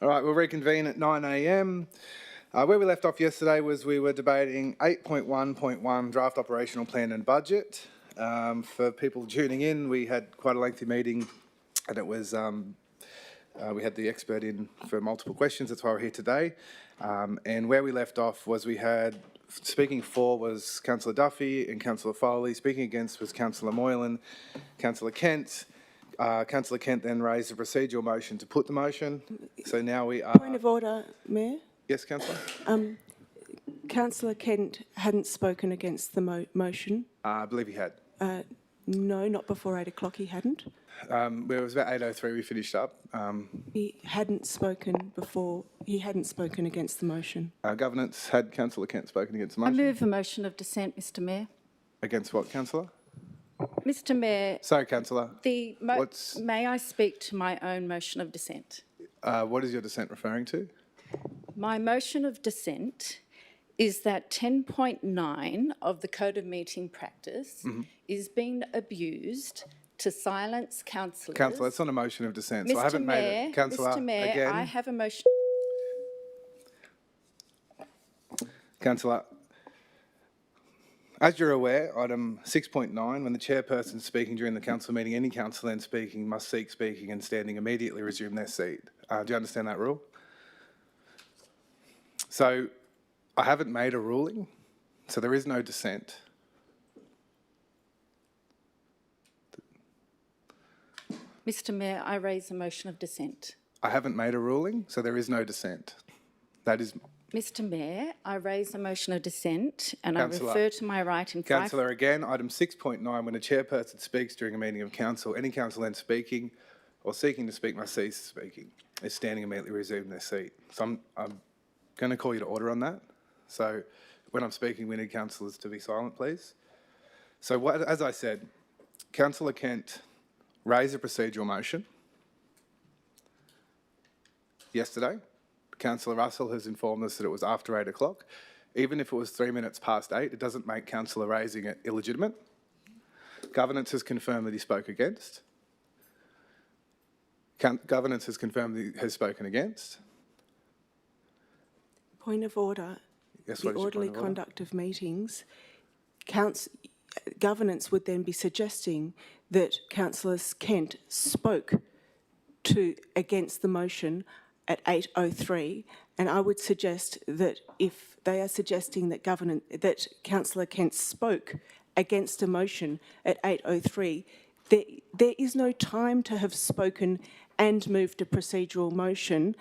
All right, we'll reconvene at 9 a.m. Where we left off yesterday was we were debating 8.1.1 draft operational plan and budget. For people tuning in, we had quite a lengthy meeting, and it was we had the expert in for multiple questions. That's why we're here today. And where we left off was we had speaking for was Councillor Duffy and Councillor Foley. Speaking against was Councillor Moylan, Councillor Kent. Councillor Kent then raised a procedural motion to put the motion. So now we are... Point of order, Mayor. Yes, Councillor? Councillor Kent hadn't spoken against the motion. I believe he had. No, not before 8 o'clock he hadn't. It was about 8:03 we finished up. He hadn't spoken before. He hadn't spoken against the motion. Governance, had Councillor Kent spoken against the motion? I move a motion of dissent, Mr Mayor. Against what, Councillor? Mr Mayor, Sorry, Councillor. may I speak to my own motion of dissent? What is your dissent referring to? My motion of dissent is that 10.9 of the Code of Meeting Practice is being abused to silence councillors. Councillor, it's not a motion of dissent, so I Mr haven't Mayor, made it. Councillor, Mr Mayor, again. I have a motion. Councillor, as you're aware, item 6.9, when the chairperson is speaking during the council meeting, any councillor then speaking must cease speaking and standing immediately resume their seat. Do you understand that rule? So I haven't made a ruling, so there is no dissent. Mr Mayor, I raise a motion of dissent. I haven't made a ruling, so there is no dissent. That is... Mr Mayor, I raise a motion of dissent and Councillor, I refer to my right in 5... Councillor, again, item 6.9, when a chairperson speaks during a meeting of council, any councillor then speaking or seeking to speak must cease speaking, is standing immediately resume their seat. So I'm going to call you to order on that. So when I'm speaking, we need councillors to be silent, please. So as I said, Councillor Kent raised a procedural motion yesterday. Councillor Russell has informed us that it was after 8 o'clock. Even if it was 3 minutes past 8, it doesn't make councillor raising it illegitimate. Governance has confirmed that he spoke against. Governance has confirmed that he has spoken against. Point of order. Yes, the orderly conduct of meetings. Governance would then be suggesting that Councillor Kent spoke against the motion at 8:03, and I would suggest that if they are suggesting that that Councillor Kent spoke against a motion at 8:03, there is no time to have spoken and moved a procedural motion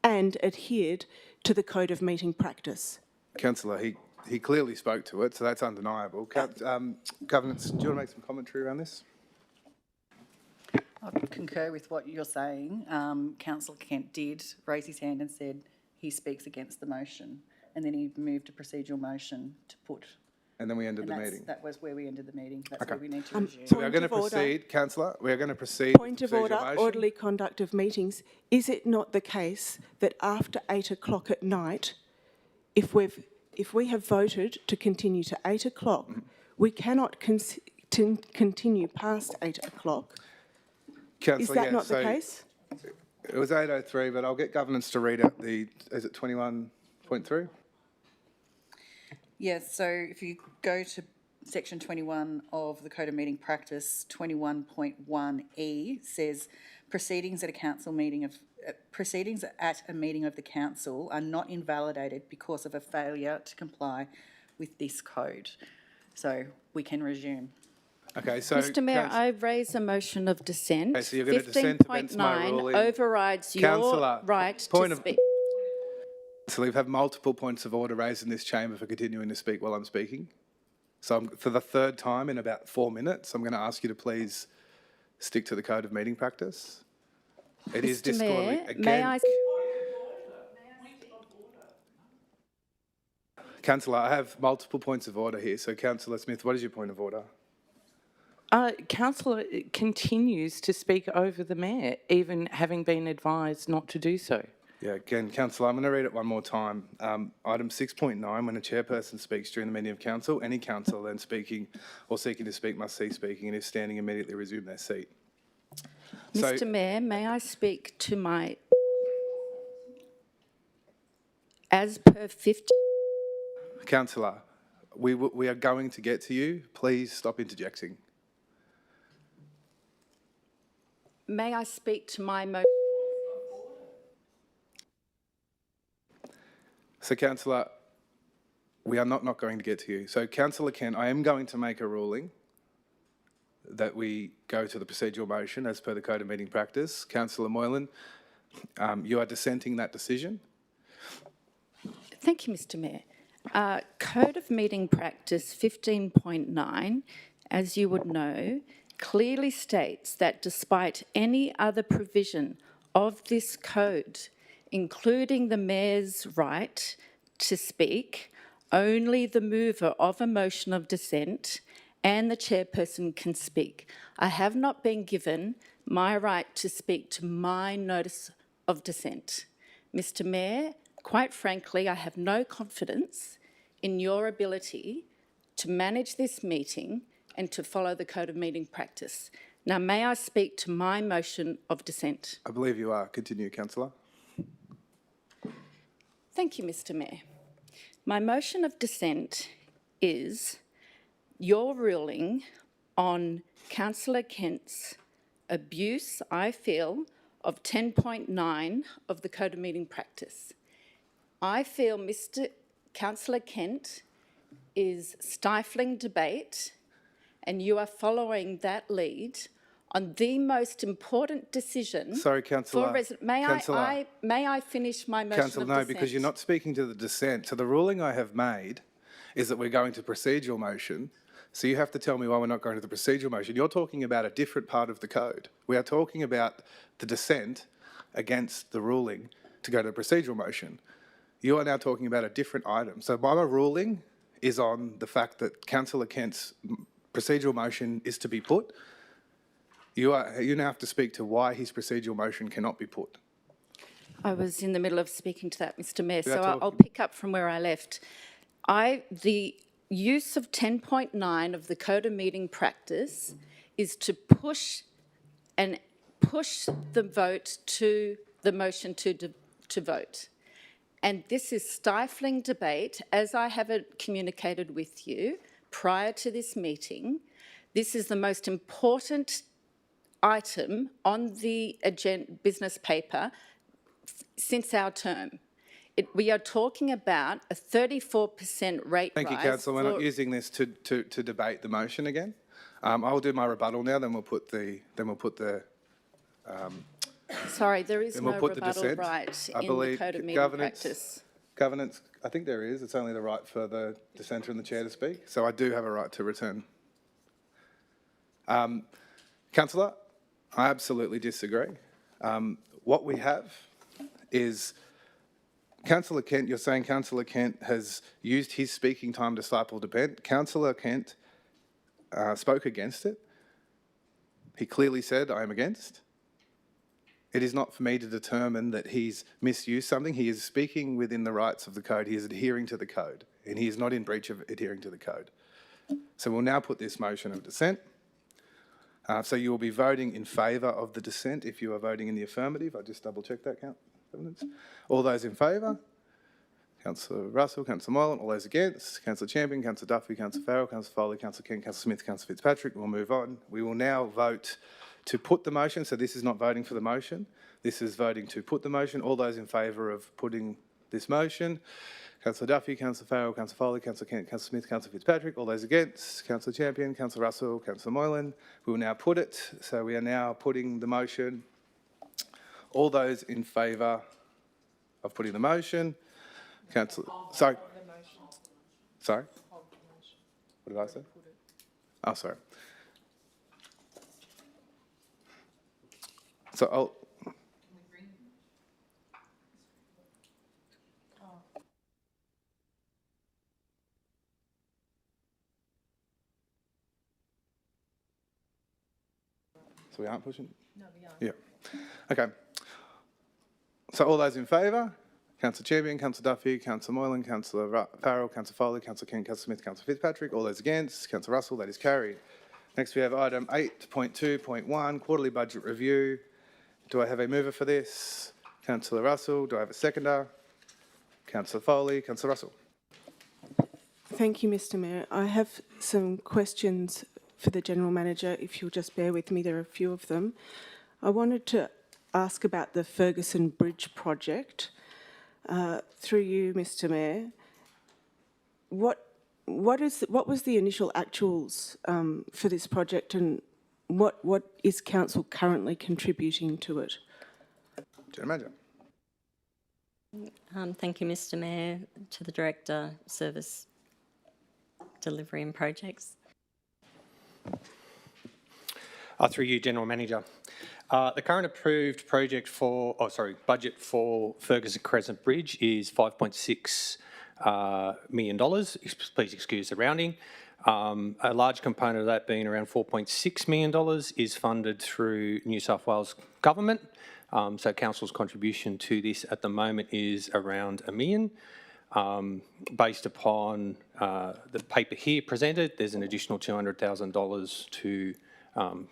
and adhered to the Code of Meeting Practice. Councillor, he clearly spoke to it, so that's undeniable. Governance, do you want to make some commentary around this? I concur with what you're saying. Councillor Kent did raise his hand and said he speaks against the motion, and then he moved a procedural motion to put. And then we ended the meeting. That was where we ended the meeting. That's where we need to resume. So we are going to proceed, Councillor. We are going to proceed. Point of order, orderly conduct of meetings. Is it not the case that after 8 o'clock at night, if we have voted to continue to 8 o'clock, we cannot continue past 8 o'clock? Is that not the case? It was 8:03, but I'll get governance to read out is it 21.3? Yes, so if you go to section 21 of the Code of Meeting Practice, 21.1E says proceedings at a meeting of the council are not invalidated because of a failure to comply with this code. So we can resume. Okay, so... Mr Mayor, I raise a motion of dissent. Okay, so you're going to dissent against my ruling. 15.9 overrides your right to speak. So we've had multiple points of order raised in this chamber for continuing to speak while I'm speaking. So for the third time in about 4 minutes, I'm going to ask you to please stick to the Code of Meeting Practice. It is disorderly. Again, may I... Councillor, I have multiple points of order here. So Councillor Smith, what is your point of order? Councillor continues to speak over the Mayor, even having been advised not to do so. Yeah, again, Councillor, I'm going to read it one more time. Item 6.9, when a chairperson speaks during the meeting of council, any councillor then speaking or seeking to speak must cease speaking and if standing immediately resume their seat. Mr Mayor, may I speak to my... as per 50. Councillor, we are going to get to you. Please stop interjecting. May I speak to my motion? So, Councillor, we are not going to get to you. So, Councillor Kent, I am going to make a ruling that we go to the procedural motion as per the Code of Meeting Practice. Councillor Moylan, you are dissenting that decision. Thank you, Mr Mayor. Code of Meeting Practice 15.9, as you would know, clearly states that despite any other provision of this code, including the Mayor's right to speak, only the mover of a motion of dissent and the chairperson can speak. I have not been given my right to speak to my notice of dissent. Mr Mayor, quite frankly, I have no confidence in your ability to manage this meeting and to follow the Code of Meeting Practice. Now, may I speak to my motion of dissent? I believe you are. Continue, Councillor. Thank you, Mr Mayor. My motion of dissent is your ruling on Councillor Kent's abuse, I feel, of 10.9 of the Code of Meeting Practice. I feel Councillor Kent is stifling debate, and you are following that lead on the most important decision. Sorry, Councillor. May I finish my motion Councillor, of no, dissent? because you're not speaking to the dissent. So the ruling I have made is that we're going to procedural motion. So you have to tell me why we're not going to the procedural motion. You're talking about a different part of the code. We are talking about the dissent against the ruling to go to the procedural motion. You are now talking about a different item. So my ruling is on the fact that Councillor Kent's procedural motion is to be put. You now have to speak to why his procedural motion cannot be put. I was in the middle of speaking to that, Mr Mayor, We are so I'll talking. pick up from where I left. The use of 10.9 of the Code of Meeting Practice is to push the vote to the motion to vote. And this is stifling debate, as I have communicated with you prior to this meeting. This is the most important item on the business paper since our term. We are talking about a 34% rate Thank you, rise. Councillor. We're not using this to debate the motion again. I will do my rebuttal now. Then we'll put the Sorry, there is then no we'll put the rebuttal dissent. right I in the believe Code of Meeting governance. Practice. Governance, I think there is. It's only the right for the dissenter and the chair to speak. So I do have a right to return. Councillor, I absolutely disagree. What we have is Councillor Kent, you're saying Councillor Kent has used his speaking time to stifle debate. Councillor Kent spoke against it. He clearly said, I am against. It is not for me to determine that he's misused something. He is speaking within the rights of the code. He is adhering to the code, and he is not in breach of adhering to the code. So we'll now put this motion of dissent. So you will be voting in favour of the dissent if you are voting in the affirmative. I'll just double check that, evidence. All those in favour? Councillor Russell, Councillor Moylan. All those against? Councillor Champion, Councillor Duffy, Councillor Farrell, Councillor Foley, Councillor Kent, Councillor Smith, Councillor Fitzpatrick. We'll move on. We will now vote to put the motion. So this is not voting for the motion. This is voting to put the motion. All those in favour of putting this motion? Councillor Duffy, Councillor Farrell, Councillor Foley, Councillor Kent, Councillor Smith, Councillor Fitzpatrick. All those against? Councillor Champion, Councillor Russell, Councillor Moylan. We will now put it. So we are now putting the motion. All those in favour of putting the motion? Councillor, sorry. Sorry? What did I say? Oh, sorry. So I'll... So we aren't pushing? No, we aren't. Yeah. Okay. So all those in favour? Councillor Champion, Councillor Duffy, Councillor Moylan, Councillor Farrell, Councillor Foley, Councillor Kent, Councillor Smith, Councillor Fitzpatrick. All those against? Councillor Russell, that is carried. Next we have item 8.2.1, quarterly budget review. Do I have a mover for this? Councillor Russell. Do I have a seconder? Councillor Foley, Councillor Russell. Thank you, Mr Mayor. I have some questions for the General Manager, if you'll just bear with me. There are a few of them. I wanted to ask about the Ferguson Bridge project. Through you, Mr Mayor, what was the initial actuals for this project, and what is Council currently contributing to it? General Manager. Thank you, Mr Mayor, to the Director, Service Delivery and Projects. Through you, General Manager. The current approved budget for Ferguson Crescent Bridge is $5.6 million. Please excuse the rounding. A large component of that being around $4.6 million is funded through New South Wales Government. So Council's contribution to this at the moment is around $1 million. Based upon the paper here presented, there's an additional $200,000 to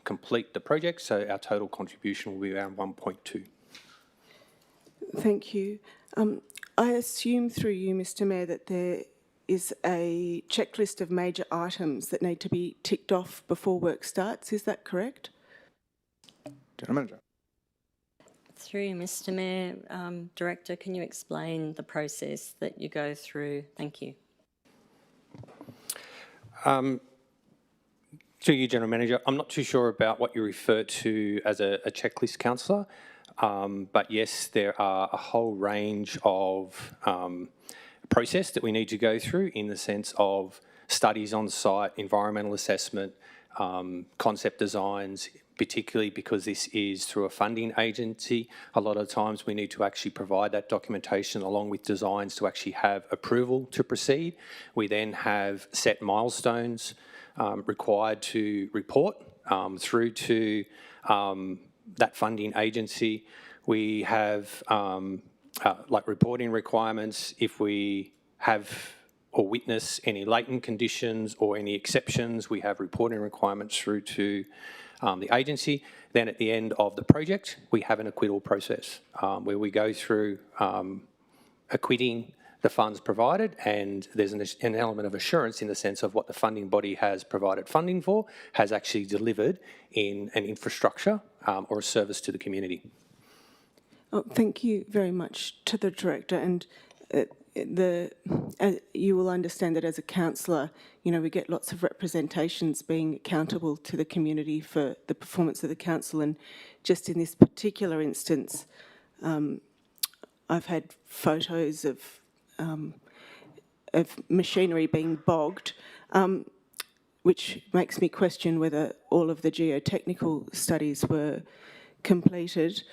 complete the project, so our total contribution will be around 1.2. Thank you. I assume through you, Mr Mayor, that there is a checklist of major items that need to be ticked off before work starts. Is that correct? General Manager. Through you, Mr Mayor, Director, can you explain the process that you go through? Thank you. To you, General Manager, I'm not too sure about what you refer to as a checklist, Councillor, but yes, there are a whole range of process that we need to go through in the sense of studies on site, environmental assessment, concept designs, particularly because this is through a funding agency. A lot of times we need to actually provide that documentation along with designs to actually have approval to proceed. We then have set milestones required to report through to that funding agency. We have like reporting requirements if we have or witness any latent conditions or any exceptions. We have reporting requirements through to the agency. Then at the end of the project, we have an acquittal process where we go through acquitting the funds provided, and there's an element of assurance in the sense of what the funding body has provided funding for has actually delivered in an infrastructure or a service to the community. Oh, thank you very much to the Director, and you will understand that as a councillor, you know, we get lots of representations being accountable to the community for the performance of the council, and just in this particular instance, I've had photos of machinery being bogged, which makes me question whether all of the geotechnical studies were completed.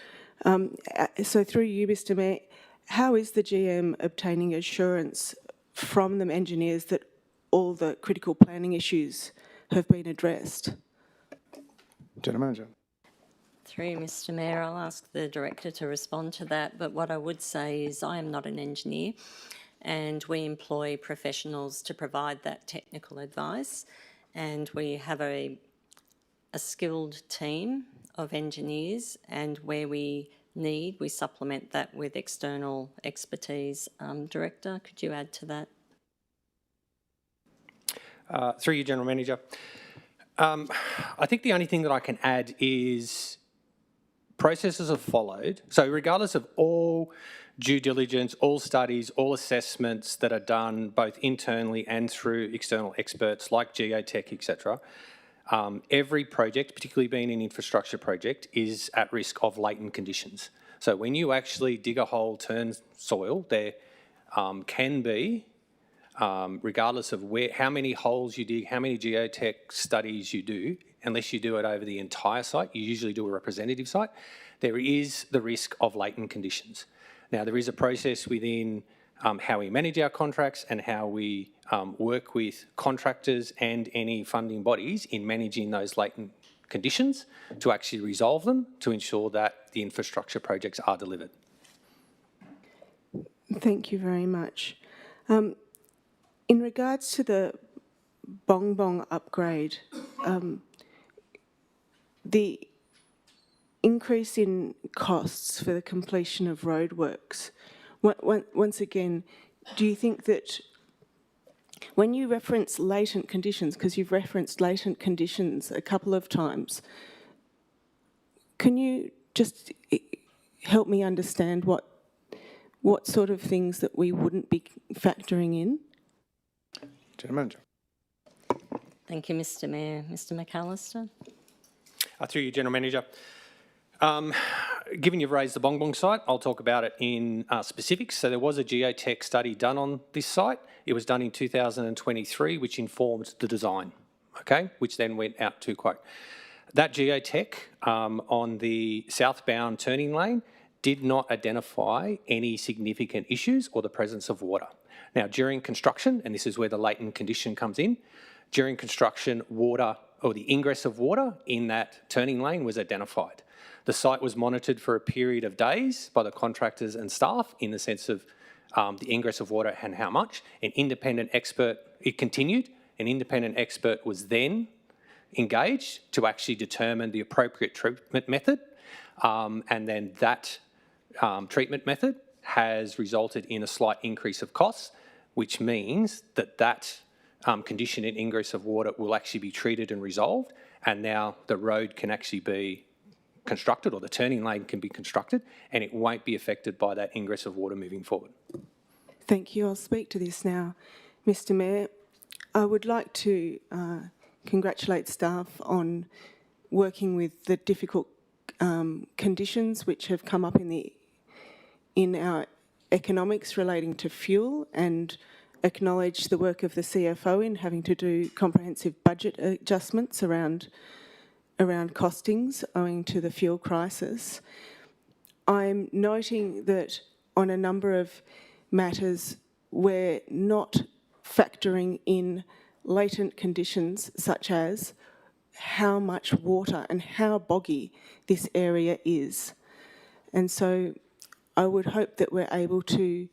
So through you, Mr Mayor, how is the GM obtaining assurance from the engineers that all the critical planning issues have been addressed? General Manager. Through you, Mr Mayor, I'll ask the Director to respond to that, but what I would say is I am not an engineer, and we employ professionals to provide that technical advice, and we have a skilled team of engineers, and where we need, we supplement that with external expertise. Director, could you add to that? Through you, General Manager. I think the only thing that I can add is processes are followed. So regardless of all due diligence, all studies, all assessments that are done both internally and through external experts like geotech, etc., every project, particularly being an infrastructure project, is at risk of latent conditions. So when you actually dig a hole, turn soil, there can be, regardless of how many holes you dig, how many geotech studies you do, unless you do it over the entire site, you usually do a representative site, there is the risk of latent conditions. Now, there is a process within how we manage our contracts and how we work with contractors and any funding bodies in managing those latent conditions to actually resolve them to ensure that the infrastructure projects are delivered. Thank you very much. In regards to the Bong Bong upgrade, the increase in costs for the completion of roadworks, Once again, do you think that when you reference latent conditions, because you've referenced latent conditions a couple of times, can you just help me understand what sort of things that we wouldn't be factoring in? General Manager. Thank you, Mr Mayor. Mr McAllister. Through you, General Manager. Given you've raised the Bong Bong site, I'll talk about it in specifics. So there was a geotech study done on this site. It was done in 2023, which informed the design, okay, which then went out to quote. That geotech on the southbound turning lane did not identify any significant issues or the presence of water. Now, during construction, and this is where the latent condition comes in, during construction, water or the ingress of water in that turning lane was identified. The site was monitored for a period of days by the contractors and staff in the sense of the ingress of water and how much. An independent expert, it continued, an independent expert was then engaged to actually determine the appropriate treatment method, and then that treatment method has resulted in a slight increase of costs, which means that that condition in ingress of water will actually be treated and resolved, and now the road can actually be constructed, or the turning lane can be constructed, and it won't be affected by that ingress of water moving forward. Thank you. I'll speak to this now. Mr Mayor, I would like to congratulate staff on working with the difficult conditions which have come up in our economics relating to fuel, and acknowledge the work of the CFO in having to do comprehensive budget adjustments around costings owing to the fuel crisis. I'm noting that on a number of matters we're not factoring in latent conditions such as how much water and how boggy this area is. And so I would hope that we're able to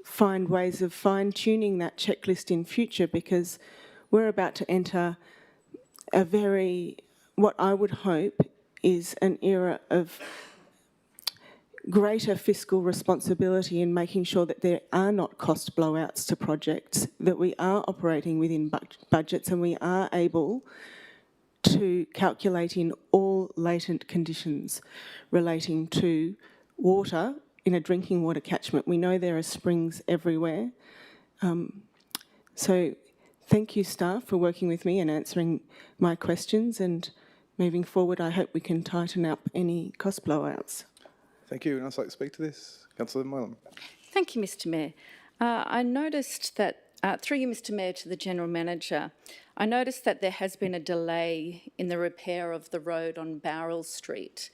find ways of fine-tuning that checklist in future, because we're about to enter what I would hope is an era of greater fiscal responsibility in making sure that there are not cost blowouts to projects, that we are operating within budgets and we are able to calculate in all latent conditions relating to water in a drinking water catchment. We know there are springs everywhere. So thank you, staff, for working with me and answering my questions, and moving forward, I hope we can tighten up any cost blowouts. Thank you. Anyone else like to speak to this? Councillor Moylan. Thank you, Mr Mayor. I noticed that, through you, Mr Mayor, to the General Manager, I noticed that there has been a delay in the repair of the road on Bowral Street.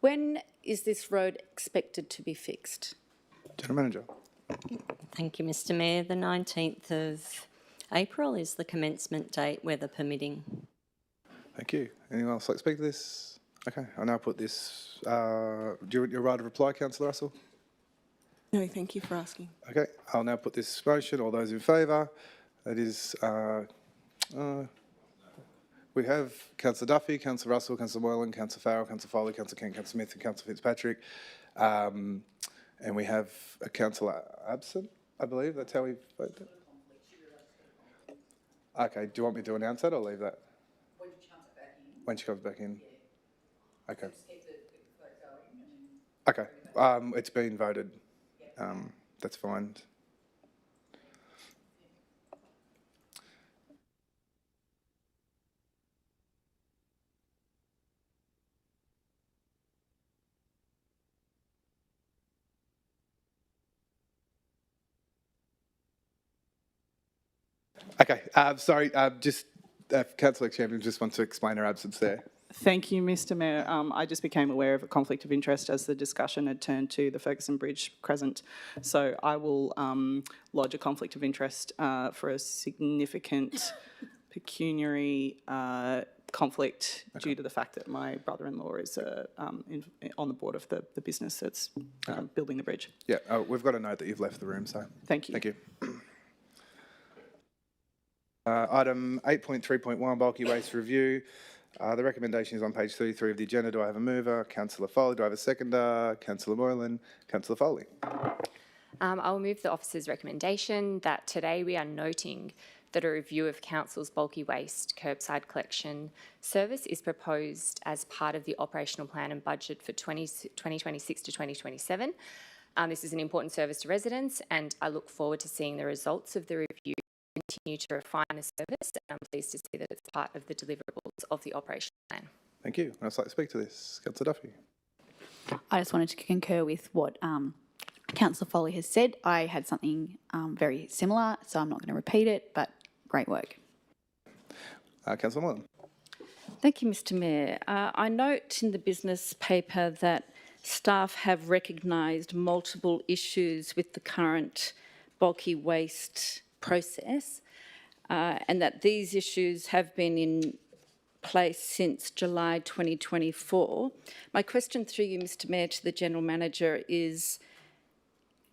When is this road expected to be fixed? General Manager. Thank you, Mr Mayor. The 19th of April is the commencement date, weather permitting. Thank you. Anyone else like to speak to this? Okay, I'll now put this. Do you want your right of reply, Councillor Russell? No, thank you for asking. Okay, I'll now put this motion. All those in favour? That is, we have Councillor Duffy, Councillor Russell, Councillor Moylan, Councillor Farrell, Councillor Foley, Councillor Kent, Councillor Smith and Councillor Fitzpatrick. And we have a councillor absent, I believe. That's how we voted. Okay, do you want me to announce that or leave that? When she comes back in. Okay. Okay, it's been voted. That's fine. Okay, sorry, just Councillor Champion just wants to explain her absence there. Thank you, Mr Mayor. I just became aware of a conflict of interest as the discussion had turned to the Ferguson Bridge Crescent. So I will lodge a conflict of interest for a significant pecuniary conflict due to the fact that my brother-in-law is on the board of the business that's building the bridge. Yeah, we've got a note that you've left the room, so. Thank you. Thank you. Item 8.3.1, bulky waste review. The recommendation is on page 33 of the agenda. Do I have a mover? Councillor Foley. Do I have a seconder? Councillor Moylan. Councillor Foley. I will move the officer's recommendation that today we are noting that a review of Council's bulky waste curbside collection service is proposed as part of the operational plan and budget for 2026 to 2027. This is an important service to residents, and I look forward to seeing the results of the review continue to refine the service, and I'm pleased to see that it's part of the deliverables of the operational plan. Thank you. I'd like to speak to this. Councillor Duffy. I just wanted to concur with what Councillor Foley has said. I had something very similar, so I'm not going to repeat it, but great work. Councillor Mullen. Thank you, Mr Mayor. I note in the business paper that staff have recognised multiple issues with the current bulky waste process and that these issues have been in place since July 2024. My question through you, Mr Mayor, to the General Manager is,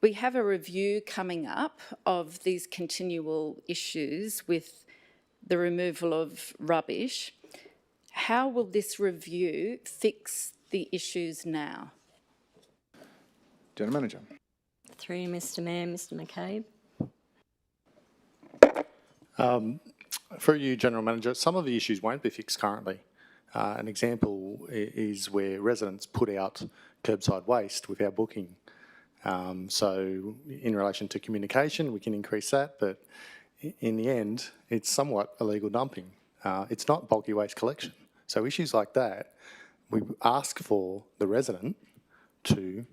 we have a review coming up of these continual issues with the removal of rubbish. How will this review fix the issues now? General Manager. Through you, Mr Mayor, Mr McCabe. For you, General Manager, some of the issues won't be fixed currently. An example is where residents put out curbside waste without booking. So in relation to communication, we can increase that, but in the end, it's somewhat illegal dumping. It's not bulky waste collection. So issues like that, we ask for the resident to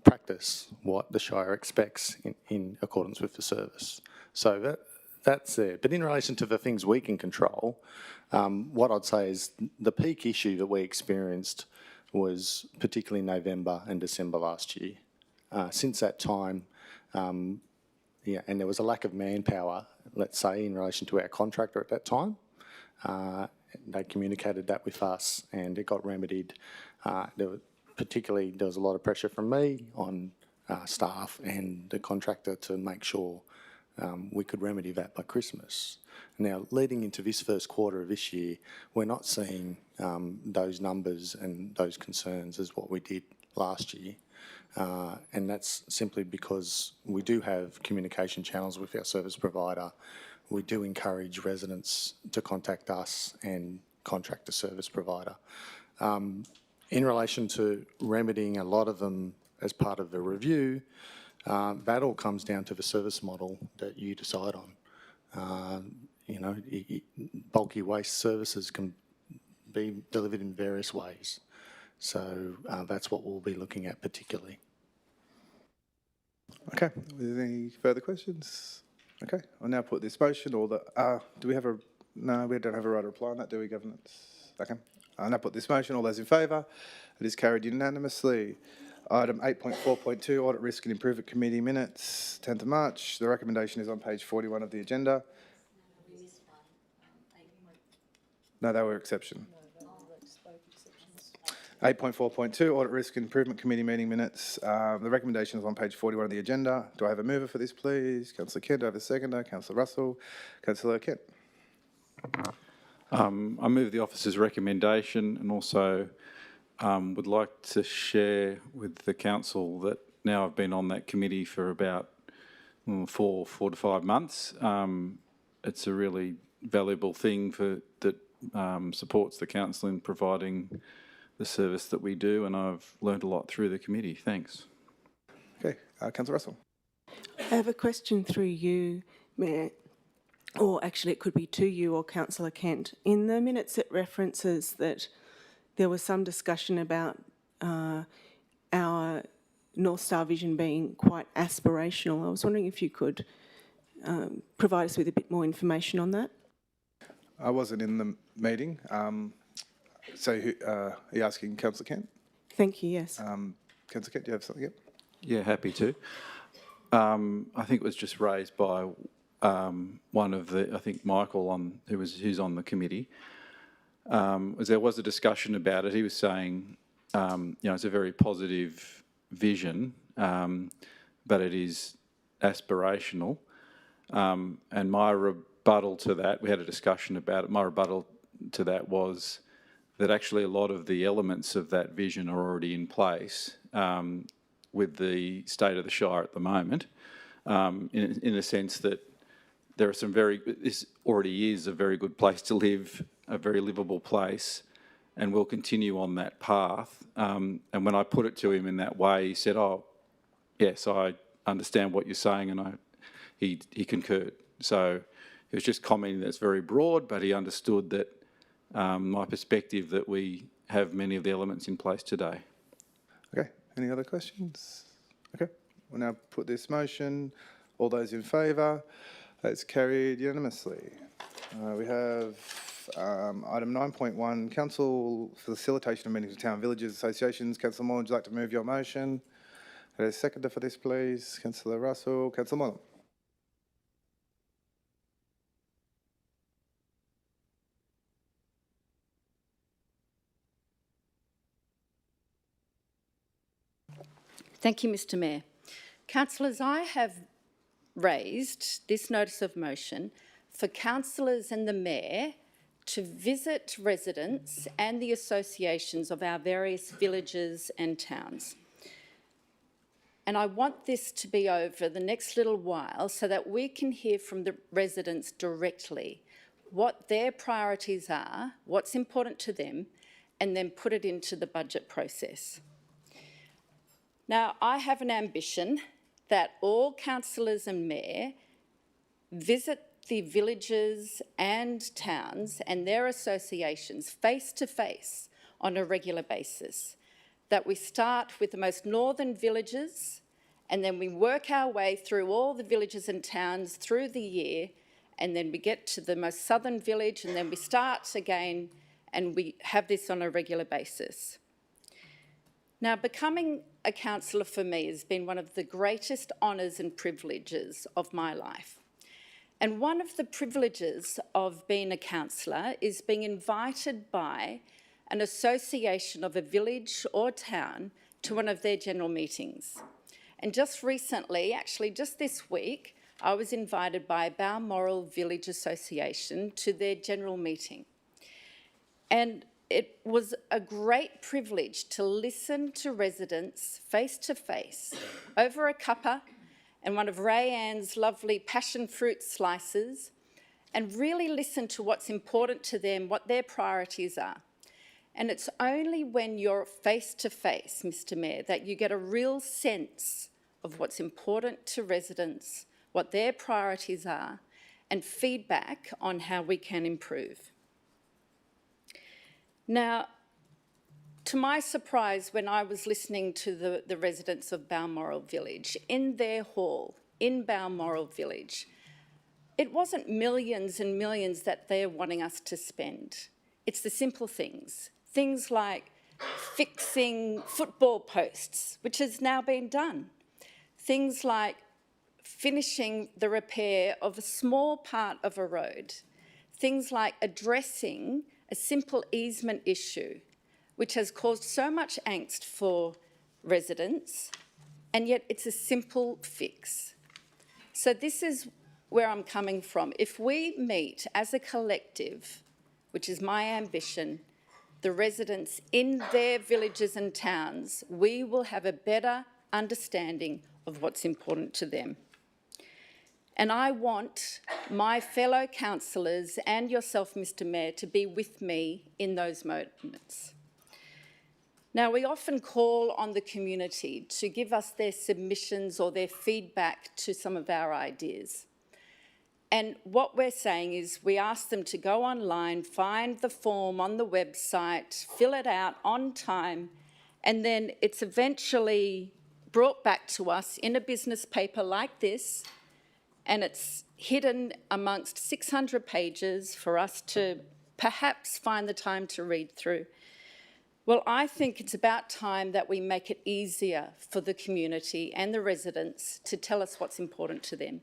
practice what the Shire expects in accordance with the service. So that's there. But in relation to the things we can control, what I'd say is the peak issue that we experienced was particularly November and December last year. Since that time, and there was a lack of manpower, let's say, in relation to our contractor at that time. They communicated that with us and it got remedied. There was a lot of pressure from me on staff and the contractor to make sure we could remedy that by Christmas. Now, leading into this first quarter of this year, we're not seeing those numbers and those concerns as what we did last year. And that's simply because we do have communication channels with our service provider. We do encourage residents to contact us and contract the service provider. In relation to remedying a lot of them as part of the review, that all comes down to the service model that you decide on. Bulky waste services can be delivered in various ways. So that's what we'll be looking at particularly. Okay, any further questions? Okay, I'll now put this motion. Do we have a, no, we don't have a right to reply on that, do we, Governance? Okay, I'll now put this motion. All those in favour? It is carried unanimously. Item 8.4.2, Audit Risk and Improvement Committee Minutes, 10th of March. The recommendation is on page 41 of the agenda. No, they were exception. 8.4.2, Audit Risk and Improvement Committee meeting minutes. The recommendation is on page 41 of the agenda. Do I have a mover for this, please? Councillor Kent. Do I have a seconder? Councillor Russell. Councillor Kent. I move the officer's recommendation and also would like to share with the council that now I've been on that committee for about 4 to 5 months. It's a really valuable thing that supports the council in providing the service that we do, and I've learned a lot through the committee. Thanks. Okay, Councillor Russell. I have a question through you, Mayor, or actually it could be to you or Councillor Kent. In the minutes it references that there was some discussion about our North Star vision being quite aspirational. I was wondering if you could provide us with a bit more information on that. I wasn't in the meeting. So are you asking Councillor Kent? Thank you, yes. Councillor Kent, do you have something? Yep. Yeah, happy to. I think it was just raised by one of the, I think Michael, who's on the committee. As there was a discussion about it, he was saying, it's a very positive vision, but it is aspirational. And my rebuttal to that, we had a discussion about it, my rebuttal to that was that actually a lot of the elements of that vision are already in place. with the state of the Shire at the moment, in a sense that there are some this already is a very good place to live, a very livable place, and we'll continue on that path. And when I put it to him in that way, he said, "Oh, yes, I understand what you're saying," and he concurred. So he was just commenting that's very broad, but he understood that my perspective that we have many of the elements in place today. Okay, any other questions? Okay, we'll now put this motion. All those in favour? That's carried unanimously. We have item 9.1, Council Facilitation of Meetings of Town Villages Associations. Councillor Moore, would you like to move your motion? A seconder for this, please. Councillor Russell. Councillor Moore. Thank you, Mr Mayor. Councillors, I have raised this notice of motion for councillors and the Mayor to visit residents and the associations of our various villages and towns. And I want this to be over the next little while so that we can hear from the residents directly what their priorities are, what's important to them, and then put it into the budget process. Now, I have an ambition that all councillors and mayor visit the villages and towns and their associations face to face on a regular basis. That we start with the most northern villages and then we work our way through all the villages and towns through the year, and then we get to the most southern village and then we start again and we have this on a regular basis. Now, becoming a councillor for me has been one of the greatest honours and privileges of my life. And one of the privileges of being a councillor is being invited by an association of a village or town to one of their general meetings. And just recently, actually just this week, I was invited by Balmoral Village Association to their general meeting. And it was a great privilege to listen to residents face to face over a cuppa and one of Ray Ann's lovely passion fruit slices, and really listen to what's important to them, what their priorities are. And it's only when you're face to face, Mr Mayor, that you get a real sense of what's important to residents, what their priorities are, and feedback on how we can improve. Now, to my surprise, when I was listening to the residents of Balmoral Village, in their hall, in Balmoral Village, it wasn't millions and millions that they're wanting us to spend. It's the simple things. Things like fixing football posts, which has now been done. Things like finishing the repair of a small part of a road. Things like addressing a simple easement issue, which has caused so much angst for residents, and yet it's a simple fix. So this is where I'm coming from. If we meet as a collective, which is my ambition, the residents in their villages and towns, we will have a better understanding of what's important to them. And I want my fellow councillors and yourself, Mr Mayor, to be with me in those moments. Now, we often call on the community to give us their submissions or their feedback to some of our ideas. And what we're saying is we ask them to go online, find the form on the website, fill it out on time, and then it's eventually brought back to us in a business paper like this, and it's hidden amongst 600 pages for us to perhaps find the time to read through. Well, I think it's about time that we make it easier for the community and the residents to tell us what's important to them.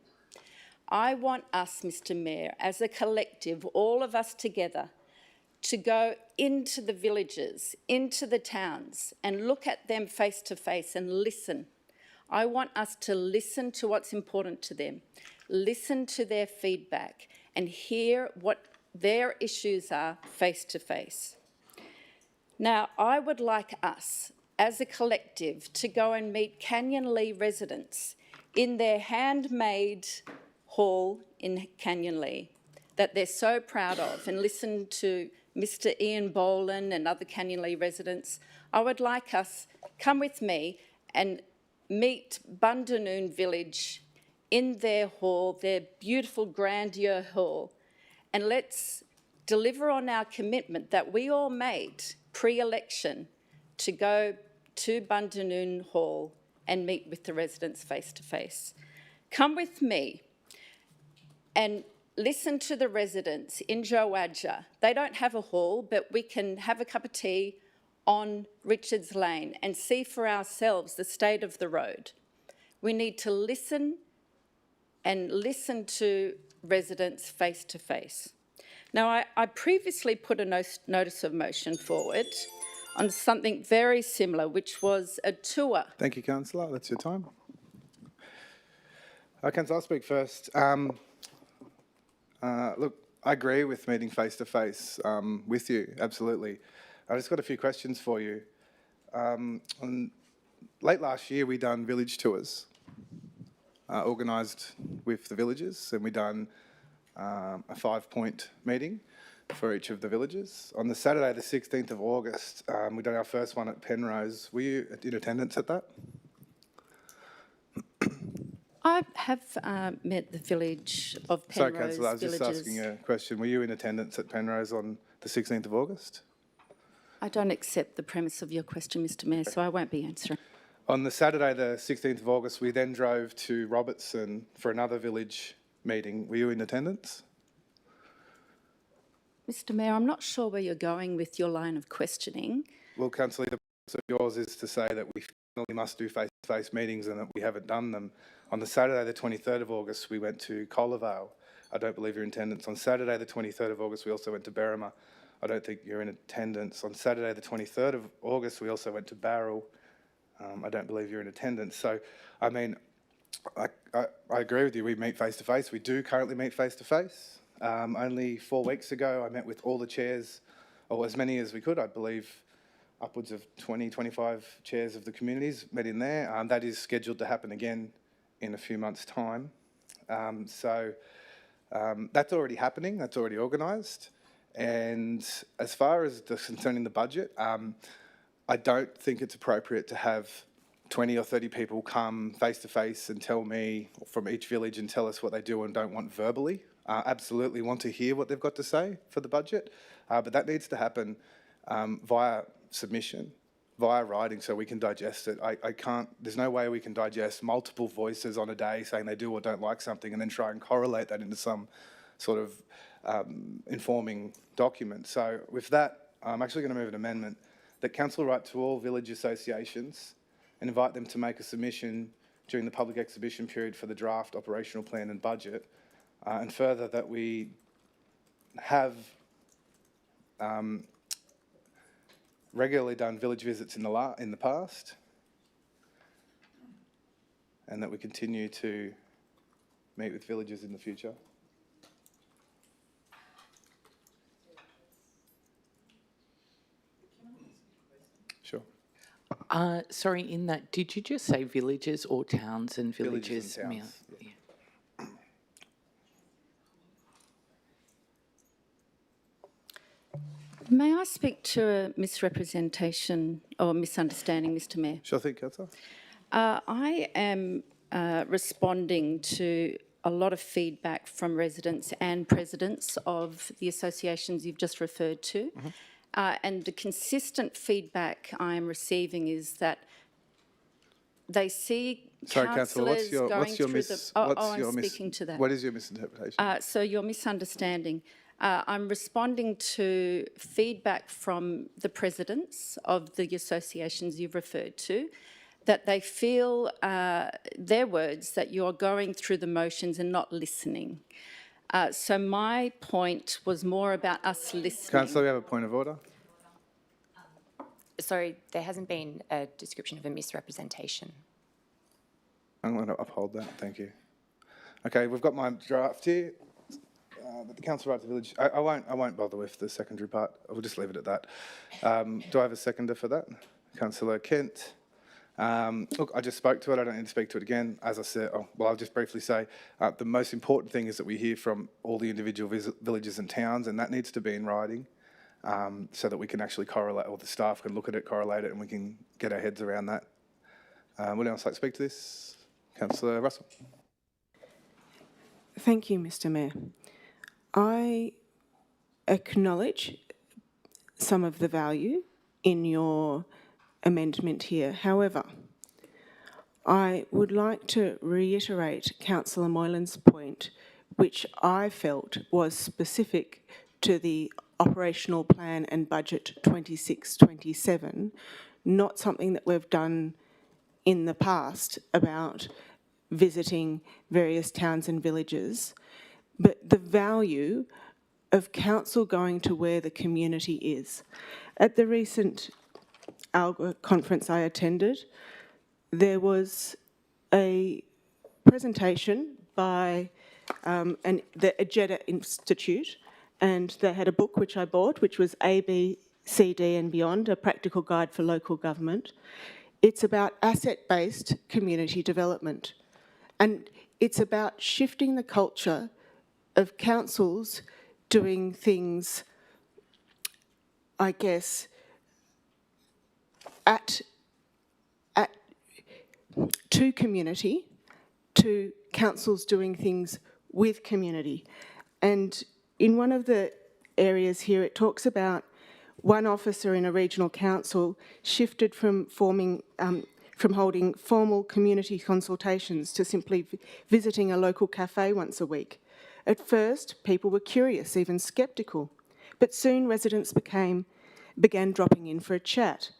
I want us, Mr Mayor, as a collective, all of us together, to go into the villages, into the towns, and look at them face to face and listen. I want us to listen to what's important to them, listen to their feedback, and hear what their issues are face to face. Now, I would like us as a collective to go and meet Canyon Lee residents in their handmade hall in Canyon Lee that they're so proud of, and listen to Mr. Ian Boland and other Canyon Lee residents. I would like us, come with me and meet Bundanoon Village in their hall, their beautiful grandeur hall, and let's deliver on our commitment that we all made pre-election to go to Bundanoon Hall and meet with the residents face to face. Come with me and listen to the residents in Jowadja. They don't have a hall, but we can have a cup of tea on Richards Lane and see for ourselves the state of the road. We need to listen to residents face to face. Now, I previously put a notice of motion forward on something very similar, which was a tour. Thank you, Councillor. That's your time. Councillor, I'll speak first. Look, I agree with meeting face-to-face with you, absolutely. I just got a few questions for you. Late last year, we done village tours, organised with the villages, and we done a 5-point meeting for each of the villages. On the Saturday, the 16th of August, we done our first one at Penrose. Were you in attendance at that? I have met the village of Penrose. Sorry, Councillor, I was just asking a question. Were you in attendance at Penrose on the 16th of August? I don't accept the premise of your question, Mr. Mayor, so I won't be answering. On the Saturday, the 16th of August, we then drove to Robertson for another village meeting. Were you in attendance? Mr. Mayor, I'm not sure where you're going with your line of questioning. Well, Councillor, the purpose of yours is to say that we finally must do face-to-face meetings and that we haven't done them. On the Saturday, the 23rd of August, we went to Collavale. I don't believe you're in attendance. On Saturday, the 23rd of August, we also went to Berrima. I don't think you're in attendance. On Saturday, the 23rd of August, we also went to Barrel. I don't believe you're in attendance. So, I mean, I agree with you. We meet face-to-face. We do currently meet face-to-face. Only 4 weeks ago, I met with all the chairs, or as many as we could. I believe upwards of 20, 25 chairs of the communities met in there. That is scheduled to happen again in a few months' time. That's already happening. That's already organised. And as far as concerning the budget, I don't think it's appropriate to have 20 or 30 people come face-to-face and tell me from each village and tell us what they do and don't want verbally. Absolutely want to hear what they've got to say for the budget, but that needs to happen via submission, via writing, so we can digest it. I can't, there's no way we can digest multiple voices on a day saying they do or don't like something and then try and correlate that into some sort of informing document. So with that, I'm actually going to move an amendment that council write to all village associations and invite them to make a submission during the public exhibition period for the draft operational plan and budget, and further that we have regularly done village visits in the past, and that we continue to meet with villages in the future. Sure. Sorry, in that, did you just say villages or towns and villages? Villages and towns, Yeah. May I speak to a misrepresentation or misunderstanding, Mr. Mayor? Sure thing, Councillor. I am responding to a lot of feedback from residents and presidents of the associations you've just referred to. And the consistent feedback I am receiving is that they see councillors going through the... I'm speaking to that. What is your misinterpretation? So you're misunderstanding. I'm responding to feedback from the presidents of the associations you've referred to, that they feel, their words, that you're going through the motions and not listening. So my point was more about us listening. Councillor, we have a point of order. Sorry, there hasn't been a description of a misrepresentation. I'm going to uphold that, thank you. Okay, we've got my draft here. But the council right to village, I won't bother with the secondary part. I'll just leave it at that. Do I have a seconder for that? Councillor Kent. Look, I just spoke to it. I don't need to speak to it again. As I said, I'll just briefly say the most important thing is that we hear from all the individual villages and towns, and that needs to be in writing so that we can actually correlate, or the staff can look at it, correlate it, and we can get our heads around that. Would anyone else like to speak to this? Councillor Russell. Thank you, Mr. Mayor. I acknowledge some of the value in your amendment here. However, I would like to reiterate Councillor Moylan's point, which I felt was specific to the operational plan and budget 26-27, not something that we've done in the past about visiting various towns and villages, but the value of council going to where the community is. At the recent ALGA conference I attended, there was a presentation by the Ajeda Institute, and they had a book which I bought, which was A, B, C, D and Beyond, a practical guide for local government. It's about asset-based community development, and it's about shifting the culture of councils doing things, I guess, to community, to councils doing things with community. And in one of the areas here, it talks about one officer in a regional council shifted from holding formal community consultations to simply visiting a local cafe once a week. At first, people were curious, even sceptical, but soon residents began dropping in for a chat.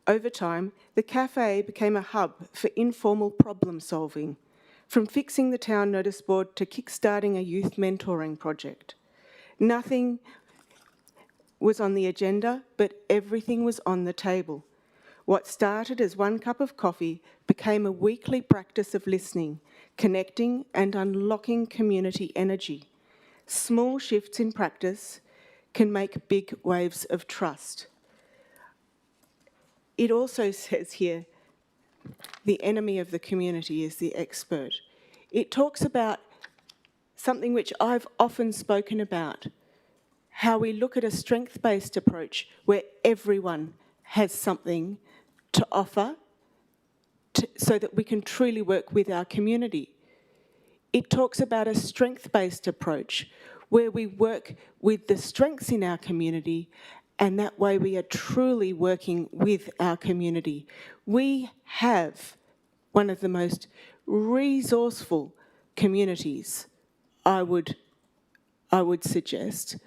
Over time, the cafe became a hub for informal problem solving, from fixing the town notice board to kickstarting a youth mentoring project. Nothing was on the agenda, but everything was on the table. What started as one cup of coffee became a weekly practice of listening, connecting and unlocking community energy. Small shifts in practice can make big waves of trust. It also says here, the enemy of the community is the expert. It talks about something which I've often spoken about, how we look at a strength-based approach where everyone has something to offer so that we can truly work with our community. It talks about a strength-based approach where we work with the strengths in our community, and that way we are truly working with our community. We have one of the most resourceful communities, I would suggest,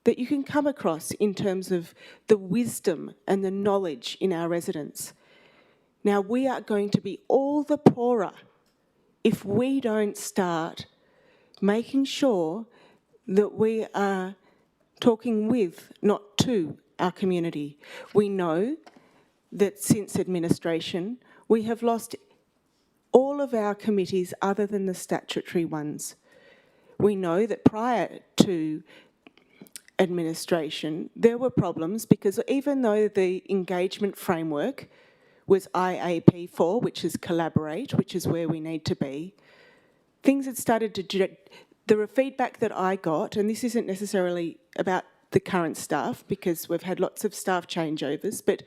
that you can come across in terms of the wisdom and the knowledge in our residents. Now, we are going to be all the poorer if we don't start making sure that we are talking with, not to, our community. We know that since administration, we have lost all of our committees other than the statutory ones. We know that prior to administration, there were problems because even though the engagement framework was IAP4, which is collaborate, which is where we need to be, things had started to... The feedback that I got, and this isn't necessarily about the current staff because we've had lots of staff changeovers, but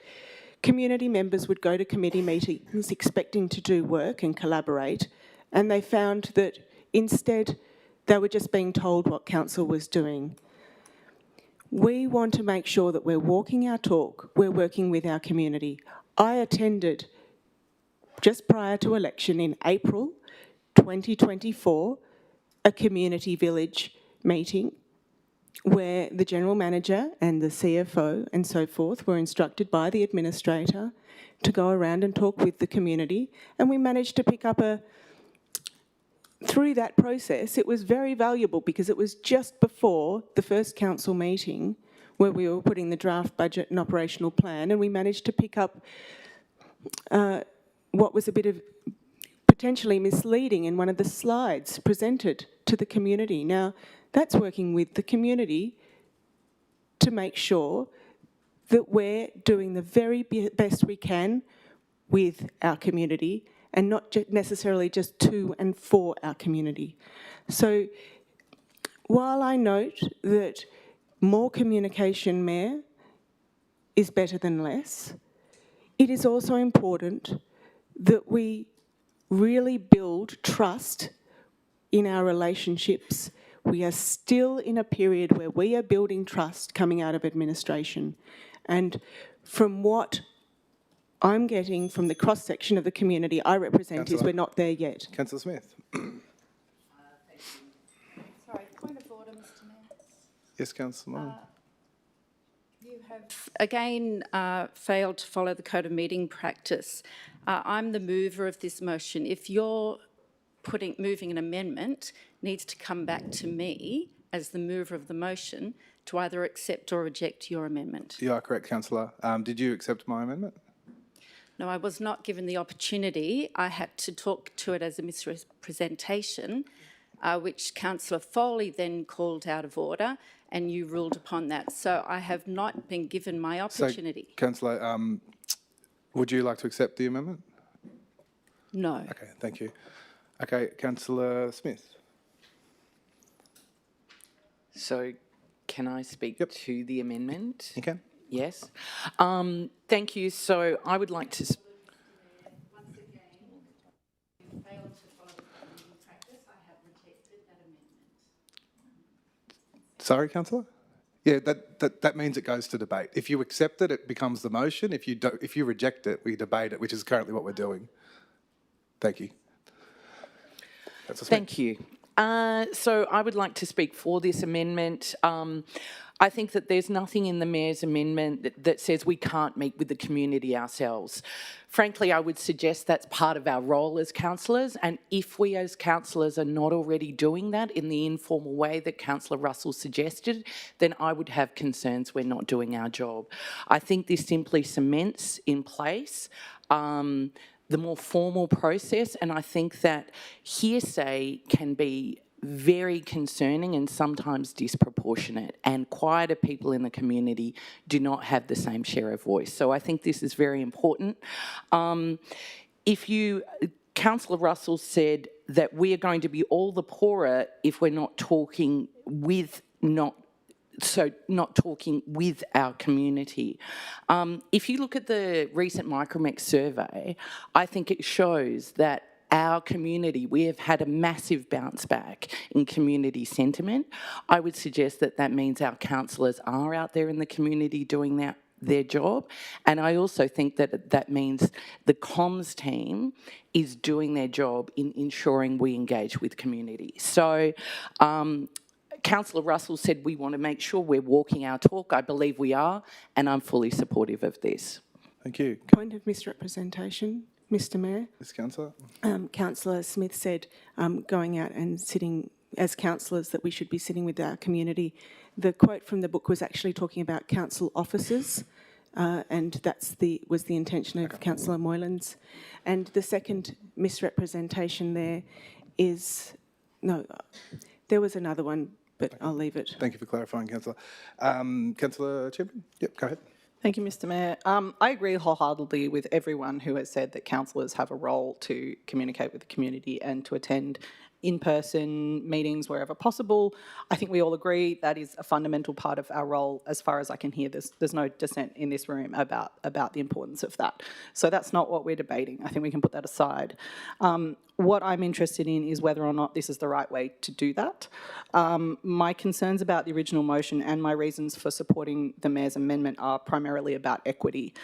community members would go to committee meetings expecting to do work and collaborate, and they found that instead they were just being told what council was doing. We want to make sure that we're walking our talk, we're working with our community. I attended, just prior to election in April 2024, a community village meeting where the general manager and the CFO and so forth were instructed by the administrator to go around and talk with the community, and we managed to pick up through that process, it was very valuable because it was just before the first council meeting where we were putting the draft budget and operational plan, and we managed to pick up what was a bit of potentially misleading in one of the slides presented to the community. Now, that's working with the community to make sure that we're doing the very best we can with our community and not necessarily just to and for our community. So while I note that more communication, Mayor, is better than less, it is also important that we really build trust in our relationships. We are still in a period where we are building trust coming out of administration. And from what I'm getting from the cross-section of the community I represent is we're not there yet. Councillor Smith. Sorry, point of order, Mr Mayor. Yes, Councillor Moore. You have again failed to follow the Code of Meeting Practice. I'm the mover of this motion. If you're moving an amendment, it needs to come back to me as the mover of the motion to either accept or reject your amendment. You are correct, Councillor. Did you accept my amendment? No, I was not given the opportunity. I had to talk to it as a misrepresentation, which Councillor Foley then called out of order, and you ruled upon that. So I have not been given my opportunity. So, Councillor, would you like to accept the amendment? No. Okay, thank you. Okay, Councillor Smith. So can I speak to the amendment? You can. Yes. Thank you. So I would like to... Once again, you failed to follow the Code of Meeting Practice. I have rejected that amendment. Sorry, Councillor? Yeah, that means it goes to debate. If you accept it, it becomes the motion. If you reject it, we debate it, which is currently what we're doing. Thank you. Thank you. So I would like to speak for this amendment. I think that there's nothing in the Mayor's amendment that says we can't meet with the community ourselves. Frankly, I would suggest that's part of our role as councillors, and if we as councillors are not already doing that in the informal way that Councillor Russell suggested, then I would have concerns we're not doing our job. I think this simply cements in place the more formal process, and I think that hearsay can be very concerning and sometimes disproportionate, and quieter people in the community do not have the same share of voice. So I think this is very important. Councillor Russell said that we are going to be all the poorer if we're not talking with our community. If you look at the recent Micromex survey, I think it shows that our community, we have had a massive bounce back in community sentiment. I would suggest that that means our councillors are out there in the community doing their job. And I also think that that means the comms team is doing their job in ensuring we engage with community. So, Councillor Russell said we want to make sure we're walking our talk. I believe we are, and I'm fully supportive of this. Thank you. Point of misrepresentation, Mr Mayor. Yes, Councillor. Councillor Smith said going out and sitting as councillors that we should be sitting with our community. The quote from the book was actually talking about council officers, and was the intention of Councillor Moylan's. And the second misrepresentation there is, no, there was another one, but I'll leave it. Thank you for clarifying, Councillor. Councillor Chipman? Yep, go ahead. Thank you, Mr Mayor. I agree wholeheartedly with everyone who has said that councillors have a role to communicate with the community and to attend in-person meetings wherever possible. I think we all agree that is a fundamental part of our role. As far as I can hear, there's no dissent in this room about the importance of that. So that's not what we're debating. I think we can put that aside. What I'm interested in is whether or not this is the right way to do that. My concerns about the original motion and my reasons for supporting the Mayor's amendment are primarily about equity.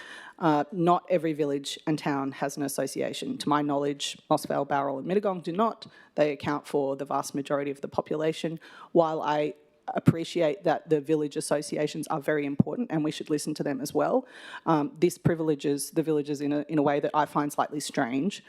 Not every village and town has an association. To my knowledge, Mossvale, Bowral and Mittagong do not. They account for the vast majority of the population. While I appreciate that the village associations are very important and we should listen to them as well, this privileges the villages in a way that I find slightly strange.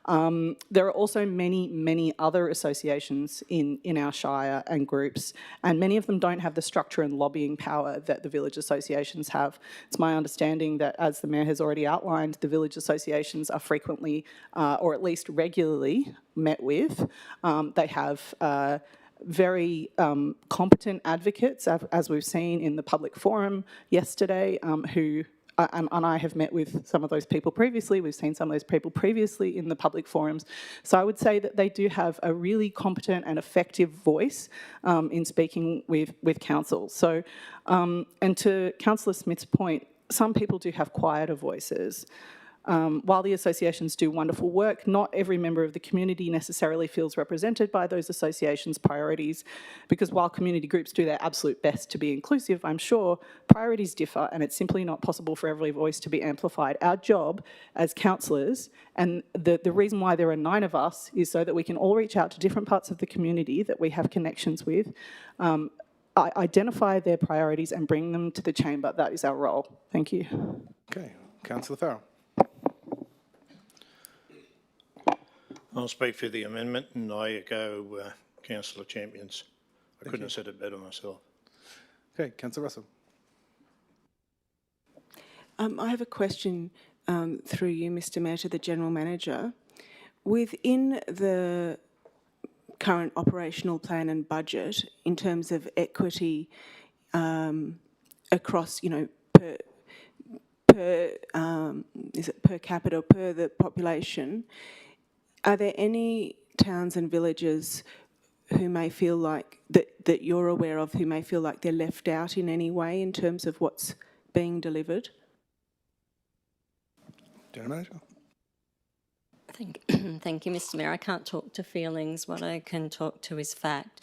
There are also many other associations in our shire and groups, and many of them don't have the structure and lobbying power that the village associations have. It's my understanding that, as the Mayor has already outlined, the village associations are frequently, or at least regularly, met with. They have very competent advocates, as we've seen in the public forum yesterday, who and I have met with some of those people previously. We've seen some of those people previously in the public forums. So I would say that they do have a really competent and effective voice in speaking with council. So, and to Councillor Smith's point, some people do have quieter voices. While the associations do wonderful work, not every member of the community necessarily feels represented by those associations' priorities, because while community groups do their absolute best to be inclusive, I'm sure priorities differ, and it's simply not possible for every voice to be amplified. Our job as councillors, and the reason why there are 9 of us, is so that we can all reach out to different parts of the community that we have connections with, identify their priorities and bring them to the chamber. That is our role. Thank you. Okay, Councillor Farrell. I'll speak for the amendment, and I echo Councillor Champion's. I couldn't have said it better myself. Okay, Councillor Russell. I have a question through you, Mr Mayor, to the General Manager. Within the current operational plan and budget, in terms of equity across, is it per capita, per the population, are there any towns and villages who may feel like, that you're aware of, who may feel like they're left out in any way in terms of what's being delivered? General Manager. Thank you, Mr Mayor. I can't talk to feelings. What I can talk to is fact.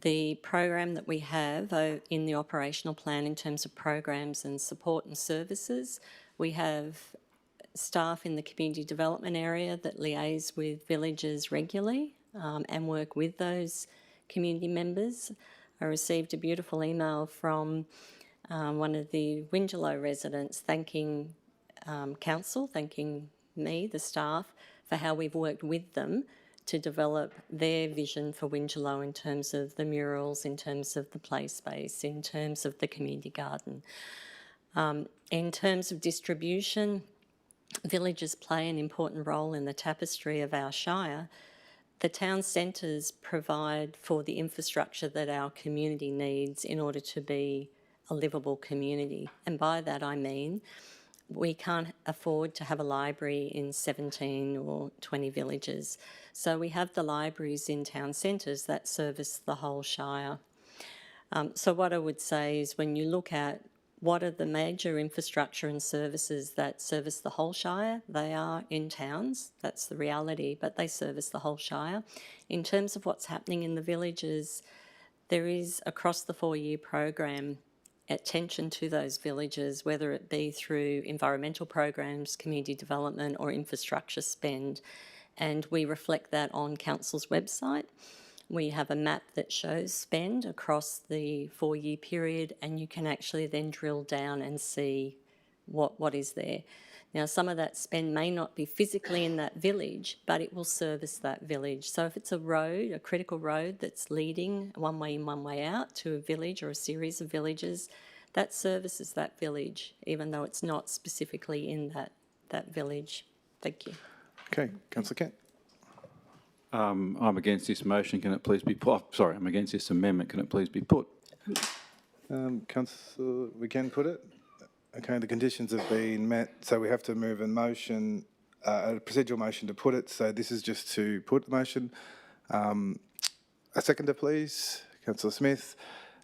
The program that we have in the operational plan in terms of programs and support and services, we have staff in the community development area that liaise with villages regularly and work with those community members. I received a beautiful email from one of the Wingelow residents thanking council, thanking me, the staff, for how we've worked with them to develop their vision for Wingelow in terms of the murals, in terms of the play space, in terms of the community garden. In terms of distribution, villages play an important role in the tapestry of our shire. The town centres provide for the infrastructure that our community needs in order to be a livable community. And by that I mean we can't afford to have a library in 17 or 20 villages. So we have the libraries in town centres that service the whole shire. So what I would say is when you look at what are the major infrastructure and services that service the whole shire, they are in towns, that's the reality, but they service the whole shire. In terms of what's happening in the villages, there is across the 4-year program attention to those villages, whether it be through environmental programs, community development or infrastructure spend, and we reflect that on council's website. We have a map that shows spend across the 4-year period, and you can actually then drill down and see what is there. Now, some of that spend may not be physically in that village, but it will service that village. So if it's a road, a critical road that's leading one way in, one way out to a village or a series of villages, that services that village, even though it's not specifically in that village. Thank you. Okay, Councillor Kent. I'm against this motion. Can it please be put? Sorry, I'm against this amendment. Can it please be put? Councillor, we can put it. Okay, the conditions have been met, so we have to move a motion, a procedural motion to put it. So this is just to put the motion. A seconder, please. Councillor Smith.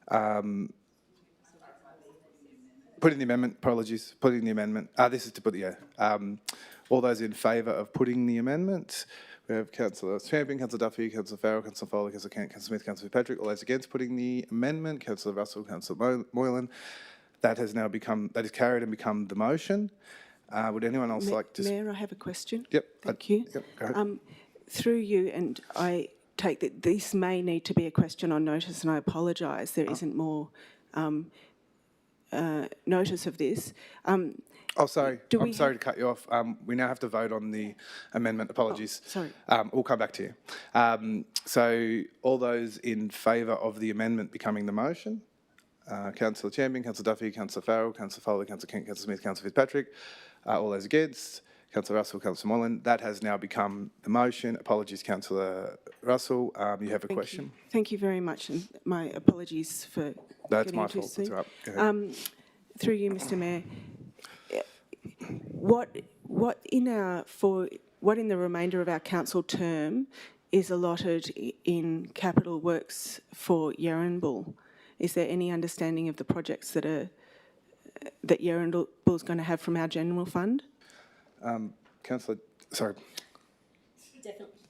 Putting the amendment, apologies, putting the amendment. This is to put the, all those in favour of putting the amendment. We have Councillor Champion, Councillor Duffy, Councillor Farrell, Councillor Foley, Councillor Kent, Councillor Smith, Councillor Patrick. All those against putting the amendment, Councillor Russell, Councillor Moylan. That has now become, that is carried and become the motion. Would anyone else like to... Mayor, I have a question. Yep. Thank you. Yep, go ahead. Through you, and I take that this may need to be a question on notice, and I apologise, there isn't more notice of this. Oh, sorry. I'm sorry to cut you off. We now have to vote on the amendment. Apologies. Oh, sorry. We'll come back to you. So all those in favour of the amendment becoming the motion? Councillor Champion, Councillor Duffy, Councillor Farrell, Councillor Foley, Councillor Kent, Councillor Smith, Councillor Fitzpatrick. All those against? Councillor Russell, Councillor Moylan. That has now become the motion. Apologies, Councillor Russell. You have a question? Thank you very much, and my apologies for That's getting my too fault. soon. That's all right. Go ahead. Through you, Mr. Mayor, what in the remainder of our council term is allotted in capital works for Yarranbull? Is there any understanding of the projects that Yarranbull's going to have from our general fund? Councillor, sorry.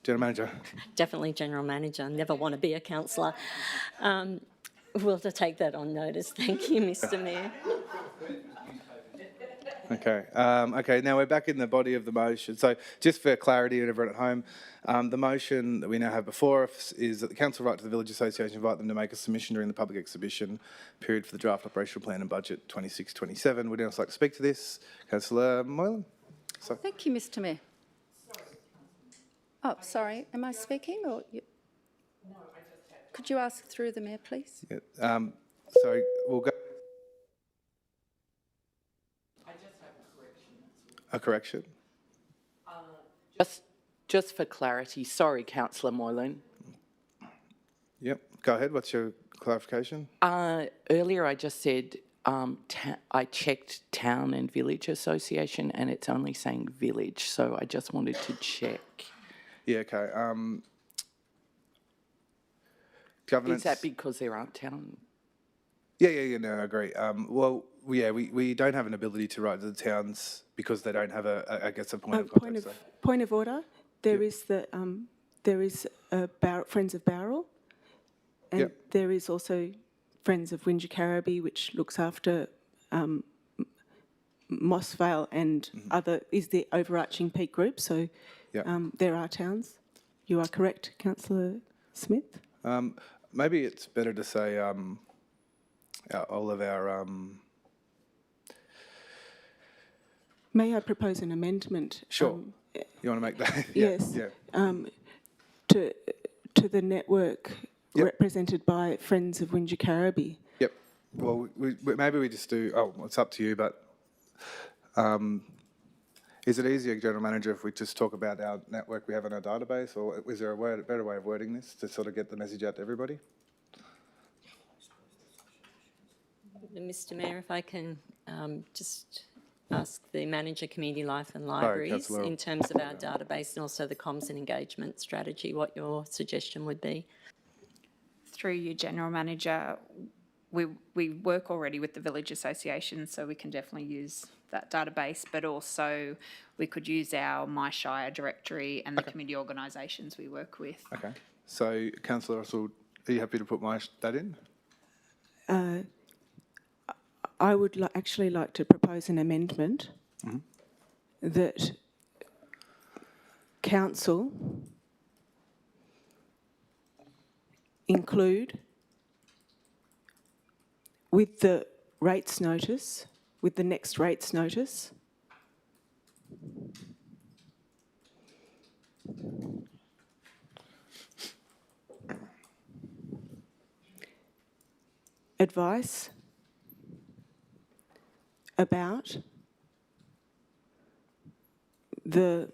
General Manager. Definitely General Manager. Never want to be a councillor. We'll take that on notice. Thank you, Mr. Mayor. Okay. Okay, now we're back in the body of the motion. So just for clarity and everyone at home, the motion that we now have before us is that the council write to the Village Association, invite them to make a submission during the public exhibition period for the draft operational plan and budget 26-27. Would anyone else like to speak to this? Councillor Moylan. So. Thank you, Mr. Mayor. Oh, sorry, am I speaking or you? No, I just had. Could you ask through the Mayor, please? Yeah, so we'll go. I just have a correction. A correction? Just for clarity, sorry, Councillor Moylan. Yep, go ahead. What's your clarification? Earlier I just said I checked Town and Village Association and it's only saying village, so I just wanted to check. Yeah, okay. Governance. Is that because there aren't town? Yeah, no, I agree. Well, yeah, we don't have an ability to write to the towns because they don't have a point of contact. Point of order. There is Friends of Bowral, and there is also Friends of Wingecarribee, which looks after Mossvale and is the overarching peak group. So there are towns. You are correct, Councillor Smith. Maybe it's better to say all of our. May I propose an amendment? Sure. You want to make that? Yes. To the network represented by Friends of Wingecarribee. Yep. Well, maybe we just do. Oh, it's up to you. But is it easier, General Manager, if we just talk about our network we have in our database, or is there a better way of wording this to sort of get the message out to everybody? Mr. Mayor, if I can just ask the Manager, Community Life and Libraries in terms of our database and also the comms and engagement strategy, what your suggestion would be. Through you, General Manager, we work already with the Village Association, so we can definitely use that database, but also we could use our My Shire directory and the community organisations we work with. Okay. So, Councillor Russell, are you happy to put that in? I would actually like to propose an amendment that Council include with the rates notice, with the next rates notice, advice about the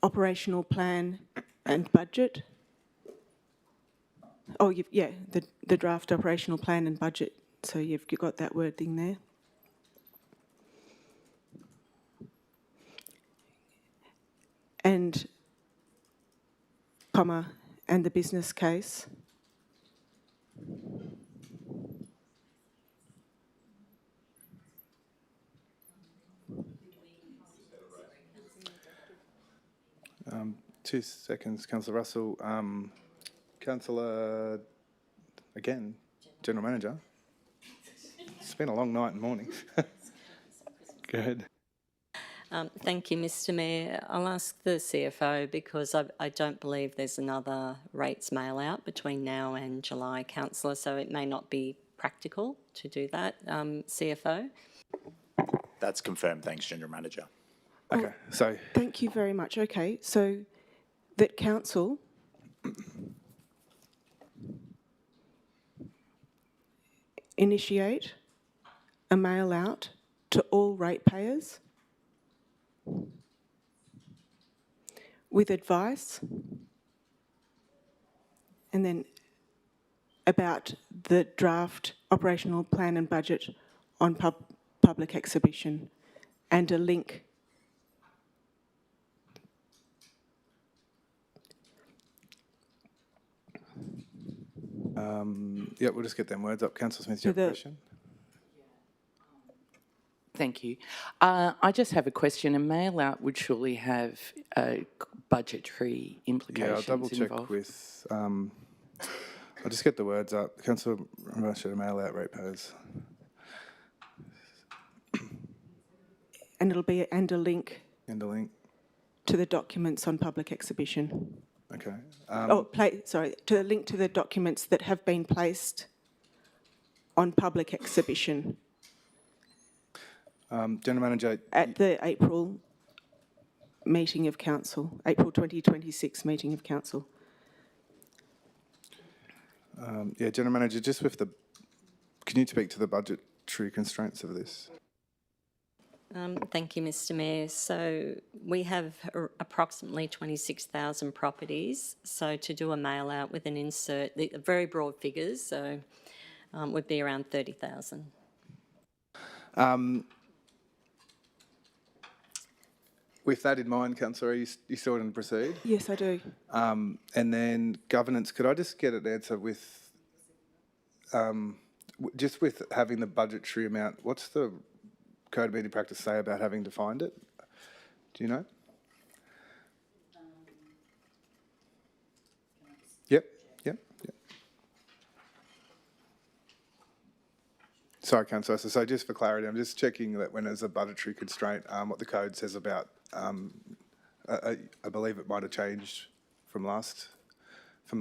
operational plan and budget. Oh, the draft operational plan and budget. So you've got that wording there. And comma, and the business case. Two seconds, Councillor Russell. Councillor, again, General Manager. It's been a long night and morning. Go ahead. Thank you, Mr. Mayor. I'll ask the CFO because I don't believe there's another rates mail out between now and July, Councillor, so it may not be practical to do that. CFO? That's confirmed. Thanks, General Manager. Okay, so... Thank you very much. Okay, so that Council initiate a mail out to all ratepayers with advice, and then about the draft operational plan and budget on public exhibition, and a link. Yeah, we'll just get them words up. Councillor Smith, do you have a question? Thank you. I just have a question. A mail out would surely have budgetary implications Yeah, I'll double check involved. with, I'll just get the words up. Councillor Russia, mail out ratepayers. And it'll be and a link And a link. to the documents on public exhibition. Okay. To the link to the documents that have been placed on public exhibition General Manager. at the April meeting of council, April 2026 meeting of council. Yeah, General Manager, just with the, can you speak to the budgetary constraints of this? Thank you, Mr Mayor. So we have approximately 26,000 properties. So to do a mail out with an insert, the very broad figures, so would be around 30,000. With that in mind, Councillor, are you still going to proceed? Yes, I do. And then governance, could I just get an answer with, just with having the budgetary amount, what's the Code of Meeting Practice say about having defined it? Do you know? Yep. Sorry, Councillor. So just for clarity, I'm just checking that when there's a budgetary constraint, what the code says about, I believe it might have changed from the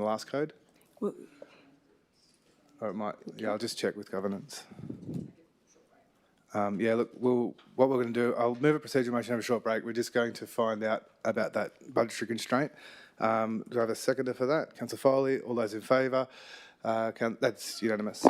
last code. Well, Or it might, yeah, I'll just check with governance. Yeah, look, what we're going to do, I'll move a procedural motion, have a short break. We're just going to find out about that budgetary constraint. Do I have a seconder for that? Councillor Foley, all those in favour? That's unanimous.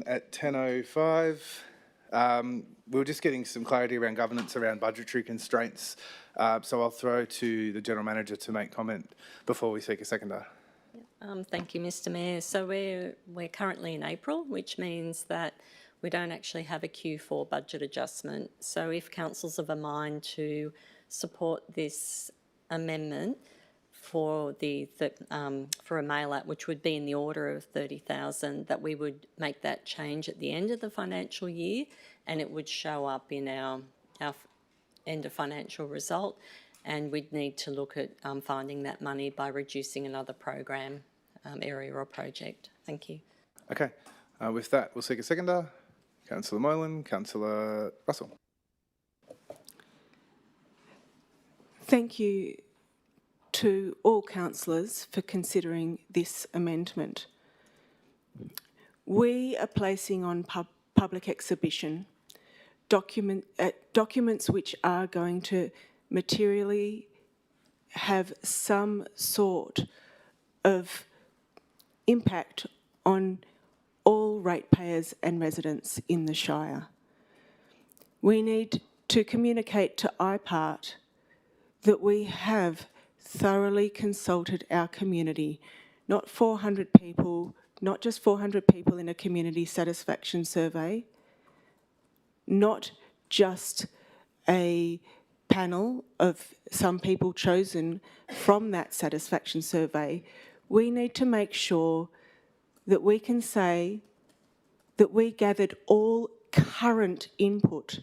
At 10:05, we were just getting some clarity around governance around budgetary constraints. So I'll throw to the General Manager to make comment before we seek a seconder. Thank you, Mr. Mayor. So we're currently in April, which means that we don't actually have a Q4 budget adjustment. So if council's of a mind to support this amendment for for a mail out, which would be in the order of 30,000, that we would make that change at the end of the financial year, and it would show up in our end of financial result, and we'd need to look at finding that money by reducing another program area or project. Thank you. Okay. With that, we'll seek a seconder. Councillor Moylan, Councillor Russell. Thank you to all councillors for considering this amendment. We are placing on public exhibition documents which are going to materially have some sort of impact on all ratepayers and residents in the Shire. We need to communicate to IPART that we have thoroughly consulted our community, not 400 people, not just 400 people in a community satisfaction survey, not just a panel of some people chosen from that satisfaction survey. We need to make sure that we can say that we gathered all current input.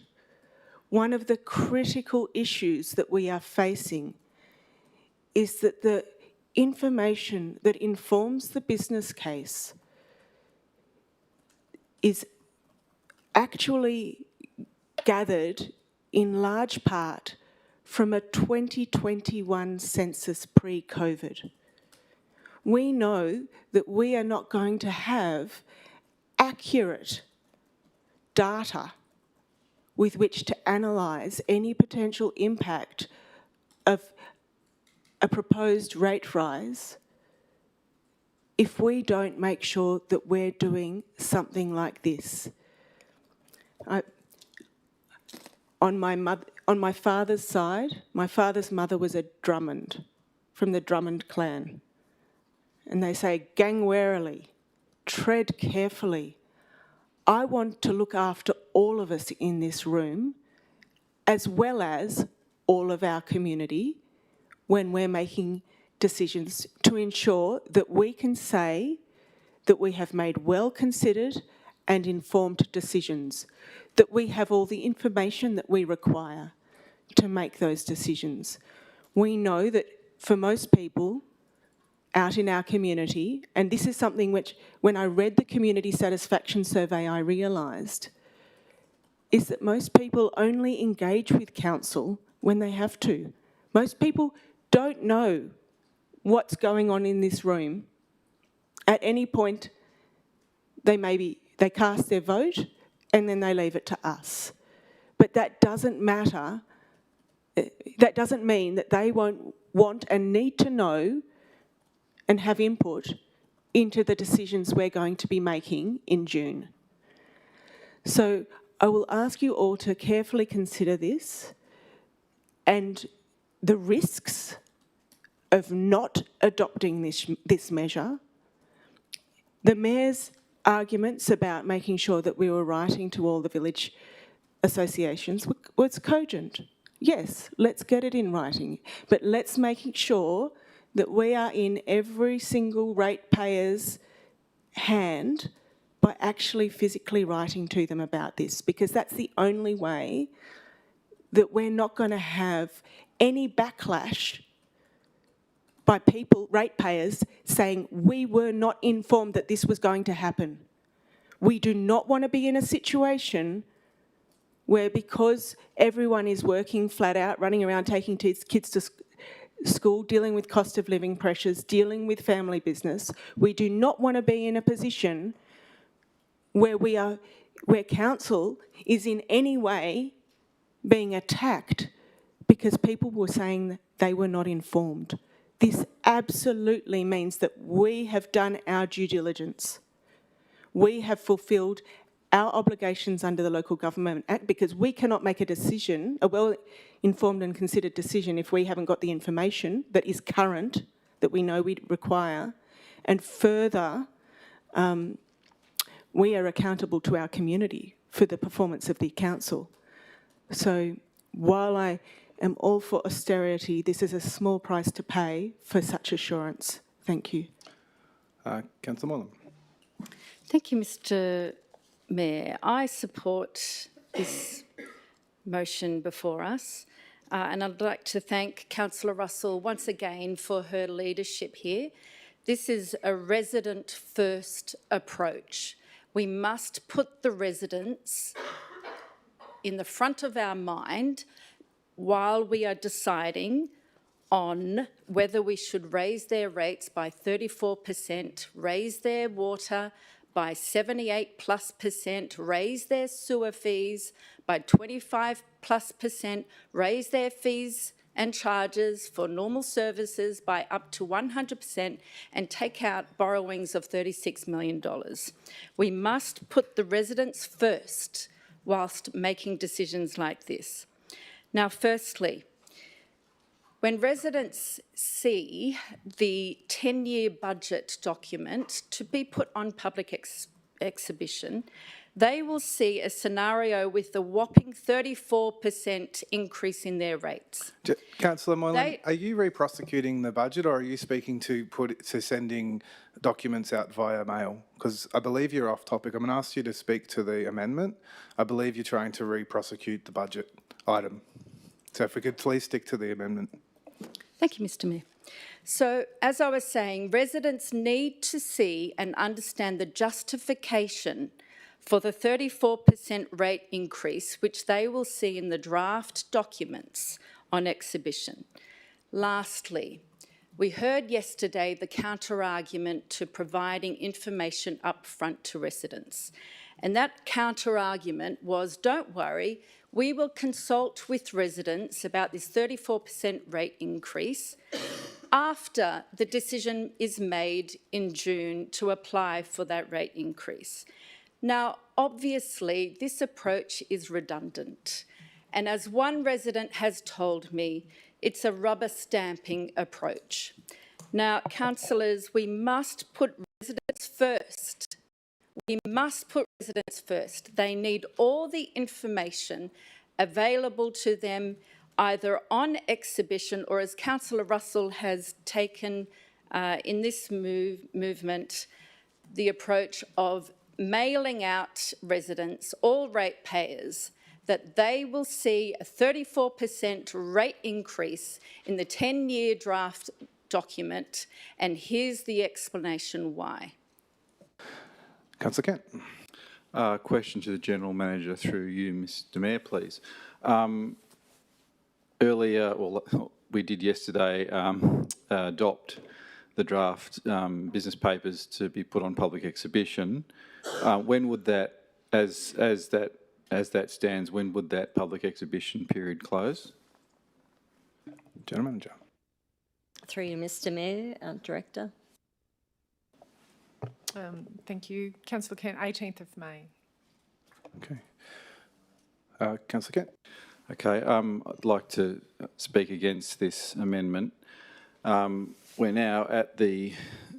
One of the critical issues that we are facing is that the information that informs the business case is actually gathered in large part from a 2021 census pre-COVID. We know that we are not going to have accurate data with which to analyse any potential impact of a proposed rate rise if we don't make sure that we're doing something like this. On my father's side, my father's mother was a Drummond, from the Drummond clan. And they say, gang warily, tread carefully. I want to look after all of us in this room, as well as all of our community, when we're making decisions, to ensure that we can say that we have made well-considered and informed decisions, that we have all the information that we require to make those decisions. We know that for most people out in our community, and this is something which, when I read the community satisfaction survey, I realised, is that most people only engage with council when they have to. Most people don't know what's going on in this room. At any point, they cast their vote and then they leave it to us. But that doesn't matter. That doesn't mean that they won't want and need to know and have input into the decisions we're going to be making in June. So I will ask you all to carefully consider this and the risks of not adopting this measure. The Mayor's arguments about making sure that we were writing to all the village associations was cogent. Yes, let's get it in writing, but let's make sure that we are in every single ratepayer's hand by actually physically writing to them about this, because that's the only way that we're not going to have any backlash by people, ratepayers, saying we were not informed that this was going to happen. We do not want to be in a situation where, because everyone is working flat out, running around taking kids to school, dealing with cost of living pressures, dealing with family business, we do not want to be in a position where where council is in any way being attacked because people were saying that they were not informed. This absolutely means that we have done our due diligence. we have fulfilled our obligations under the Local Government Act, because we cannot make a decision, a well-informed and considered decision, if we haven't got the information that is current, that we know we require. And further, we are accountable to our community for the performance of the council. So while I am all for austerity, this is a small price to pay for such assurance. Thank you. Councillor Moreland. Thank you, Mr Mayor. I support this motion before us, and I'd like to thank Councillor Russell once again for her leadership here. This is a resident-first approach. We must put the residents in the front of our mind while we are deciding on whether we should raise their rates by 34%, raise their water by 78+%, raise their sewer fees by 25+%, raise their fees and charges for normal services by up to 100%, and take out borrowings of $36 million. We must put the residents first whilst making decisions like this. Now, firstly, when residents see the 10-year budget document to be put on public exhibition, they will see a scenario with a whopping 34% increase in their rates. Councillor Moylan, are you re-prosecuting the budget, or are you speaking to sending documents out via mail? Because I believe you're off topic. I'm going to ask you to speak to the amendment. I believe you're trying to re-prosecute the budget item. So if we could please stick to the amendment. Thank you, Mr Mayor. So, as I was saying, residents need to see and understand the justification for the 34% rate increase, which they will see in the draft documents on exhibition. Lastly, we heard yesterday the counter-argument to providing information up front to residents. And that counter-argument was, don't worry, we will consult with residents about this 34% rate increase after the decision is made in June to apply for that rate increase. Now, obviously, this approach is redundant. And as one resident has told me, it's a rubber stamping approach. Now, councillors, we must put residents first. We must put residents first. They need all the information available to them either on exhibition or, as Councillor Russell has taken in this movement, the approach of mailing out residents, all ratepayers, that they will see a 34% rate increase in the 10-year draft document, and here's the explanation why. Councillor Kent. Question to the General Manager through you, Mr Mayor, please. Earlier, well, we did yesterday adopt the draft business papers to be put on public exhibition. When would that, as that stands, when would that public exhibition period close? General Manager. Through you, Mr Mayor, Director. Thank you. Councillor Kent, 18th of May. Okay. Councillor Kent. Okay, I'd like to speak against this amendment. We're now at the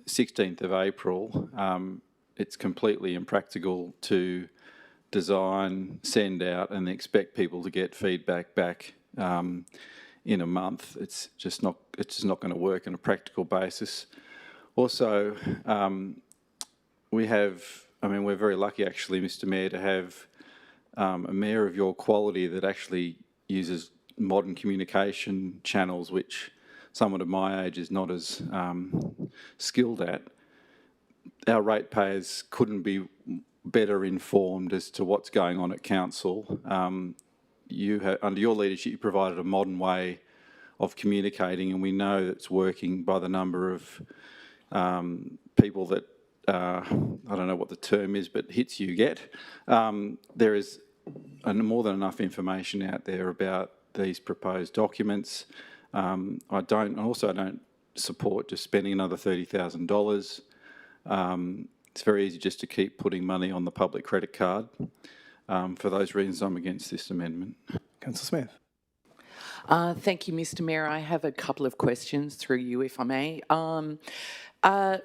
16th of April. It's completely impractical to design, send out and expect people to get feedback back in a month. It's just not going to work on a practical basis. Also, we're very lucky actually, Mr Mayor, to have a mayor of your quality that actually uses modern communication channels, which someone of my age is not as skilled at. Our ratepayers couldn't be better informed as to what's going on at council. Under your leadership, you provided a modern way of communicating, and we know it's working by the number of people that, I don't know what the term is, but hits you get. There is more than enough information out there about these proposed documents. I also don't support just spending another $30,000. It's very easy just to keep putting money on the public credit card. For those reasons, I'm against this amendment. Councillor Smith. Thank you, Mr Mayor. I have a couple of questions through you, if I may.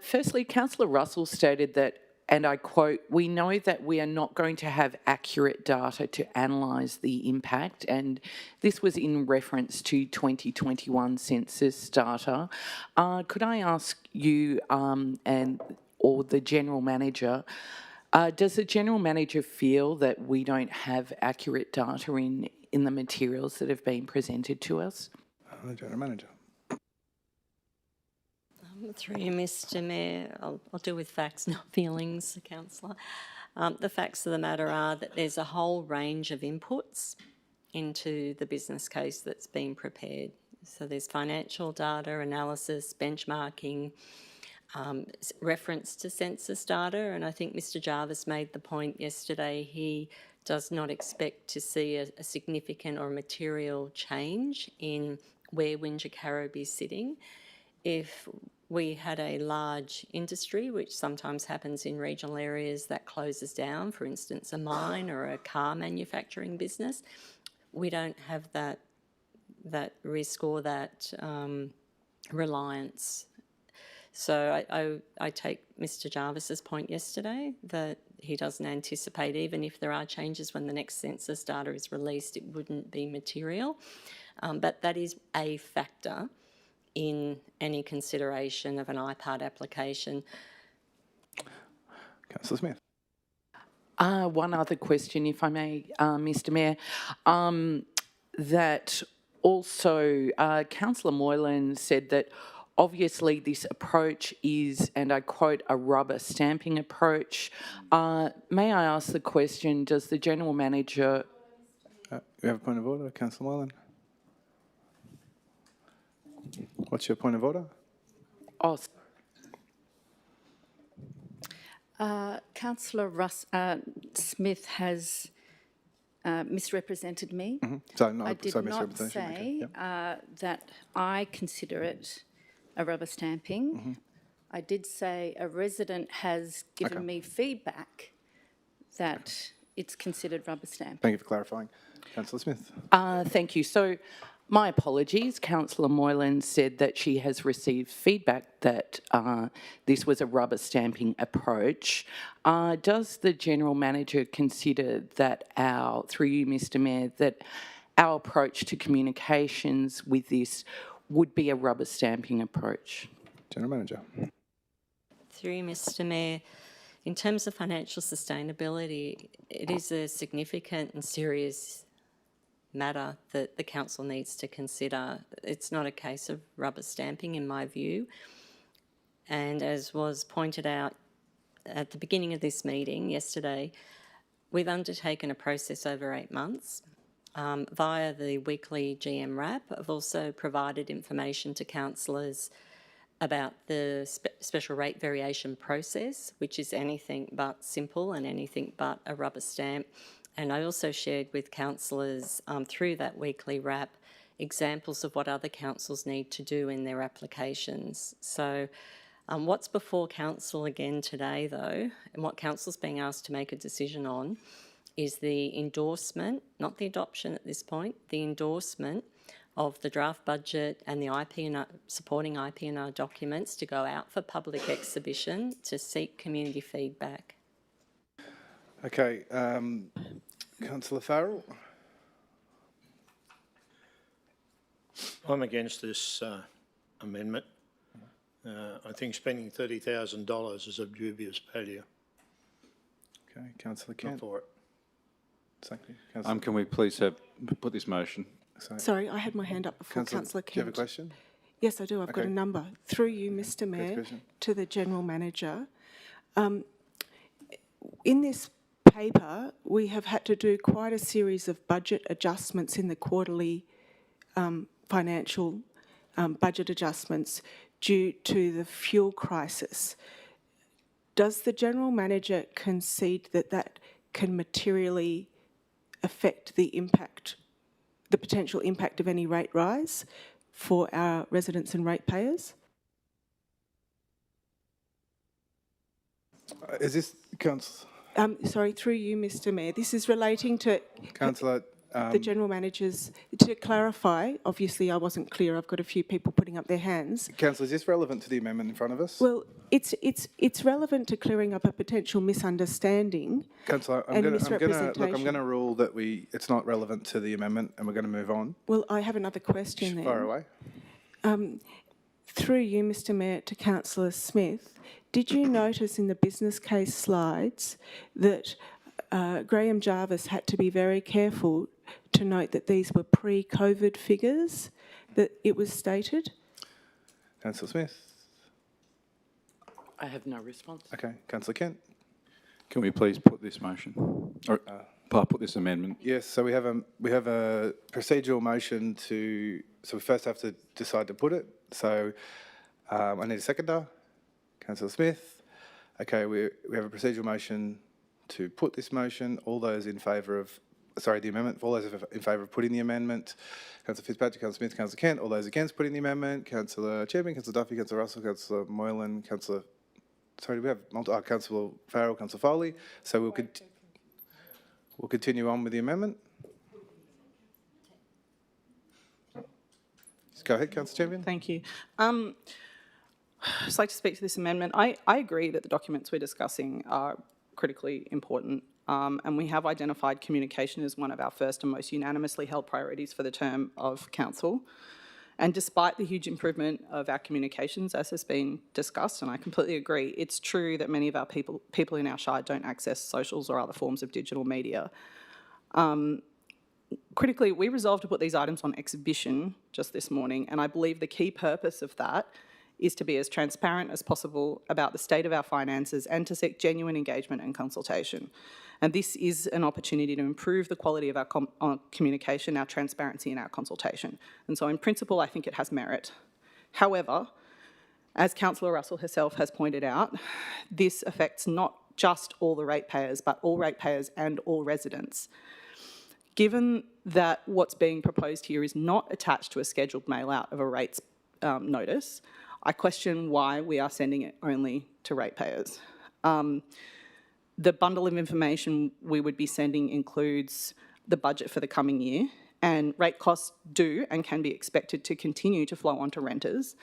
Firstly, Councillor Russell stated that, and I quote, "We know that we are not going to have accurate data to analyse the impact," and this was in reference to 2021 census data. Could I ask you or the General Manager, does the General Manager feel that we don't have accurate data in the materials that have been presented to us? The General Manager. Through you, Mr Mayor, I'll deal with facts, not feelings, Councillor. The facts of the matter are that there's a whole range of inputs into the business case that's been prepared. So there's financial data, analysis, benchmarking, reference to census data, and I think Mr Jarvis made the point yesterday he does not expect to see a significant or material change in where Wingecarrib is sitting. If we had a large industry, which sometimes happens in regional areas, that closes down, for instance, a mine or a car manufacturing business, we don't have that risk or that reliance. So I take Mr Jarvis's point yesterday that he doesn't anticipate, even if there are changes when the next census data is released, it wouldn't be material. But that is a factor in any consideration of an IPART application. Councillor Smith. One other question, if I may, Mr Mayor. That also, Councillor Moylan said that obviously this approach is, and I quote, a rubber stamping approach. May I ask the question, does the General Manager... You have a point of order, Councillor Moylan? What's your point of order? Oh, Councillor Smith has misrepresented me. So, no, I did so not misrepresentation. say that I consider it a rubber stamping. I did say a resident has given me feedback that it's considered rubber stamping. Thank you for clarifying. Councillor Smith. Thank you. So, my apologies. Councillor Moylan said that she has received feedback that this was a rubber stamping approach. Does the General Manager consider that through you, Mr Mayor, that our approach to communications with this would be a rubber stamping approach? General Manager. Through you, Mr Mayor, in terms of financial sustainability, it is a significant and serious matter that the council needs to consider. It's not a case of rubber stamping in my view, and as was pointed out at the beginning of this meeting yesterday, we've undertaken a process over 8 months via the weekly GM wrap. I've also provided information to councillors about the special rate variation process, which is anything but simple and anything but a rubber stamp. And I also shared with councillors through that weekly wrap examples of what other councils need to do in their applications. So what's before council again today though, and what council's being asked to make a decision on, is the endorsement, not the adoption at this point, the endorsement of the draft budget and the IP&R, supporting IP&R documents to go out for public exhibition to seek community feedback. Okay, Councillor Farrell. I'm against this amendment. I think spending $30,000 is of dubious value. Okay, Councillor Kent. Not for it. Thank you. Can we please put this motion? Sorry, I had my hand up before Councillor Kent. Do you have a question? Yes, I do. I've got a number. Through you, Mr Mayor, to the General Manager. In this paper, we have had to do quite a series of budget adjustments in the quarterly financial budget adjustments due to the fuel crisis. Does the General Manager concede that that can materially affect the impact, the potential impact of any rate rise for our residents and ratepayers? Is this, Councillor? Sorry, through you, Mr Mayor. This is relating to Councillor, the General Managers. To clarify, obviously I wasn't clear. I've got a few people putting up their hands. Councillor, is this relevant to the amendment in front of us? Well, it's relevant to clearing up a potential misunderstanding. Councillor, I'm going to rule that it's not relevant to the amendment, and we're going to move on. Well, I have another question then. Fire away. Through you, Mr Mayor, to Councillor Smith, did you notice in the business case slides that Graham Jarvis had to be very careful to note that these were pre-COVID figures that it was stated? Councillor Smith. I have no response. Okay. Councillor Kent. Can we please put this motion, or put this amendment? Yes. So we have a procedural motion to. So we first have to decide to put it. So I need a seconder. Councillor Smith. Okay. We have a procedural motion to put this motion. All those in favour of. Sorry, the amendment. All those in favour of putting the amendment. Councillor Fitzpatrick, Councillor Smith, Councillor Kent. All those against putting the amendment. Councillor Champion, Councillor Duffy, Councillor Russell, Councillor Moylan, Councillor. Sorry, do we have Councillor Farrell, Councillor Foley? So we'll continue on with the amendment. Just go ahead, Councillor Champion. Thank you. I'd just like to speak to this amendment. I agree that the documents we're discussing are critically important, and we have identified communication as one of our first and most unanimously held priorities for the term of council. And despite the huge improvement of our communications, as has been discussed, and I completely agree, it's true that many of our people in our shire don't access socials or other forms of digital media. Critically, we resolved to put these items on exhibition just this morning, and I believe the key purpose of that is to be as transparent as possible about the state of our finances and to seek genuine engagement and consultation. And this is an opportunity to improve the quality of our communication, our transparency and our consultation. And so in principle, I think it has merit. However, as Councillor Russell herself has pointed out, this affects not just all the ratepayers, but all ratepayers and all residents. Given that what's being proposed here is not attached to a scheduled mail out of a rates notice, I question why we are sending it only to ratepayers. The bundle of information we would be sending includes the budget for the coming year, and rate costs do and can be expected to continue to flow onto renters.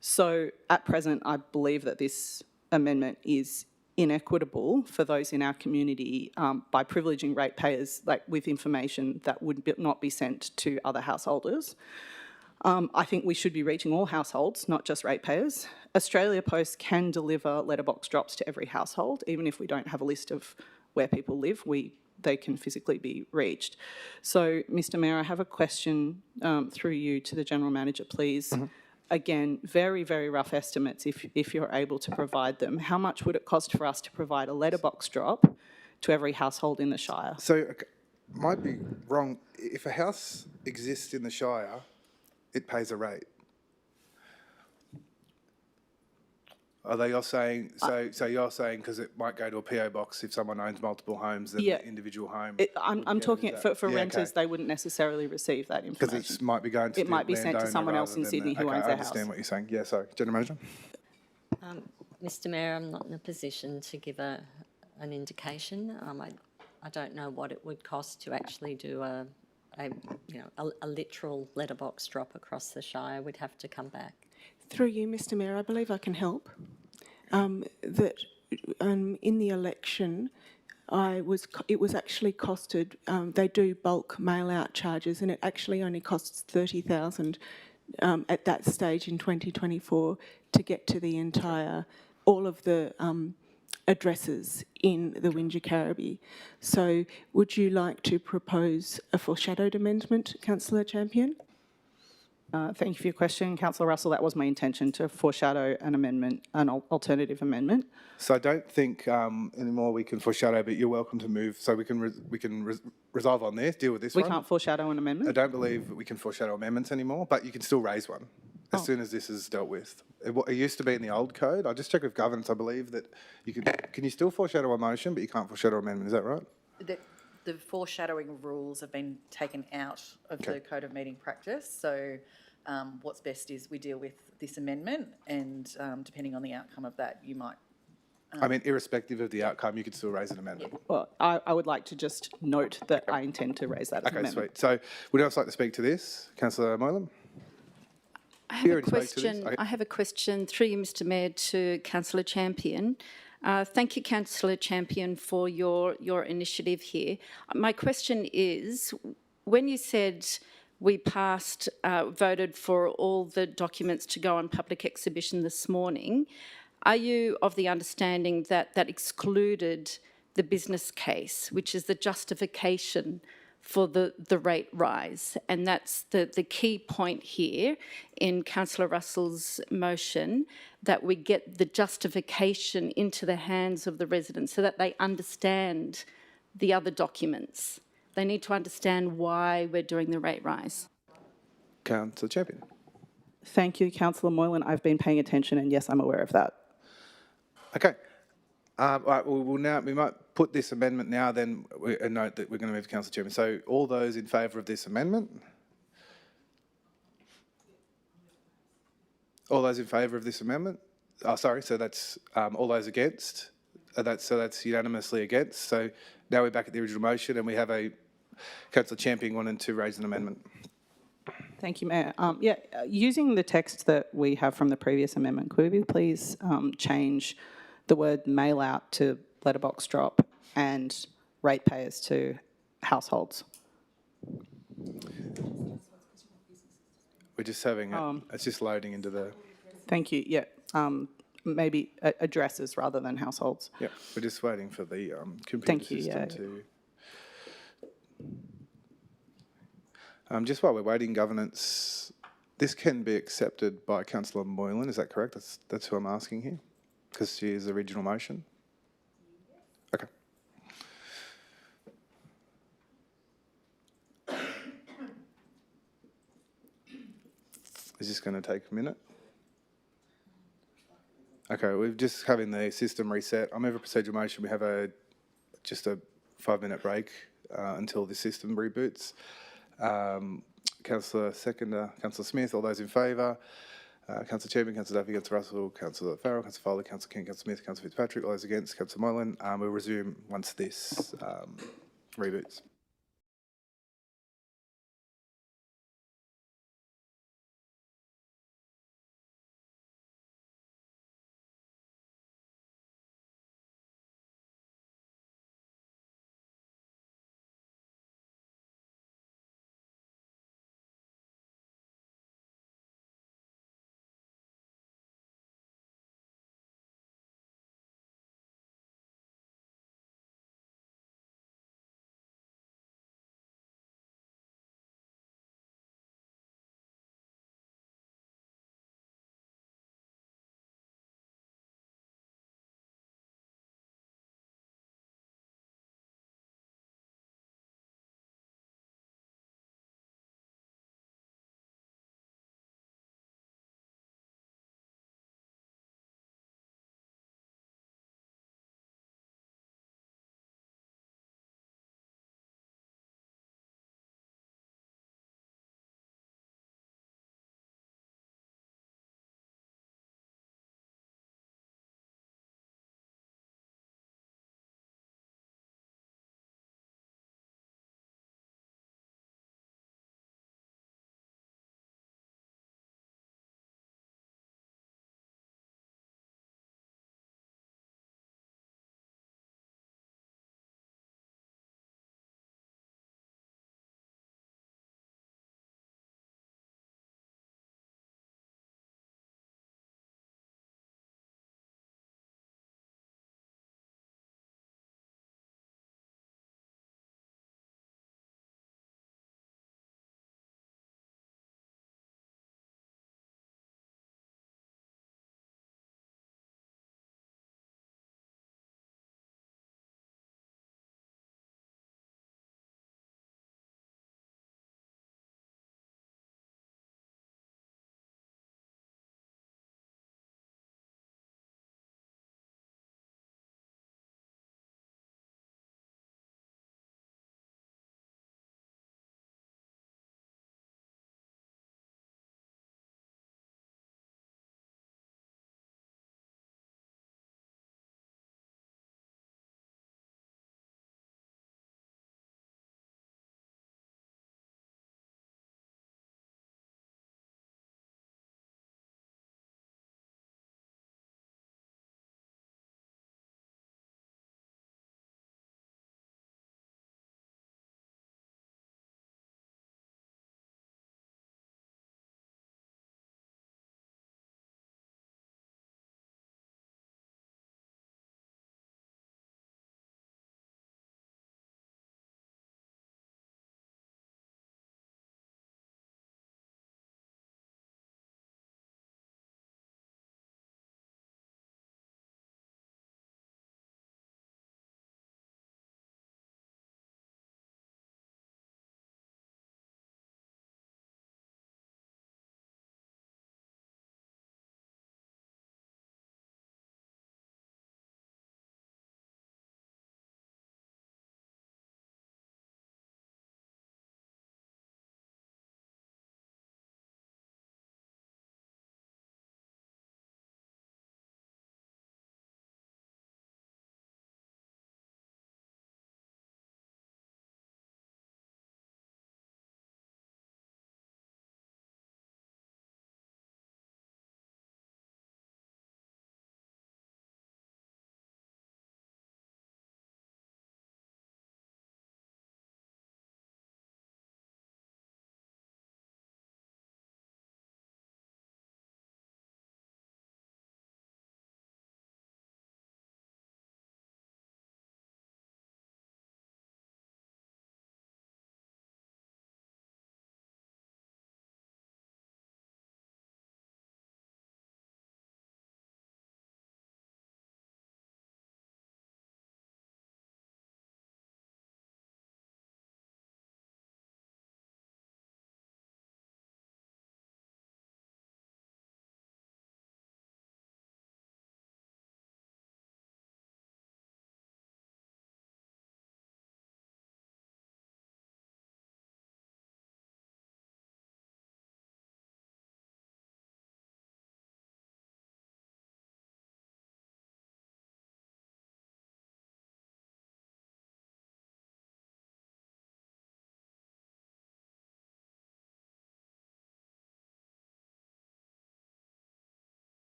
So at present, I believe that this amendment is inequitable for those in our community by privileging ratepayers with information that would not be sent to other householders. I think we should be reaching all households, not just ratepayers. Australia Post can deliver letterbox drops to every household, even if we don't have a list of where people live, they can physically be reached. So, Mr Mayor, I have a question through you to the General Manager, please. Mm-hmm. Again, very, very rough estimates, if you're able to provide them. How much would it cost for us to provide a letterbox drop to every household in the Shire? So, might be wrong. If a house exists in the Shire, it pays a rate. Are they all saying, so you're saying because it might go to a PO box if someone owns multiple homes, then the individual home... I'm talking for renters, they wouldn't necessarily receive that information. Because it might be going to it might be sent to someone else in Sydney who owns their house. I understand what you're saying. Yeah, sorry. General Manager? Mr Mayor, I'm not in a position to give an indication. I don't know what it would cost to actually do a literal letterbox drop across the Shire. We'd have to come back. Through you, Mr Mayor, I believe I can help. That in the election, it was actually costed. They do bulk mail-out charges, and it actually only costs $30,000 at that stage in 2024 to get to all of the addresses in the Wingecarribee. So, would you like to propose a foreshadowed amendment, Councillor Champion? Thank you for your question, Councillor Russell. That was my intention, to foreshadow an amendment, an alternative amendment. So I don't think anymore we can foreshadow, but you're welcome to move. So we can resolve on this, deal with this one. We can't foreshadow an amendment? I don't believe we can foreshadow amendments anymore, but you can still raise one as soon as this is dealt with. It used to be in the old code. I just checked with governance. I believe that you can you still foreshadow a motion, but you can't foreshadow an amendment. Is that right? The foreshadowing rules have been taken out of the Code of Meeting Practice. So what's best is we deal with this amendment, and depending on the outcome of that, you might I mean, irrespective of the outcome, you could still raise an amendment. Well, I would like to just note that I intend to raise that as an Okay, amendment. sweet. So would anyone else like to speak to this? Councillor Moylan? I have You a already spoke to this. question. Okay. I have a question through you, Mr. Mayor, to Councillor Champion. Thank you, Councillor Champion, for your initiative here. My question is, when you said we passed, voted for all the documents to go on public exhibition this morning, are you of the understanding that that excluded the business case, which is the justification for the rate rise? And that's the key point here in Councillor Russell's motion, that we get the justification into the hands of the residents so that they understand the other documents. They need to understand why we're doing the rate rise. Councillor Champion. Thank you, Councillor Moylan. I've been paying attention, and yes, I'm aware of that. Okay. Right, we might put this amendment now, then a note that we're going to move to Councillor Chairman. So all those in favour of this amendment? All those in favour of this amendment? Oh, sorry, so that's all those against? That's unanimously against. So now we're back at the original motion, and we have a Councillor Champion wanting to raise an amendment. Thank you, Mayor. Using the text that we have from the previous amendment, could we please change the word mail out to letterbox drop and ratepayers to households? We're just having, it's just loading into the... Thank you, yeah. Maybe addresses rather than households. Yeah, we're just waiting for the computer Thank you, system yeah. to... Just while we're waiting, governance, this can be accepted by Councillor Moylan, is that correct? That's who I'm asking here, because she is the original motion. Okay. Is this going to take a minute? Okay, we're just having the system reset. I move a procedural motion. We have just a 5-minute break until the system reboots. Councillor Seconder, Councillor Smith, all those in favour? Councillor Chairman, Councillor Duffy, Councillor Russell, Councillor Farrell, Councillor Foley, Councillor King, Councillor Smith, Councillor Fitzpatrick, all those against, Councillor Moylan. We'll resume once this reboots.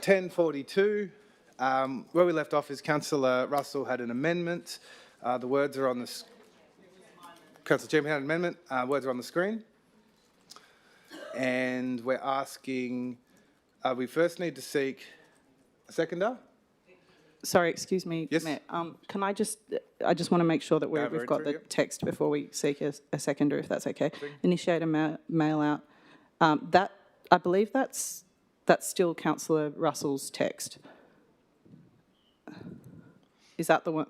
10:42. Where we left off is Councillor Russell had an amendment. The words are on the... Councillor Champion had an amendment. Words are on the screen. And we're asking, we first need to seek a seconder. Sorry, excuse me, Yes. Mayor. Can I just want to make sure that we've got the text before we seek a seconder, if that's okay. Initiate a mail out. That, I believe that's still Councillor Russell's text. Is that the one?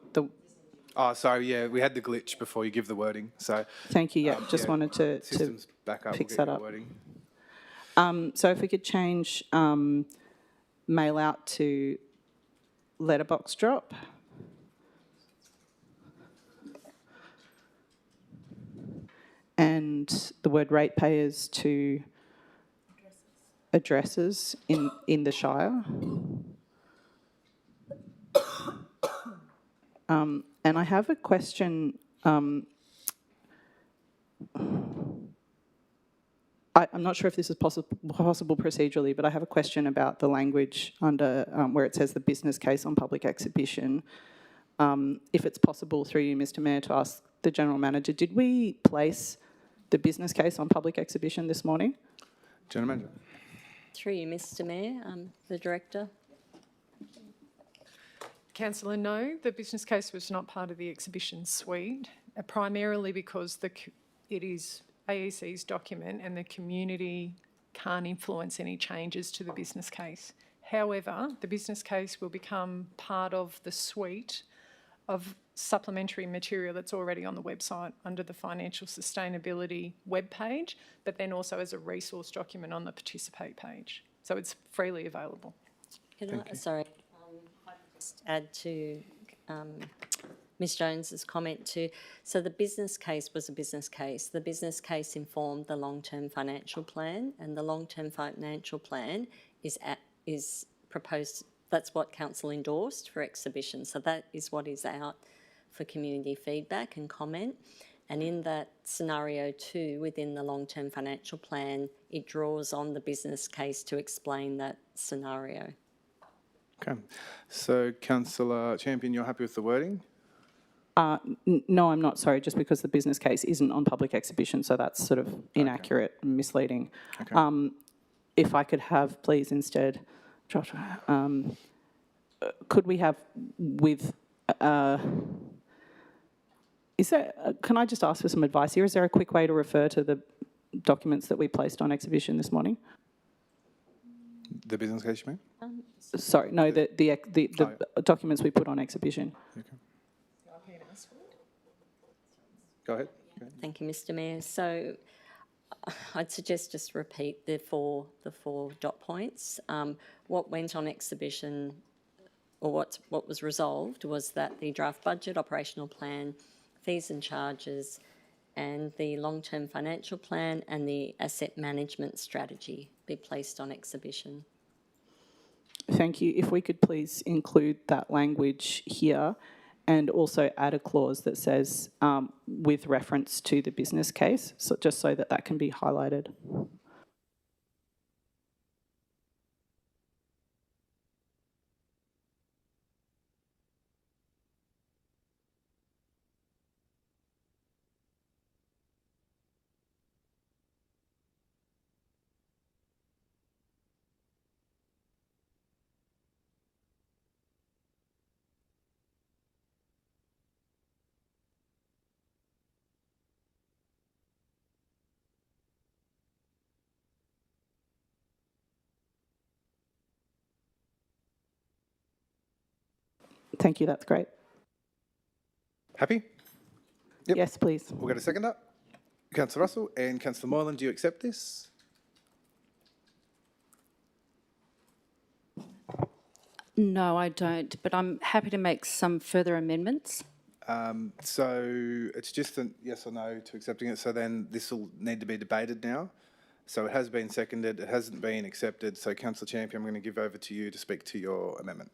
Oh, sorry, yeah, we had the glitch before you give the wording, so... Thank you, yeah, just wanted to Systems back up, fix we'll get that your up. wording. So if we could change mail out to letterbox drop. And the word ratepayers to addresses in the Shire. And I have a question. I'm not sure if this is possible procedurally, but I have a question about the language under where it says the business case on public exhibition. If it's possible, through you, Mr. Mayor, to ask the General Manager, did we place the business case on public exhibition this morning? General Manager. Through you, Mr. Mayor, the Director. Councillor, no, the business case was not part of the exhibition suite, primarily because it is AEC's document and the community can't influence any changes to the business case. However, the business case will become part of the suite of supplementary material that's already on the website under the financial sustainability webpage, but then also as a resource document on the participate page. So it's freely available. Sorry, I just add to Ms Jones's comment too. So the business case was a business case. The business case informed the long-term financial plan, and the long-term financial plan is proposed. That's what council endorsed for exhibition. So that is what is out for community feedback and comment. And in that scenario too, within the long-term financial plan, it draws on the business case to explain that scenario. Okay. So, Councillor Champion, you're happy with the wording? No, I'm not, sorry, just because the business case isn't on public exhibition, so that's sort of inaccurate and misleading. Okay. If I could have, please, instead, Joshua, could we have with, can I just ask for some advice here? Is there a quick way to refer to the documents that we placed on exhibition this morning? The business case, you mean? Sorry, no, the documents we put on exhibition. Okay. Go ahead. Thank you, Mr. Mayor. So I'd suggest just repeat the four dot points. What went on exhibition, or what was resolved, was that the draft budget, operational plan, fees and charges, and the long-term financial plan and the asset management strategy be placed on exhibition. Thank you. If we could please include that language here and also add a clause that says with reference to the business case, so just so that can be highlighted. Thank you, that's great. Happy? Yep. Yes, please. We'll get a second up. Councillor Russell and Councillor Moylan, do you accept this? No, I don't, but I'm happy to make some further amendments. So it's just a yes or no to accepting it. So then this will need to be debated now. So it has been seconded. It hasn't been accepted. So Councillor Champion, I'm going to give over to you to speak to your amendment.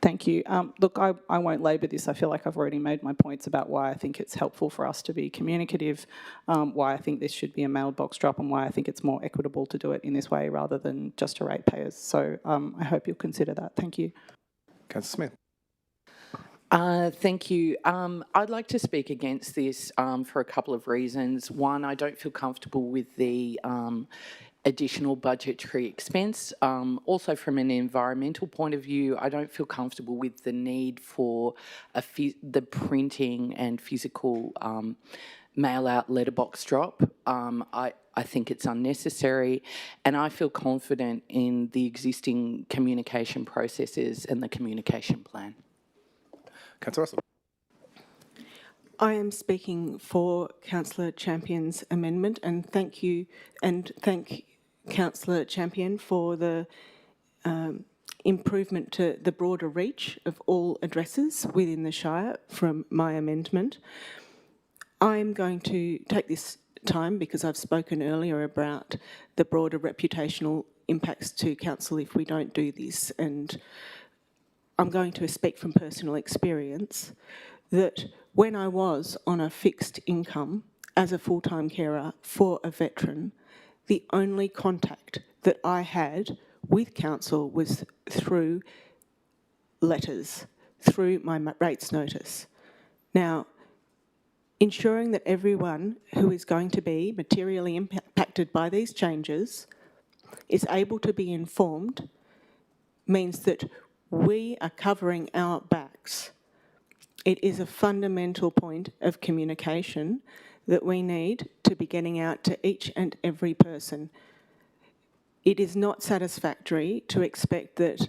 Thank you. Look, I won't labour this. I feel like I've already made my points about why I think it's helpful for us to be communicative, why I think this should be a mailbox drop, and why I think it's more equitable to do it in this way rather than just to ratepayers. So I hope you'll consider that. Thank you. Councillor Smith. Thank you. I'd like to speak against this for a couple of reasons. One, I don't feel comfortable with the additional budgetary expense. Also, from an environmental point of view, I don't feel comfortable with the need for the printing and physical mail-out letterbox drop. I think it's unnecessary, and I feel confident in the existing communication processes and the communication plan. Councillor Russell. I am speaking for Councillor Champion's amendment, and thank you, and thank Councillor Champion for the improvement to the broader reach of all addresses within the Shire from my amendment. I'm going to take this time, because I've spoken earlier about the broader reputational impacts to council if we don't do this, and I'm going to speak from personal experience that when I was on a fixed income as a full-time carer for a veteran, the only contact that I had with council was through letters, through my rates notice. Now, ensuring that everyone who is going to be materially impacted by these changes is able to be informed means that we are covering our backs. It is a fundamental point of communication that we need to be getting out to each and every person. It is not satisfactory to expect that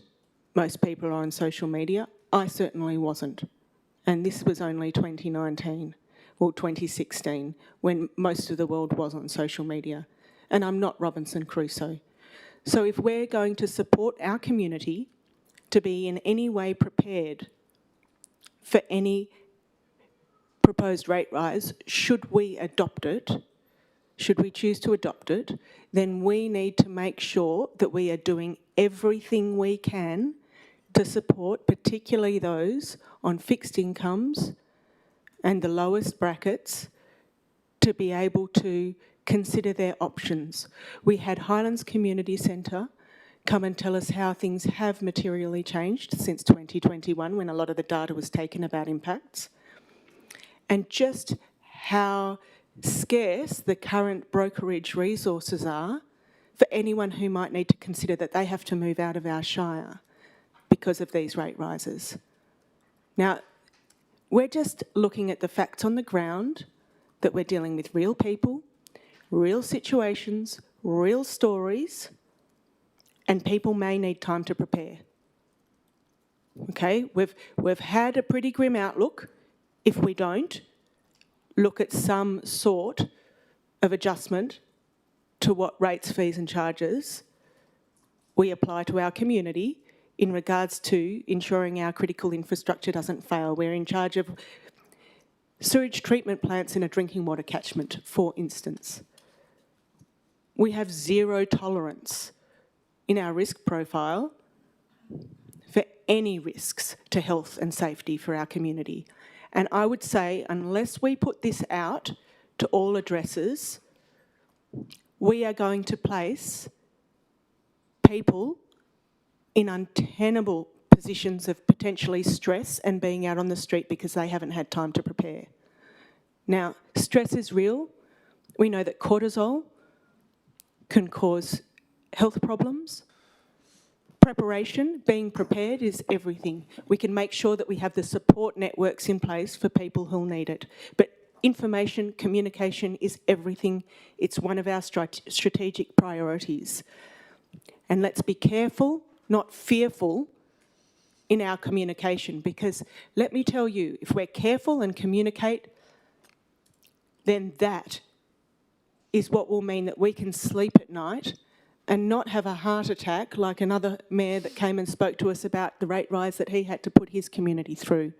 most people are on social media. I certainly wasn't. And this was only 2019, or 2016, when most of the world was on social media. And I'm not Robinson Crusoe. So if we're going to support our community to be in any way prepared for any proposed rate rise, should we adopt it, should we choose to adopt it, then we need to make sure that we are doing everything we can to support particularly those on fixed incomes and the lowest brackets to be able to consider their options. We had Highlands Community Centre come and tell us how things have materially changed since 2021, when a lot of the data was taken about impacts, and just how scarce the current brokerage resources are for anyone who might need to consider that they have to move out of our Shire because of these rate rises. Now, we're just looking at the facts on the ground, that we're dealing with real people, real situations, real stories, and people may need time to prepare. Okay, we've had a pretty grim outlook. If we don't look at some sort of adjustment to what rates, fees and charges we apply to our community in regards to ensuring our critical infrastructure doesn't fail. We're in charge of sewage treatment plants in a drinking water catchment, for instance. We have zero tolerance in our risk profile for any risks to health and safety for our community. And I would say, unless we put this out to all addresses, we are going to place people in untenable positions of potentially stress and being out on the street because they haven't had time to prepare. Now, stress is real. We know that cortisol can cause health problems. Preparation, being prepared, is everything. We can make sure that we have the support networks in place for people who'll need it. But information, communication is everything. It's one of our strategic priorities. And let's be careful, not fearful, in our communication, because let me tell you, if we're careful and communicate, then that is what will mean that we can sleep at night and not have a heart attack like another mayor that came and spoke to us about the rate rise that he had to put his community through.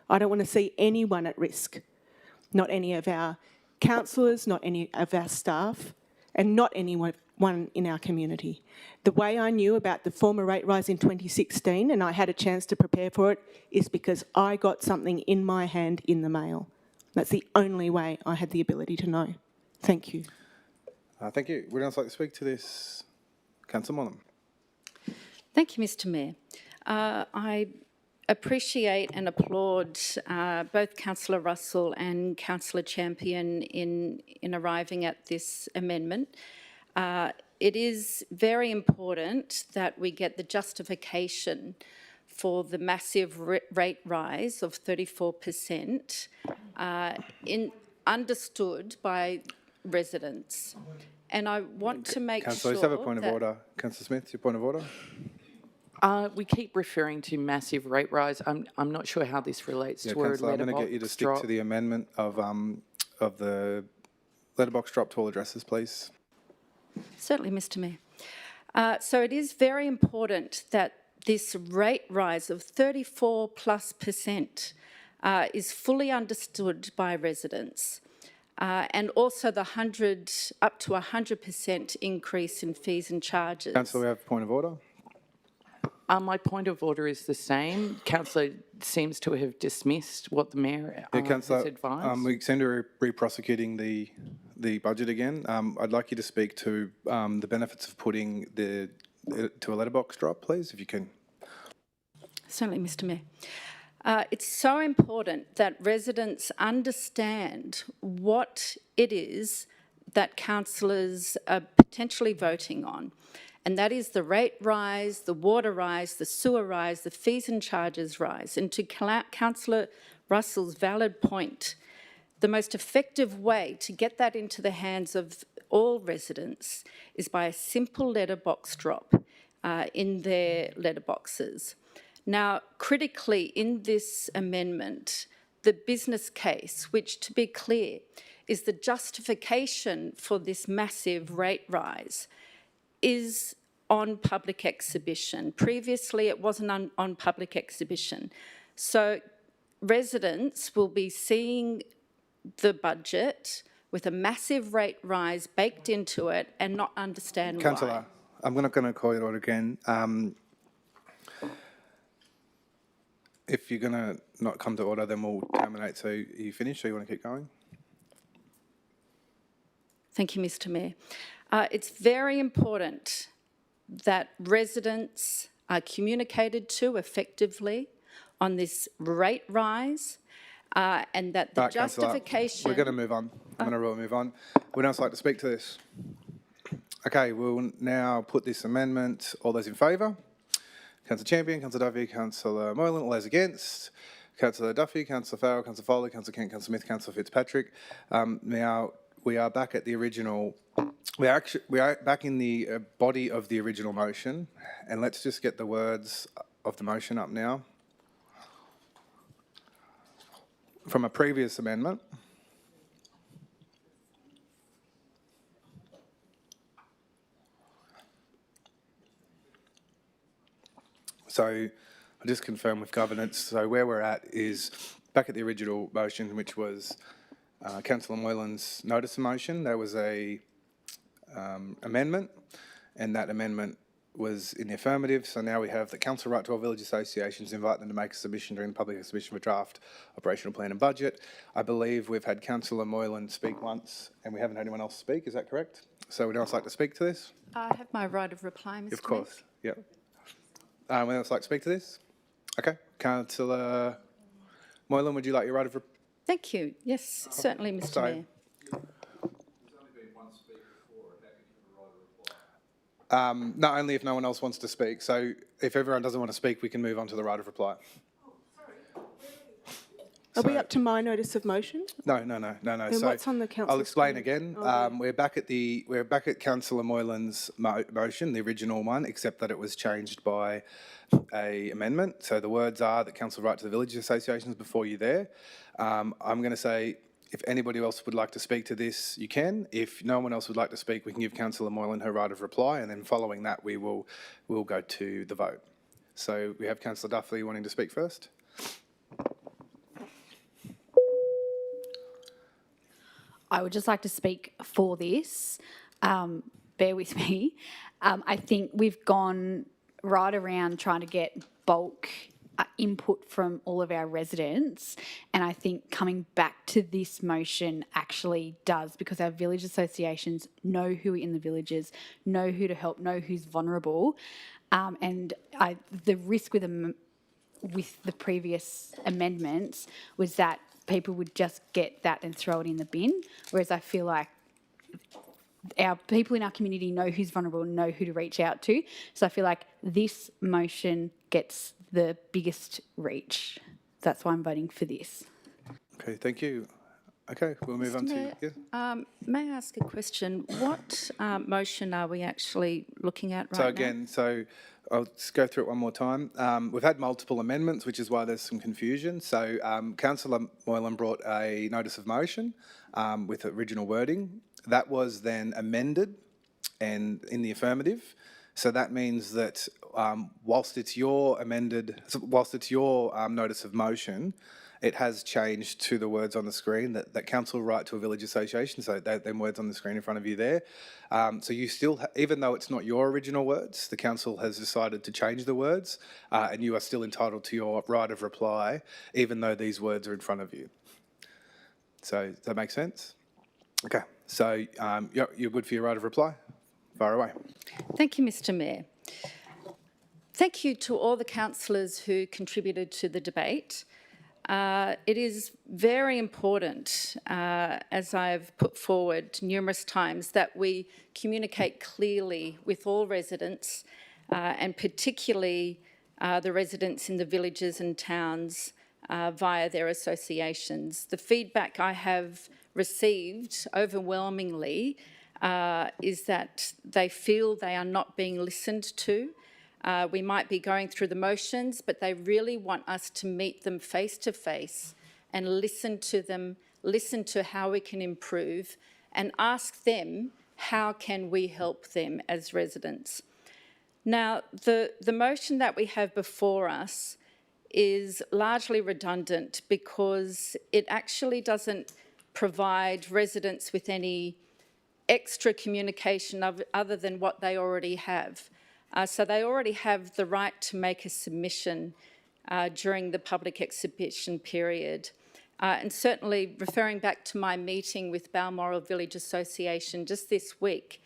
I don't want to see anyone at risk, not any of our councillors, not any of our staff, and not anyone in our community. The way I knew about the former rate rise in 2016 and I had a chance to prepare for it is because I got something in my hand in the mail. That's the only way I had the ability to know. Thank you. Thank you. Would anyone else like to speak to this? Councillor Mollem. Thank you, Mr Mayor. I appreciate and applaud both Councillor Russell and Councillor Champion in arriving at this amendment. It is very important that we get the justification for the massive rate rise of 34% understood by residents. And I want to make Councillor, sure you have a point of order. Councillor Smith, your point of order? We keep referring to massive rate rise. I'm not sure how this relates to a Councillor, I'm going to letterbox get you to stick drop. to the amendment of the letterbox drop to all addresses, please. Certainly, Mr Mayor. So it is very important that this rate rise of 34+% is fully understood by residents, and also the up to 100% increase in fees and charges. Councillor, we have a point of order. My point of order is the same. Councillor seems to have dismissed what the Mayor has advised. We seem to be re-prosecuting the budget again. I'd like you to speak to the benefits of putting to a letterbox drop, please, if you can. Certainly, Mr Mayor. It's so important that residents understand what it is that councillors are potentially voting on. And that is the rate rise, the water rise, the sewer rise, the fees and charges rise. And to Councillor Russell's valid point, the most effective way to get that into the hands of all residents is by a simple letterbox drop in their letterboxes. Now, critically in this amendment, the business case, which to be clear, is the justification for this massive rate rise, is on public exhibition. Previously, it wasn't on public exhibition. So residents will be seeing the budget with a massive rate rise baked into it and not understand why. Councillor, I'm not going to call you out again. If you're going to not come to order, then we'll terminate. So you finished, or you want to keep going? Thank you, Mr Mayor. It's very important that residents are communicated to effectively on this rate rise and that the justification... We're going to move on. I'm going to move on. Would else like to speak to this? Okay, we'll now put this amendment. All those in favour? Councillor Champion, Councillor Duffy, Councillor Moylan. All those against? Councillor Duffy, Councillor Farrell, Councillor Foley, Councillor Kent, Councillor Smith, Councillor Fitzpatrick. Now, we are back at the original... We are back in the body of the original motion, and let's just get the words of the motion up now. From a previous amendment. So I'll just confirm with governance. So where we're at is back at the original motion, which was Councillor Moylan's notice of motion. There was a amendment, and that amendment was in the affirmative. So now we have the council right to all village associations, invite them to make a submission during the public exhibition for draft operational plan and budget. I believe we've had Councillor Moylan speak once, and we haven't had anyone else speak. Is that correct? So would anyone else like to speak to this? I have my right of reply, Mr Mayor. Of course, yep. Would anyone else like to speak to this? Okay, Councillor Moylan, would you like your right of reply? Thank you. Yes, certainly, Mr Mayor. No, only if no one else wants to speak. So if everyone doesn't want to speak, we can move on to the right of reply. Are we up to my notice of motion? No. Then So what's on the council I'll explain screen? again. We're back at Councillor Moylan's motion, the original one, except that it was changed by a amendment. So the words are that council right to the village associations before you there. I'm going to say, if anybody else would like to speak to this, you can. If no one else would like to speak, we can give Councillor Moylan her right of reply, and then following that, we'll go to the vote. So we have Councillor Duffy wanting to speak first. I would just like to speak for this. bear with me. I think we've gone right around trying to get bulk input from all of our residents, and I think coming back to this motion actually does, because our village associations know who are in the villages, know who to help, know who's vulnerable, and the risk with the previous amendments was that people would just get that and throw it in the bin, whereas I feel like our people in our community know who's vulnerable and know who to reach out to. So I feel like this motion gets the biggest reach. That's why I'm voting for this. Okay, thank you. Okay, we'll move on to... Yeah. May I ask a question? What motion are we actually looking at right So now? again, I'll just go through it one more time. We've had multiple amendments, which is why there's some confusion. So Councillor Moylan brought a notice of motion with original wording. That was then amended and in the affirmative. So that means that whilst it's your notice of motion, it has changed to the words on the screen that council right to a village association. So them words on the screen in front of you there. So you still, even though it's not your original words, the council has decided to change the words, and you are still entitled to your right of reply, even though these words are in front of you. So does that make sense? Okay. So you're good for your right of reply? Fire away. Thank you, Mr Mayor. Thank you to all the councillors who contributed to the debate. It is very important, as I've put forward numerous times, that we communicate clearly with all residents, and particularly the residents in the villages and towns via their associations. The feedback I have received overwhelmingly is that they feel they are not being listened to. We might be going through the motions, but they really want us to meet them face to face and listen to them, listen to how we can improve, and ask them how can we help them as residents. Now, the motion that we have before us is largely redundant because it actually doesn't provide residents with any extra communication other than what they already have. So they already have the right to make a submission during the public exhibition period. And certainly referring back to my meeting with Balmoral Village Association just this week,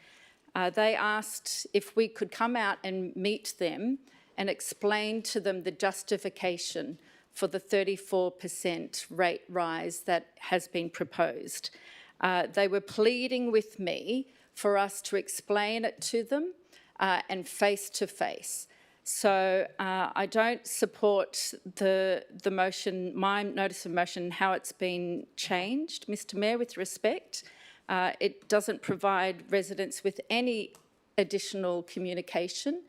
they asked if we could come out and meet them and explain to them the justification for the 34% rate rise that has been proposed. They were pleading with me for us to explain it to them and face to face. So I don't support the motion, my notice of motion, how it's been changed, Mr Mayor, with respect. It doesn't provide residents with any additional communication.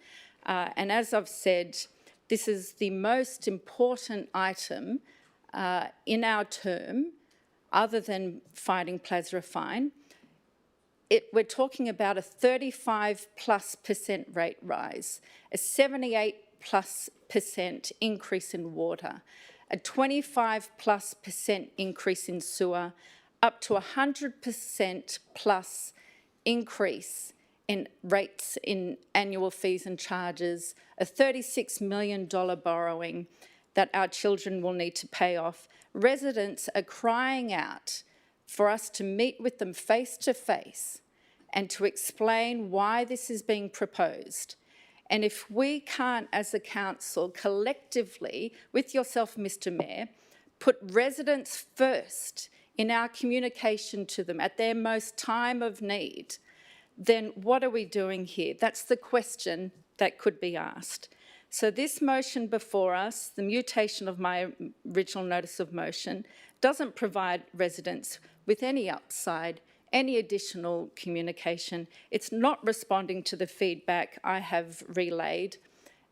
And as I've said, this is the most important item in our term, other than fighting Plasrafine. We're talking about a 35+% rate rise, a 78+% increase in water, a 25+% increase in sewer, up to 100% plus increase in rates in annual fees and charges, a $36 million borrowing that our children will need to pay off. Residents are crying out for us to meet with them face to face and to explain why this is being proposed. And if we can't, as a council, collectively, with yourself, Mr Mayor, put residents first in our communication to them at their most time of need, then what are we doing here? That's the question that could be asked. So this motion before us, the mutation of my original notice of motion, doesn't provide residents with any upside, any additional communication. It's not responding to the feedback I have relayed,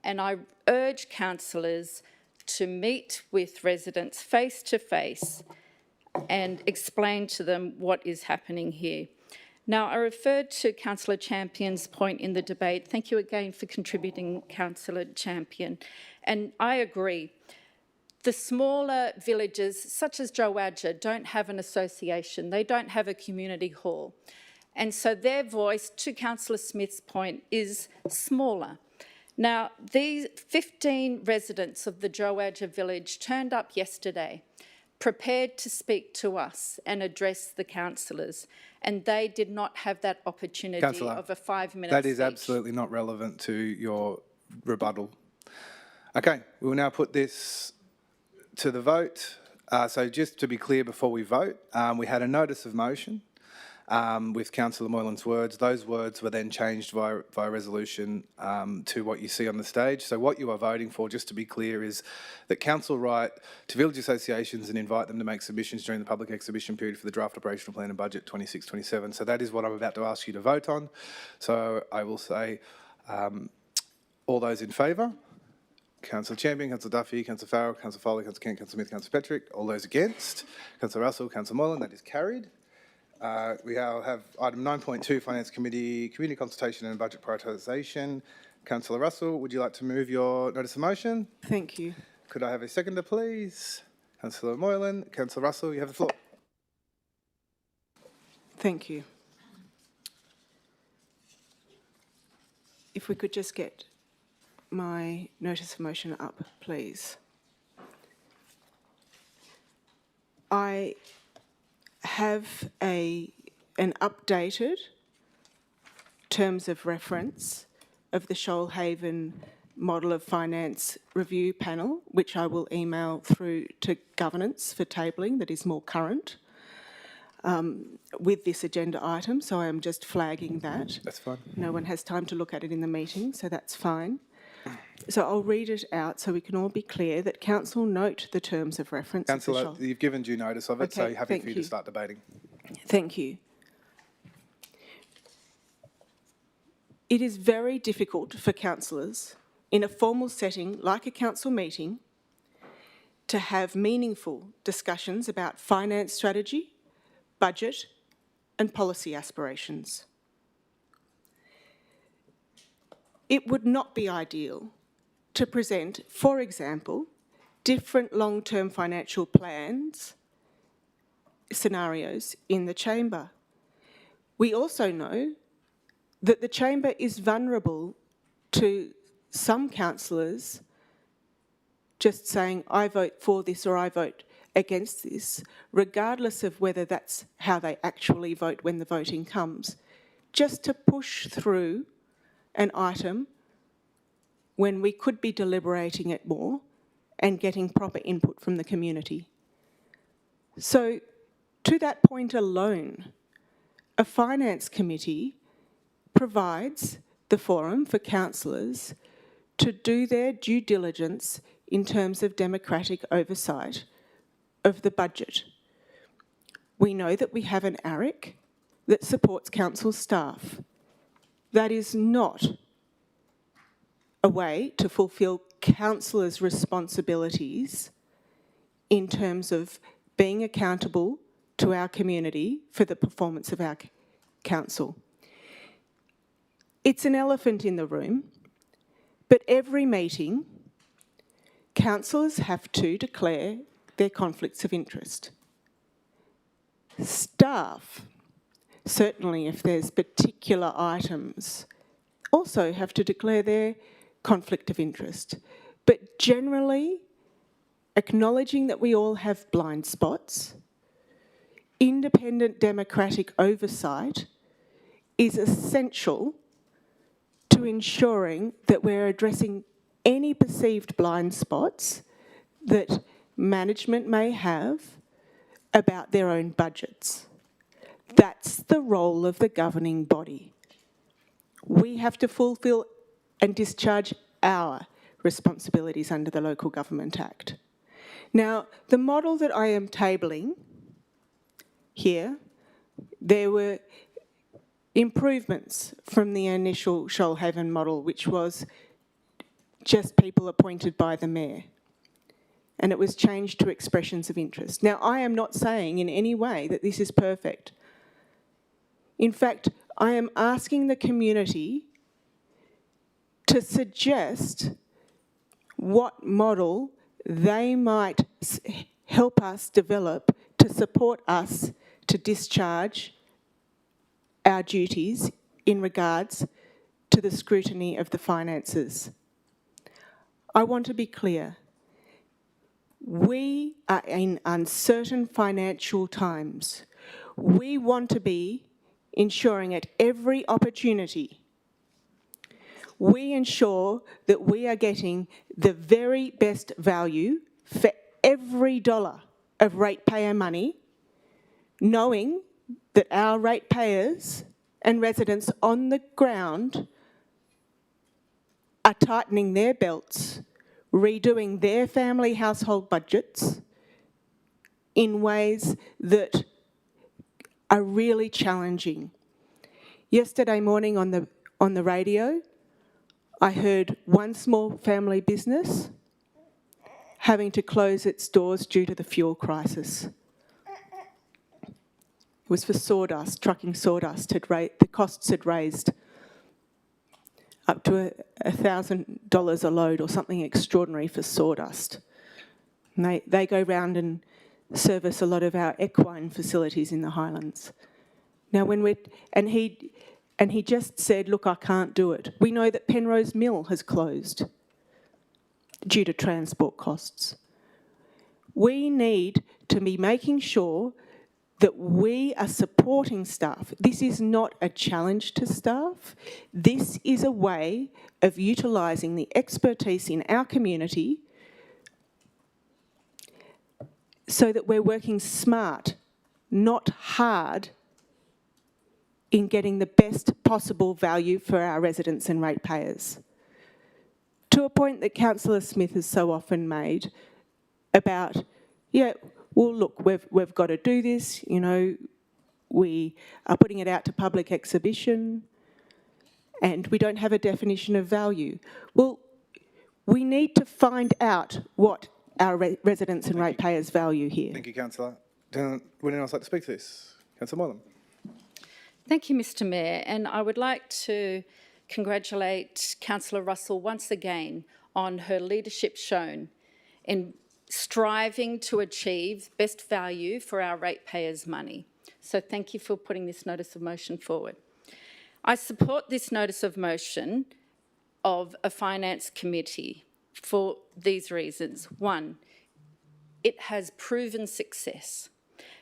and I urge councillors to meet with residents face to face and explain to them what is happening here. Now, I referred to Councillor Champion's point in the debate. Thank you again for contributing, Councillor Champion. And I agree. The smaller villages, such as Jowadja, don't have an association. They don't have a community hall. And so their voice, to Councillor Smith's point, is smaller. Now, these 15 residents of the Joadja village turned up yesterday, prepared to speak to us and address the councillors, and they did not have that opportunity Councillor, of a 5-minute that is speech. absolutely not relevant to your rebuttal. Okay, we will now put this to the vote. So just to be clear before we vote, we had a notice of motion with Councillor Moylan's words. Those words were then changed via resolution to what you see on the stage. So what you are voting for, just to be clear, is that council write to village associations and invite them to make submissions during the public exhibition period for the draft operational plan and budget 26-27. So that is what I'm about to ask you to vote on. So I will say all those in favour? Councillor Champion, Councillor Duffy, Councillor Farrell, Councillor Foley, Councillor Kent, Councillor Smith, Councillor Petrick. All those against? Councillor Russell, Councillor Moylan, that is carried. We now have item 9.2, Finance Committee, Community Consultation and Budget Prioritisation. Councillor Russell, would you like to move your notice of motion? Thank you. Could I have a seconder, please? Councillor Moylan, Councillor Russell, you have the floor. Thank you. If we could just get my notice of motion up, please. I have an updated terms of reference of the Shoalhaven Model of Finance Review Panel, which I will email through to governance for tabling, that is more current, with this agenda item, so I am just flagging that. That's fine. No one has time to look at it in the meeting, so that's fine. So I'll read it out so we can all be clear that council note the terms of reference. Councillor, you've given due notice of it, Okay, so happy thank for you you. to start debating. Thank you. It is very difficult for councillors in a formal setting like a council meeting to have meaningful discussions about finance strategy, budget and policy aspirations. It would not be ideal to present, for example, different long-term financial plans, scenarios in the chamber. We also know that the chamber is vulnerable to some councillors just saying, I vote for this or I vote against this, regardless of whether that's how they actually vote when the voting comes, just to push through an item when we could be deliberating it more and getting proper input from the community. So, to that point alone, a finance committee provides the forum for councillors to do their due diligence in terms of democratic oversight of the budget. We know that we have an ARIC that supports council staff. That is not a way to fulfil councillors' responsibilities in terms of being accountable to our community for the performance of our council. It's an elephant in the room, but every meeting, councillors have to declare their conflicts of interest. Staff, certainly if there's particular items, also have to declare their conflict of interest. But generally, acknowledging that we all have blind spots, independent democratic oversight is essential to ensuring that we're addressing any perceived blind spots that management may have about their own budgets. That's the role of the governing body. We have to fulfil and discharge our responsibilities under the Local Government Act. Now, the model that I am tabling here, there were improvements from the initial Shoalhaven model, which was just people appointed by the mayor. And it was changed to expressions of interest. Now, I am not saying in any way that this is perfect. In fact, I am asking the community to suggest what model they might help us develop to support us to discharge our duties in regards to the scrutiny of the finances. I want to be clear. We are in uncertain financial times. We want to be ensuring at every opportunity we ensure that we are getting the very best value for every dollar of ratepayer money, knowing that our ratepayers and residents on the ground are tightening their belts, redoing their family household budgets in ways that are really challenging. Yesterday morning on the radio, I heard one small family business having to close its doors due to the fuel crisis. It was for sawdust, trucking sawdust. The costs had raised up to $1,000 a load or something extraordinary for sawdust. And they go round and service a lot of our equine facilities in the Highlands. Now, he just said, look, I can't do it. We know that Penrose Mill has closed due to transport costs. We need to be making sure that we are supporting staff. This is not a challenge to staff. This is a way of utilising the expertise in our community so that we're working smart, not hard, in getting the best possible value for our residents and ratepayers. To a point that Councillor Smith has so often made about, yeah, well, look, we've got to do this, you know, we are putting it out to public exhibition and we don't have a definition of value. Well, we need to find out what our residents and ratepayers value here. Thank you, Councillor. Would anyone else like to speak to this? Councillor Moylan. Thank you, Mr Mayor, and I would like to congratulate Councillor Russell once again on her leadership shown in striving to achieve best value for our ratepayers' money. So thank you for putting this notice of motion forward. I support this notice of motion of a finance committee for these reasons. One, it has proven success.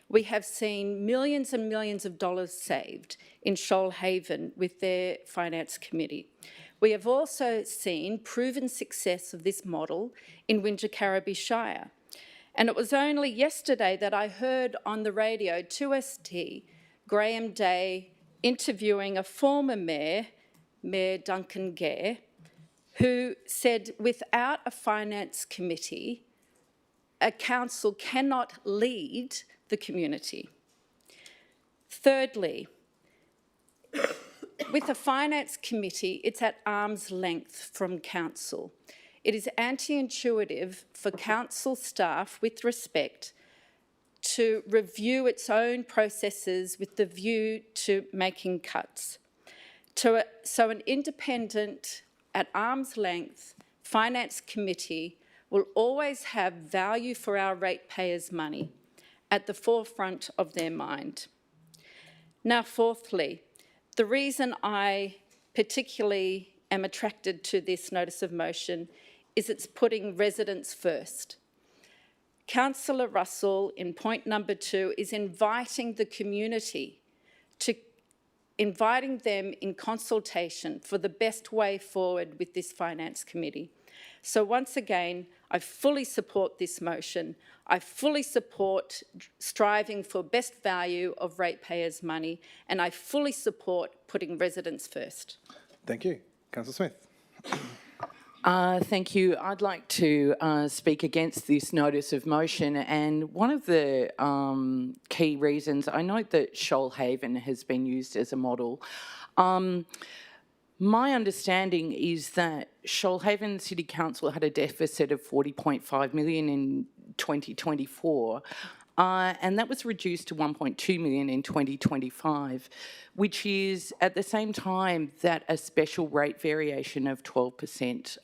We have seen millions and millions of dollars saved in Shoalhaven with their finance committee. We have also seen proven success of this model in Wingecarribee Shire. And it was only yesterday that I heard on the radio 2ST, Graham Day, interviewing a former mayor, Mayor Duncan Gare, who said without a finance committee, a council cannot lead the community. Thirdly, with a finance committee, it's at arm's length from council. It is anti-intuitive for council staff, with respect, to review its own processes with the view to making cuts. So an independent, at arm's length, finance committee will always have value for our ratepayers' money at the forefront of their mind. Now, fourthly, the reason I particularly am attracted to this notice of motion is it's putting residents first. Councillor Russell, in point number 2, is inviting the community inviting them in consultation for the best way forward with this finance committee. So once again, I fully support this motion. I fully support striving for best value of ratepayers' money, and I fully support putting residents first. Thank you. Councillor Smith. Thank you. I'd like to speak against this notice of motion, and one of the key reasons, I note that Shoalhaven has been used as a model. My understanding is that Shoalhaven City Council had a deficit of $40.5 million in 2024, and that was reduced to $1.2 million in 2025, which is at the same time that a special rate variation of 12%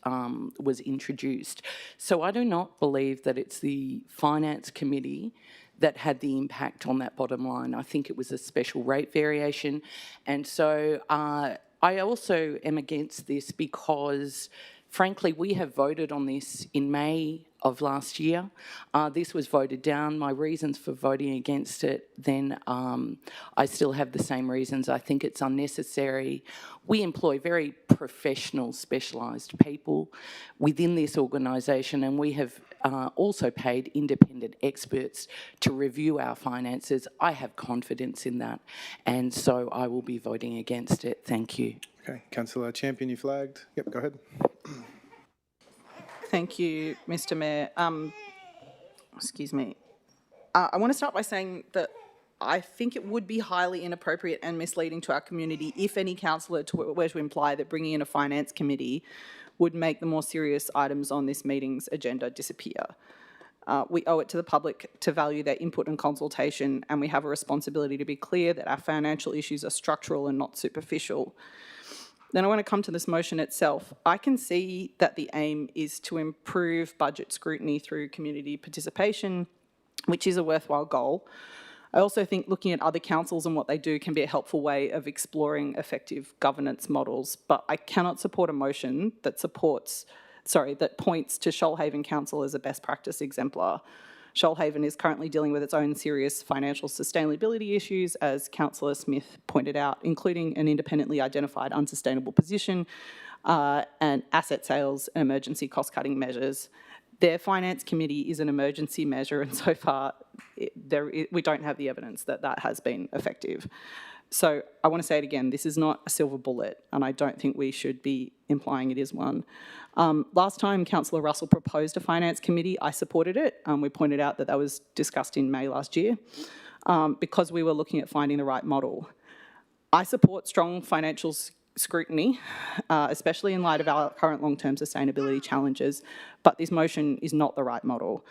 was introduced. So I do not believe that it's the Finance Committee that had the impact on that bottom line. I think it was a special rate variation. And so I also am against this because, frankly, we have voted on this in May of last year. This was voted down. My reasons for voting against it, then I still have the same reasons. I think it's unnecessary. We employ very professional, specialised people within this organisation, and we have also paid independent experts to review our finances. I have confidence in that, and so I will be voting against it. Thank you. Okay, Councillor Champion, you flagged. Yep, go ahead. Thank you, Mr. Mayor. Excuse me. I want to start by saying that I think it would be highly inappropriate and misleading to our community if any councillor were to imply that bringing in a finance committee would make the more serious items on this meeting's agenda disappear. We owe it to the public to value their input and consultation, and we have a responsibility to be clear that our financial issues are structural and not superficial. Then I want to come to this motion itself. I can see that the aim is to improve budget scrutiny through community participation, which is a worthwhile goal. I also think looking at other councils and what they do can be a helpful way of exploring effective governance models, but I cannot support a motion that points to Shoalhaven Council as a best practice exemplar. Shoalhaven is currently dealing with its own serious financial sustainability issues, as Councillor Smith pointed out, including an independently identified unsustainable position and asset sales and emergency cost-cutting measures. Their finance committee is an emergency measure, and so far we don't have the evidence that that has been effective. So I want to say it again, this is not a silver bullet, and I don't think we should be implying it is one. Last time Councillor Russell proposed a finance committee, I supported it. We pointed out that that was discussed in May last year because we were looking at finding the right model. I support strong financial scrutiny, especially in light of our current long-term sustainability challenges, but this motion is not the right model.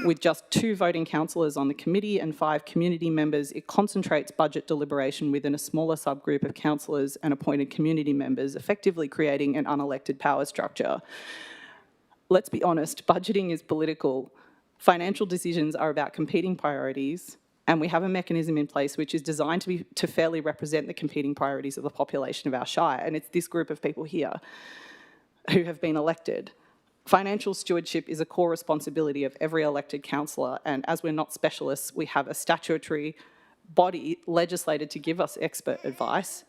With just 2 voting councillors on the committee and 5 community members, it concentrates budget deliberation within a smaller subgroup of councillors and appointed community members, effectively creating an unelected power structure. Let's be honest, budgeting is political. Financial decisions are about competing priorities, and we have a mechanism in place which is designed to fairly represent the competing priorities of the population of our shire, and it's this group of people here who have been elected. Financial stewardship is a core responsibility of every elected councillor, and as we're not specialists, we have a statutory body legislated to give us expert advice,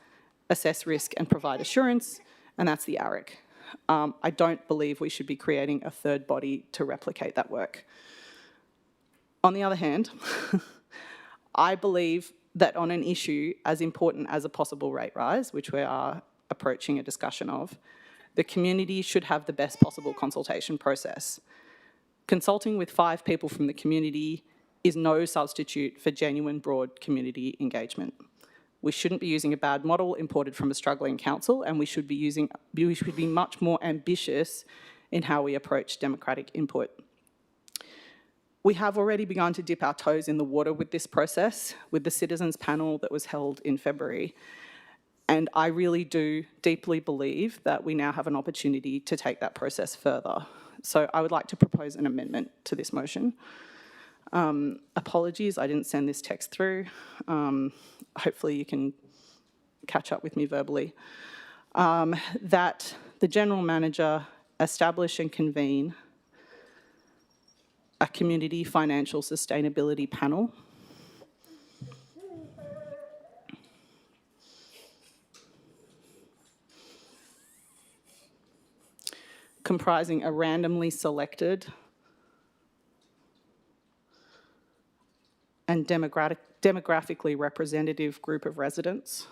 assess risk and provide assurance, and that's the ARIC. I don't believe we should be creating a third body to replicate that work. On the other hand, I believe that on an issue as important as a possible rate rise, which we are approaching a discussion of, the community should have the best possible consultation process. Consulting with 5 people from the community is no substitute for genuine broad community engagement. We shouldn't be using a bad model imported from a struggling council, and we should be much more ambitious in how we approach democratic input. We have already begun to dip our toes in the water with this process, with the citizens panel that was held in February. And I really do deeply believe that we now have an opportunity to take that process further. So I would like to propose an amendment to this motion. Apologies, I didn't send this text through. Hopefully you can catch up with me verbally. That the General Manager establish and convene a community financial sustainability panel comprising a randomly selected and demographically representative group of residents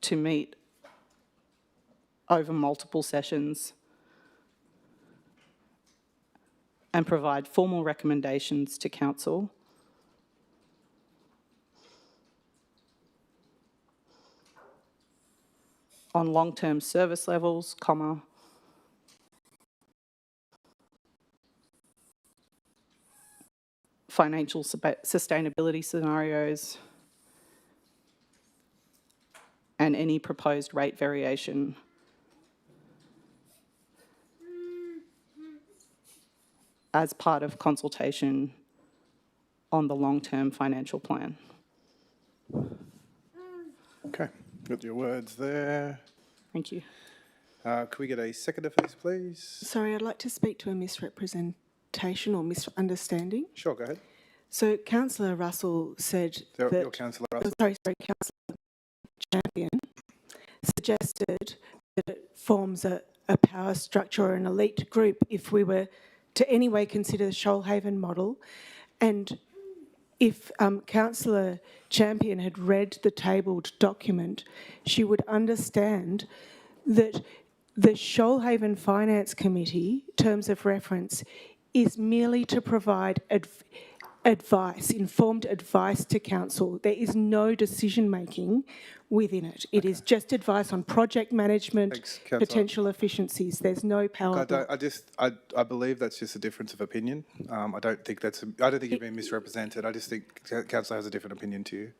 to meet over multiple sessions and provide formal recommendations to Council on long-term service levels, financial sustainability scenarios, and any proposed rate variation as part of consultation on the long-term financial plan. Okay, got your words there. Thank you. Could we get a seconder for this, please? Sorry, I'd like to speak to a misrepresentation or misunderstanding. Sure, go ahead. So Councillor Russell said that... Your Councillor Russell. Councillor Champion suggested that it forms a power structure or an elite group if we were to anyway consider the Shoalhaven model. And if Councillor Champion had read the tabled document, she would understand that the Shoalhaven Finance Committee terms of reference is merely to provide advice, informed advice to council. There is no decision-making within it. It is just advice on project management, Thanks, Councillor. potential efficiencies. There's no power. I believe that's just a difference of opinion. I don't think you've been misrepresented. I just think Councillor has a different opinion to you.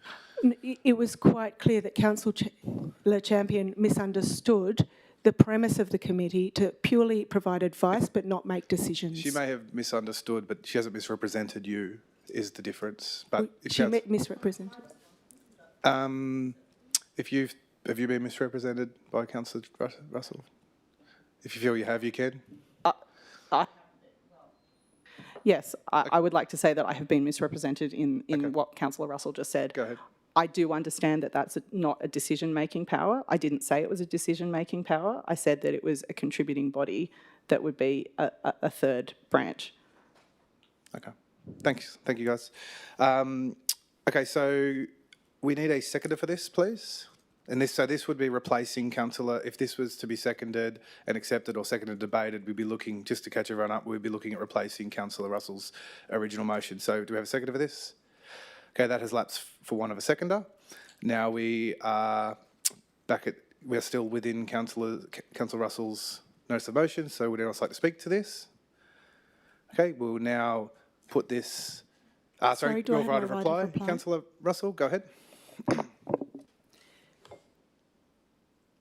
It was quite clear that Councillor Champion misunderstood the premise of the committee to purely provide advice but not make decisions. She may have misunderstood, but she hasn't misrepresented you, is the difference. But if she misrepresented. Have you been misrepresented by Councillor Russell? If you feel you have, you can. Yes, I would like to say that I have been misrepresented in what Councillor Russell just said. Go ahead. I do understand that that's not a decision-making power. I didn't say it was a decision-making power. I said that it was a contributing body that would be a third branch. Okay. Thanks. Thank you, guys. Okay, so we need a seconder for this, please. And this would be replacing Councillor, if this was to be seconded and accepted or seconded debated, we'd be looking, just to catch everyone up, we'd be looking at replacing Councillor Russell's original motion. So do we have a seconder for this? Okay, that has lapsed for want of a seconder. Now we are we're still within Councillor Russell's notice of motion, so would anyone else like to speak to this? Okay, we'll now put this, sorry, your right of reply. Councillor Russell, go ahead.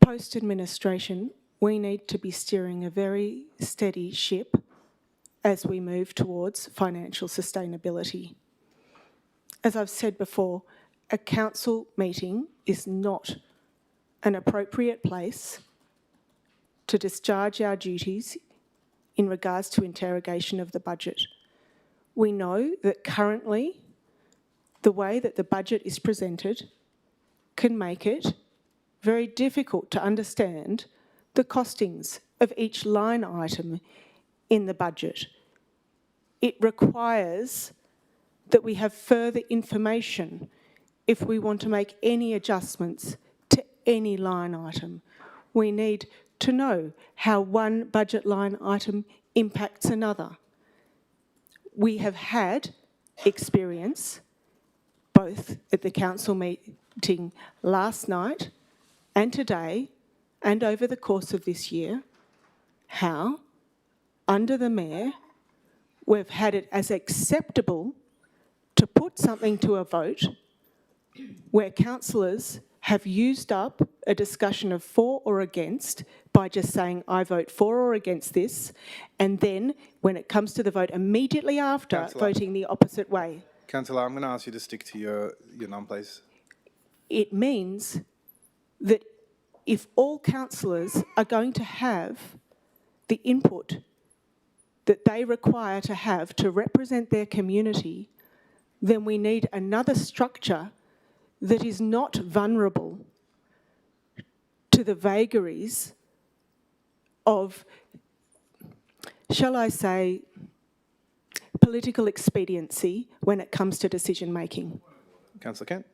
Post-administration, we need to be steering a very steady ship as we move towards financial sustainability. As I've said before, a council meeting is not an appropriate place to discharge our duties in regards to interrogation of the budget. We know that currently the way that the budget is presented can make it very difficult to understand the costings of each line item in the budget. It requires that we have further information if we want to make any adjustments to any line item. We need to know how one budget line item impacts another. We have had experience, both at the council meeting last night and today and over the course of this year, how, under the Mayor, we've had it as acceptable to put something to a vote where councillors have used up a discussion of for or against by just saying, I vote for or against this, and then when it comes to the vote immediately after, Councillor, voting the opposite way. Councillor, I'm going to ask you to stick to your none, please. It means that if all councillors are going to have the input that they require to have to represent their community, then we need another structure that is not vulnerable to the vagaries of, shall I say, political expediency when it comes to decision making. Councillor Kent.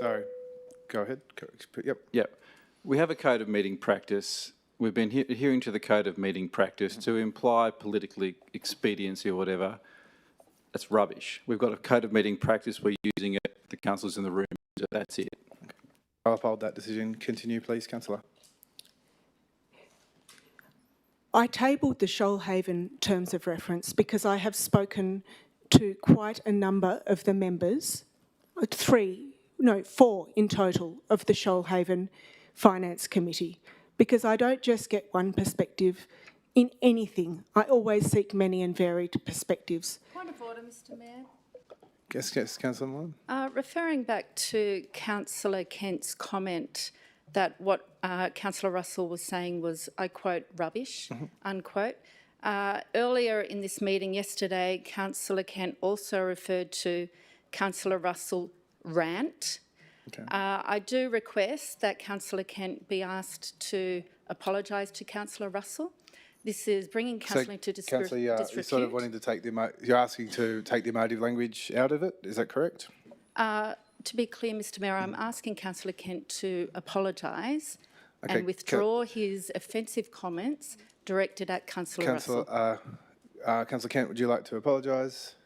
Sorry, go ahead. Yep. We have a code of meeting practice. We've been adhering to the code of meeting practice to imply political expediency or whatever. That's rubbish. We've got a code of meeting practice. We're using it. The councillors in the room. So that's it. I'll uphold that decision. Continue, please, Councillor. I tabled the Shoalhaven terms of reference because I have spoken to quite a number of the members, 4 in total of the Shoalhaven Finance Committee, because I don't just get one perspective in anything. I always seek many and varied perspectives. Point of order, Mr Mayor. Yes, Councillor Malone. Referring back to Councillor Kent's comment that what Councillor Russell was saying was, I quote, rubbish, unquote. Earlier in this meeting yesterday, Councillor Kent also referred to Councillor Russell rant. Okay. I do request that Councillor Kent be asked to apologise to Councillor Russell. This is bringing Councillor into Councillor, disrepute. you're sort of wanting to take you're asking to take the emotive language out of it, is that correct? To be clear, Mr Mayor, I'm asking Councillor Kent to apologise Okay, and withdraw his offensive comments directed at Councillor Russell. Councillor Kent, would you like to apologise?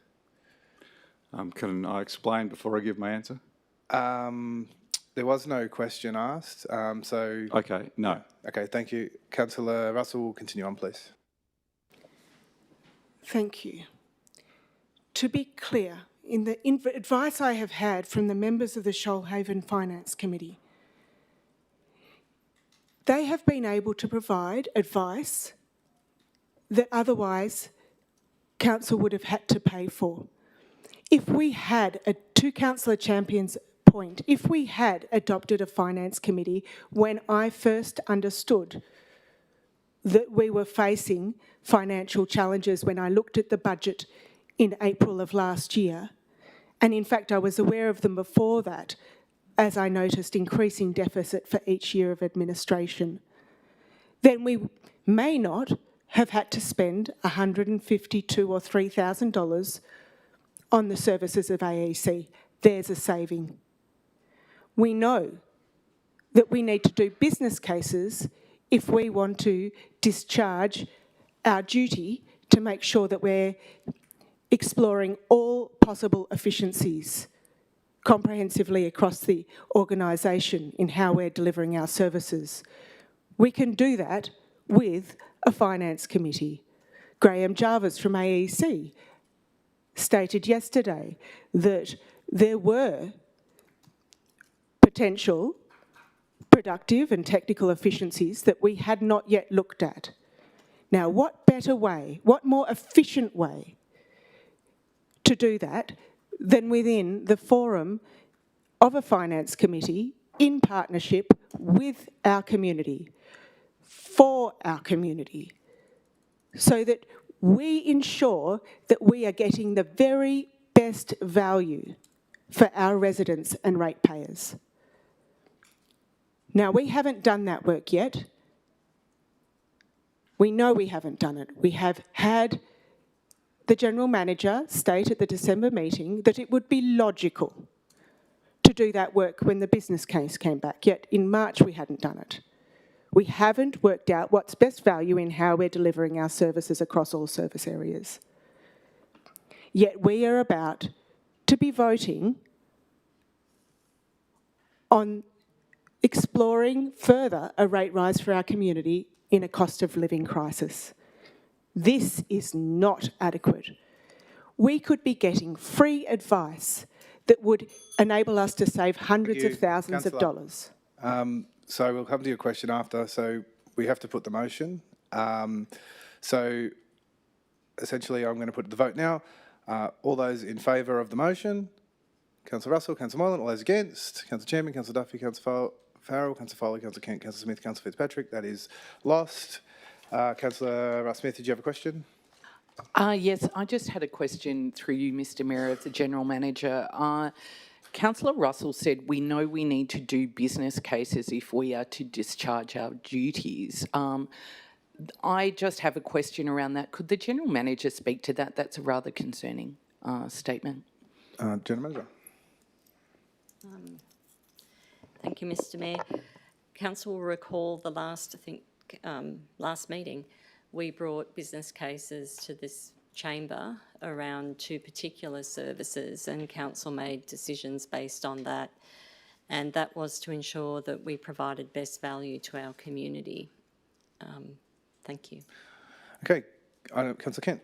Can I explain before I give my answer? There was no question asked, so... Okay, no. Okay, thank you. Councillor Russell, continue on, please. Thank you. To be clear, in the advice I have had from the members of the Shoalhaven Finance Committee, they have been able to provide advice that otherwise council would have had to pay for. If we had, to Councillor Champion's point, if we had adopted a finance committee when I first understood that we were facing financial challenges when I looked at the budget in April of last year, and in fact I was aware of them before that, as I noticed increasing deficit for each year of administration, then we may not have had to spend $152,000 or $3,000 on the services of AEC. There's a saving. We know that we need to do business cases if we want to discharge our duty to make sure that we're exploring all possible efficiencies comprehensively across the organisation in how we're delivering our services. We can do that with a finance committee. Graham Jarvis from AEC stated yesterday that there were potential productive and technical efficiencies that we had not yet looked at. Now, what better way, what more efficient way to do that than within the forum of a finance committee in partnership with our community, for our community, so that we ensure that we are getting the very best value for our residents and ratepayers. Now, we haven't done that work yet. We know we haven't done it. We have had the General Manager state at the December meeting that it would be logical to do that work when the business case came back, yet in March we hadn't done it. We haven't worked out what's best value in how we're delivering our services across all service areas. Yet we are about to be voting on exploring further a rate rise for our community in a cost of living crisis. This is not adequate. We could be getting free advice that would enable us to save hundreds of thousands of dollars. So we'll come to your question after, so we have to put the motion. So essentially I'm going to put the vote now. All those in favour of the motion? Councillor Russell, Councillor Moylan, all those against? Councillor Chairman, Councillor Duffy, Councillor Farrell, Councillor Foley, Councillor Kent, Councillor Smith, Councillor Fitzpatrick. That is lost. Councillor Russ Smith, did you have a question? Yes, I just had a question through you, Mr Mayor, as the General Manager. Councillor Russell said we know we need to do business cases if we are to discharge our duties. I just have a question around that. Could the General Manager speak to that? That's a rather concerning statement. General Manager. Thank you, Mr Mayor. Council will recall the last, last meeting, we brought business cases to this chamber around two particular services, and council made decisions based on that, and that was to ensure that we provided best value to our community. Thank you. Okay, Councillor Kent.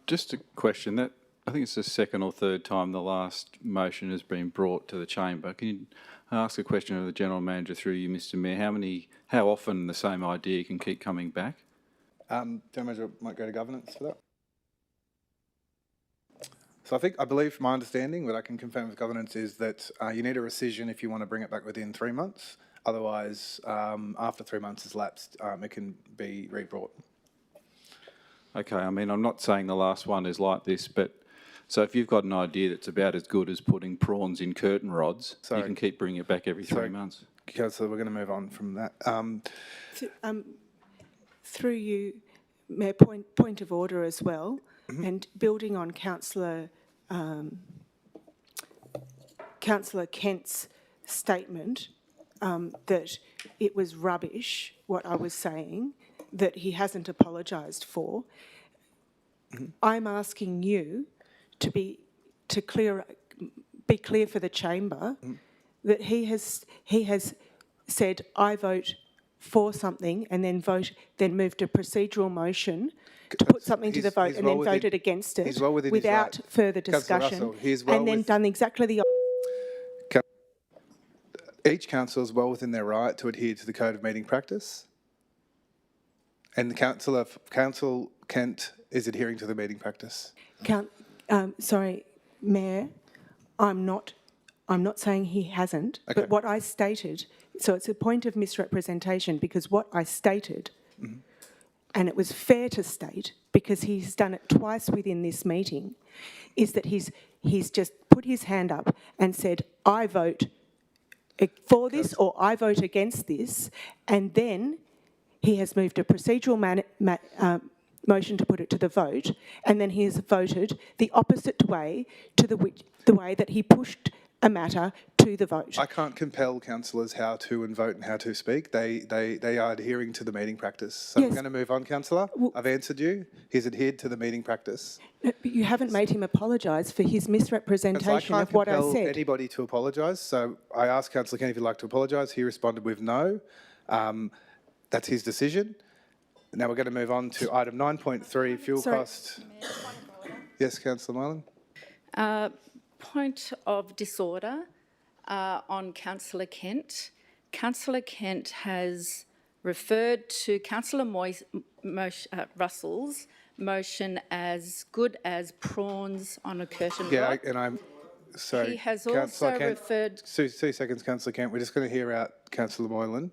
Just a question. That I think it's the second or third time the last motion has been brought to the chamber. Can you ask a question of the General Manager through you, Mr Mayor? How often the same idea can keep coming back? General Manager might go to governance for that. So I believe my understanding, what I can confirm with governance, is that you need a rescission if you want to bring it back within 3 months. Otherwise, after 3 months has lapsed, it can be re-brought. Okay, I mean, I'm not saying the last one is like this, but so if you've got an idea that's about as good as putting prawns in curtain rods, you can keep bringing it back every 3 months. Councillor, we're going to move on from that. Through you, Mayor, point of order as well, and building on Councillor Kent's statement that it was rubbish, what I was saying, that he hasn't apologised for. I'm asking you to be clear for the chamber that he has said, I vote for something, and then moved a procedural motion to put something to the vote, and then voted against it without further discussion, and then done exactly the opposite. Each council is well within their right to adhere to the Code of Meeting Practice, and the Council Kent is adhering to the meeting practice. Sorry, Mayor, I'm not saying he hasn't, but what I stated, so it's a point of misrepresentation, because what I stated, and it was fair to state, because he's done it twice within this meeting, is that he's just put his hand up and said, I vote for this or I vote against this, and then he has moved a procedural motion to put it to the vote, and then he has voted the opposite way to the way that he pushed a matter to the vote. I can't compel councillors how to vote and how to speak. They are adhering to the meeting practice. So Yes. we're going to move on, councillor. I've answered you. He's adhered to the meeting practice. But you haven't made him apologise for his misrepresentation of what I can't compel said. anybody to apologise. So I asked Councillor Kent if he'd like to apologise. He responded with no. That's his decision. Now we're going to move on to item 9.3, fuel cost. Yes, Councillor Moylan. Point of disorder on Councillor Kent. Councillor Kent has referred to Councillor Russell's motion as good as prawns on a curtain rod. And I'm sorry. He has Councillor also Kent, referred... 2 seconds, Councillor Kent. We're just going to hear out Councillor Moylan.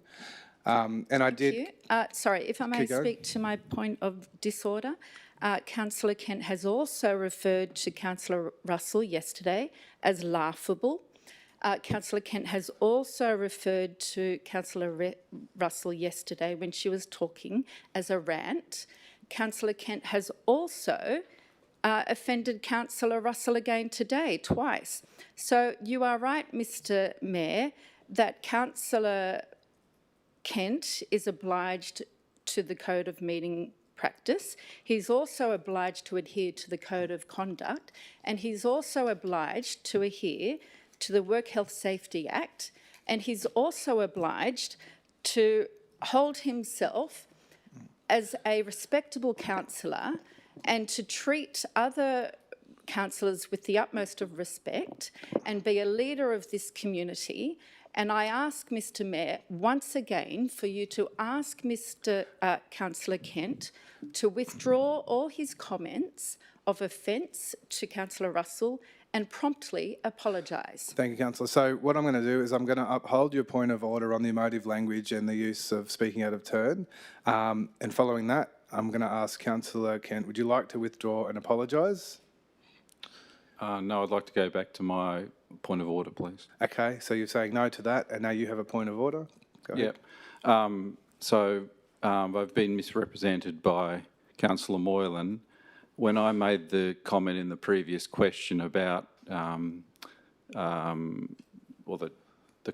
And I did... sorry, if I may Keep going. speak to my point of disorder. Councillor Kent has also referred to Councillor Russell yesterday as laughable. Councillor Kent has also referred to Councillor Russell yesterday when she was talking as a rant. Councillor Kent has also offended Councillor Russell again today, twice. So you are right, Mr Mayor, that Councillor Kent is obliged to the Code of Meeting Practice. He's also obliged to adhere to the Code of Conduct, and he's also obliged to adhere to the Work Health Safety Act, and he's also obliged to hold himself as a respectable councillor and to treat other councillors with the utmost of respect and be a leader of this community. And I ask Mr Mayor once again for you to ask Councillor Kent to withdraw all his comments of offence to Councillor Russell and promptly apologise. Thank you, Councillor. So what I'm going to do is I'm going to uphold your point of order on the emotive language and the use of speaking out of turn. And following that, I'm going to ask Councillor Kent, would you like to withdraw and apologise? No, I'd like to go back to my point of order, please. Okay, so you're saying no to that, and now you have a point of order? Go ahead. I've been misrepresented by Councillor Moylan. When I made the comment in the previous question about, the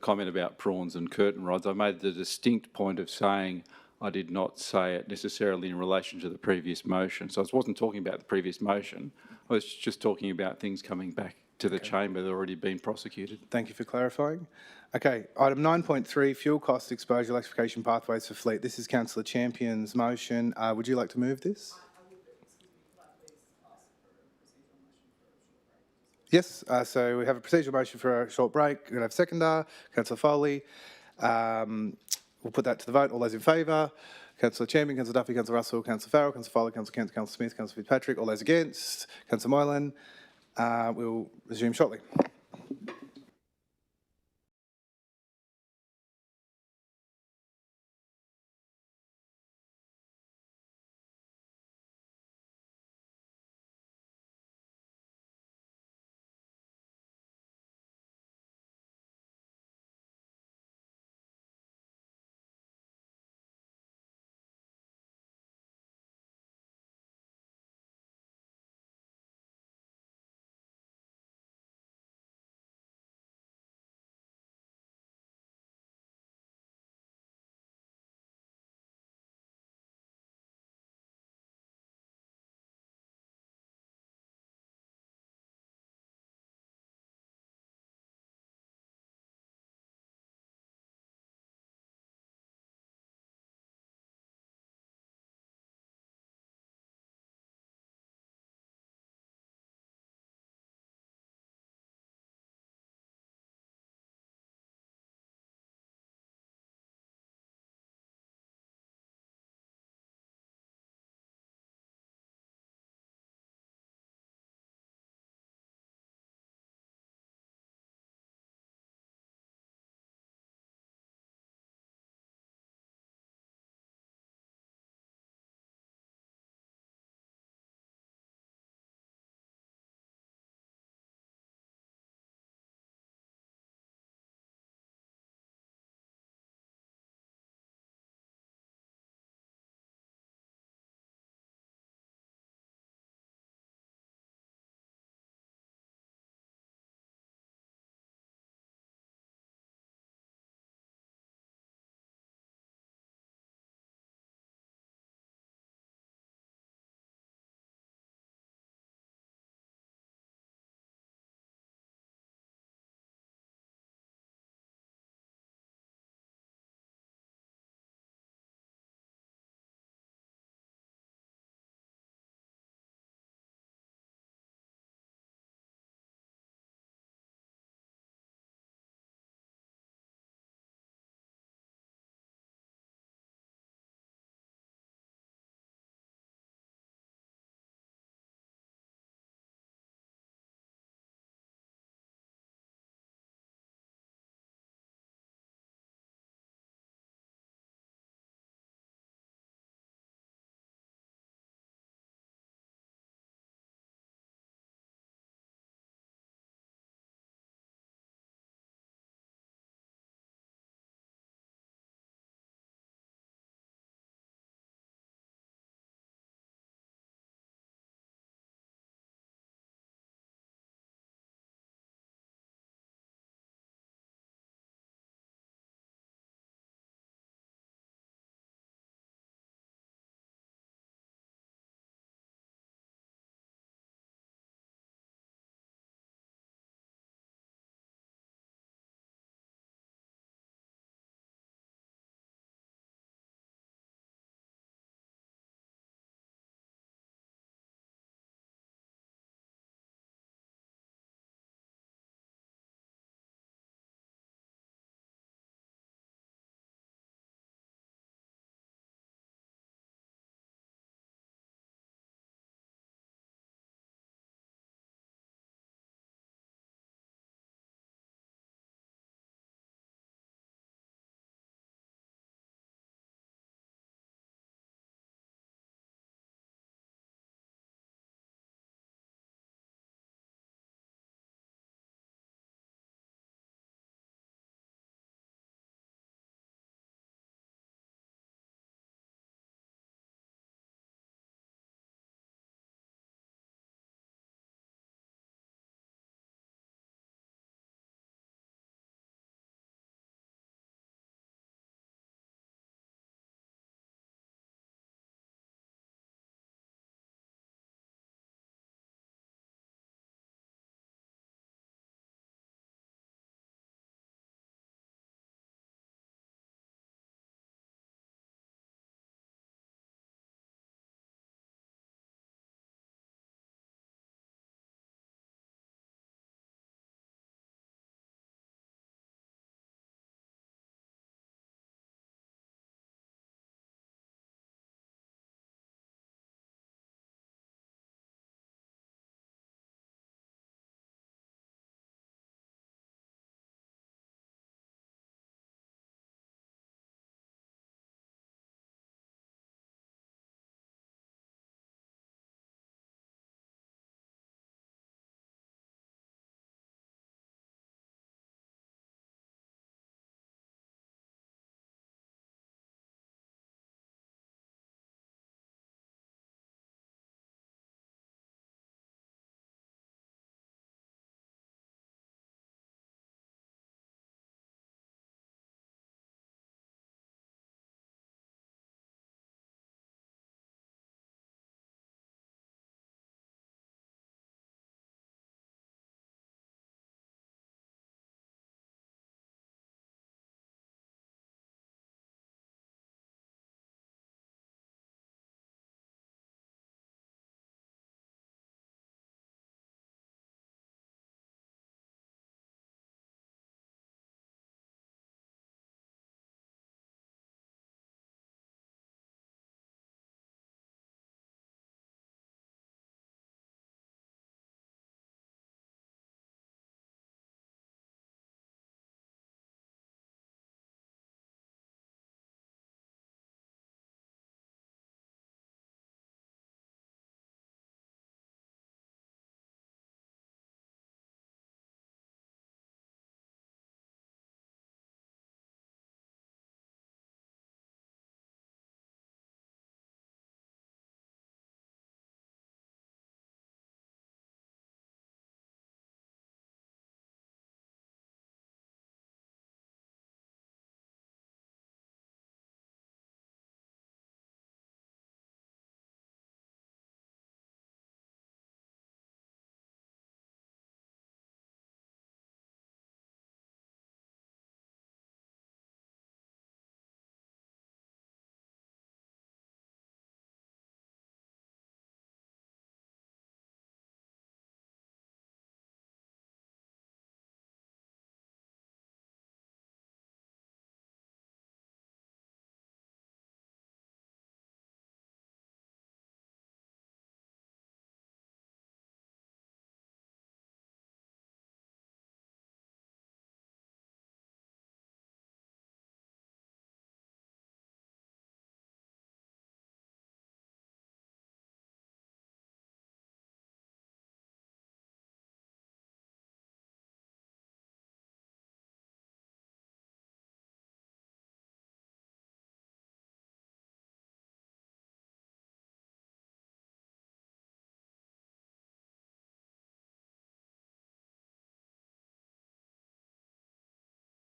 comment about prawns and curtain rods, I made the distinct point of saying I did not say it necessarily in relation to the previous motion. So I wasn't talking about the previous motion. I was just talking about things coming back to the chamber that had already been prosecuted. Thank you for clarifying. Okay, item 9.3, fuel cost exposure electrification pathways for fleet. This is Councillor Champion's motion. Would you like to move this? Yes, so we have a procedural motion for a short break. We're going to have seconder, Councillor Foley. We'll put that to the vote. All those in favour? Councillor Champion, Councillor Duffy, Councillor Russell, Councillor Farrell, Councillor Foley, Councillor Kent, Councillor Smith, Councillor Fitzpatrick. All those against? Councillor Moylan. We'll resume shortly.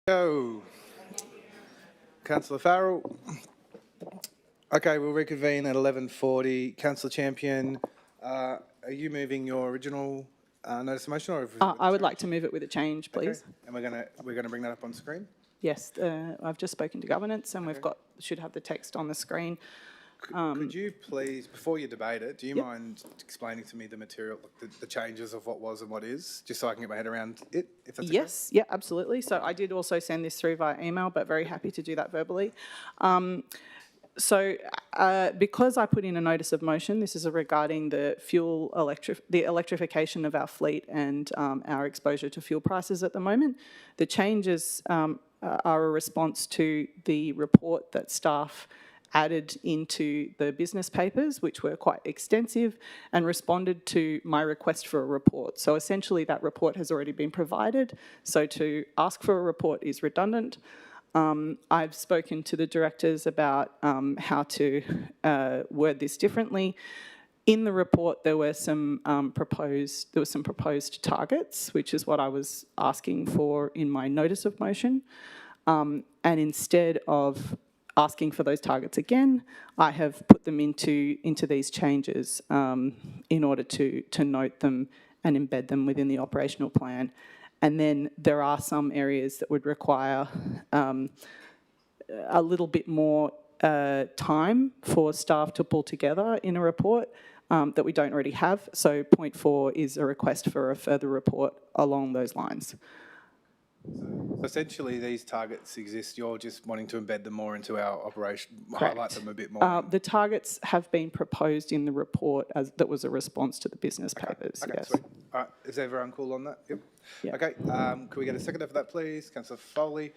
Go. Councillor Farrell. Okay, we'll reconvene at 11:40. Councillor Champion, are you moving your original notice of motion, or have we I would like to move it with a change, please. Okay. And we're gonna bring that up on screen. Yes, I've just spoken to governance and we've got, should have the text on the screen. Could you please, before you debate it, do you mind explaining to me the material, the changes of what was and what is, just so I can get my head around it, if that's okay? Yes, yeah, absolutely. So I did also send this through via email, but very happy to do that verbally. Because I put in a notice of motion, this is regarding the the electrification of our fleet and our exposure to fuel prices at the moment. The changes are a response to the report that staff added into the business papers, which were quite extensive, and responded to my request for a report. So essentially that report has already been provided, so to ask for a report is redundant. I've spoken to the directors about how to word this differently. In the report, there were some proposed targets, which is what I was asking for in my notice of motion. And instead of asking for those targets again, I have put them into these changes in order to note them and embed them within the operational plan. And then there are some areas that would require a little bit more time for staff to pull together in a report that we don't already have. So point 4 is a request for a further report along those lines. So essentially, these targets exist. You're just wanting to embed them more into our operation, Correct. highlight them a bit more. The targets have been proposed in the report as that was a response to the business papers. Okay, yes. sweet. All right, is everyone cool on that? Yep. Yeah. Okay, can we get a seconder for that, please? Councillor Foley,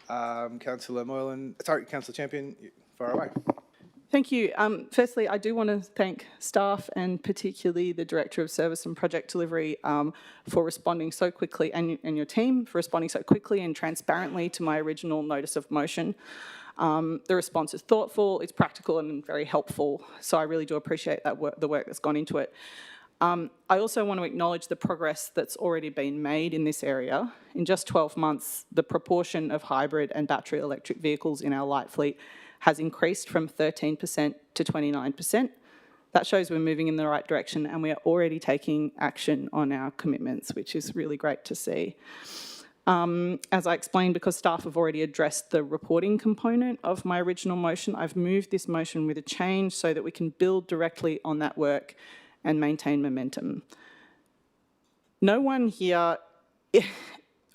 Councillor Moylan, sorry, Councillor Champion, far away. Thank you. Firstly, I do want to thank staff and particularly the Director of Service and Project Delivery for responding so quickly, and your team for responding so quickly and transparently to my original notice of motion. The response is thoughtful, it's practical and very helpful, so I really do appreciate that the work that's gone into it. I also want to acknowledge the progress that's already been made in this area. In just 12 months, the proportion of hybrid and battery electric vehicles in our light fleet has increased from 13% to 29%. That shows we're moving in the right direction and we are already taking action on our commitments, which is really great to see. As I explained, because staff have already addressed the reporting component of my original motion, I've moved this motion with a change so that we can build directly on that work and maintain momentum. No one here,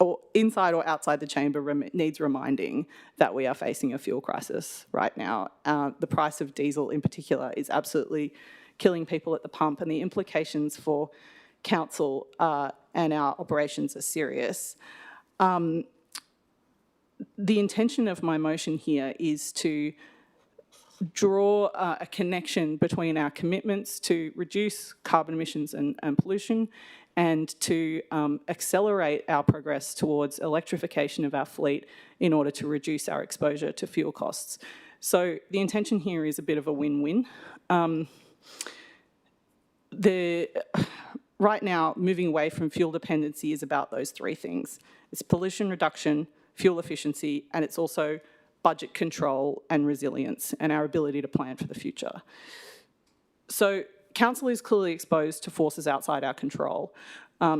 or inside or outside the chamber, needs reminding that we are facing a fuel crisis right now. The price of diesel in particular is absolutely killing people at the pump, and the implications for council and our operations are serious. The intention of my motion here is to draw a connection between our commitments to reduce carbon emissions and pollution and to accelerate our progress towards electrification of our fleet in order to reduce our exposure to fuel costs. So the intention here is a bit of a win-win. Right now, moving away from fuel dependency is about those three things. It's pollution reduction, fuel efficiency, and it's also budget control and resilience and our ability to plan for the future. So council is clearly exposed to forces outside our control.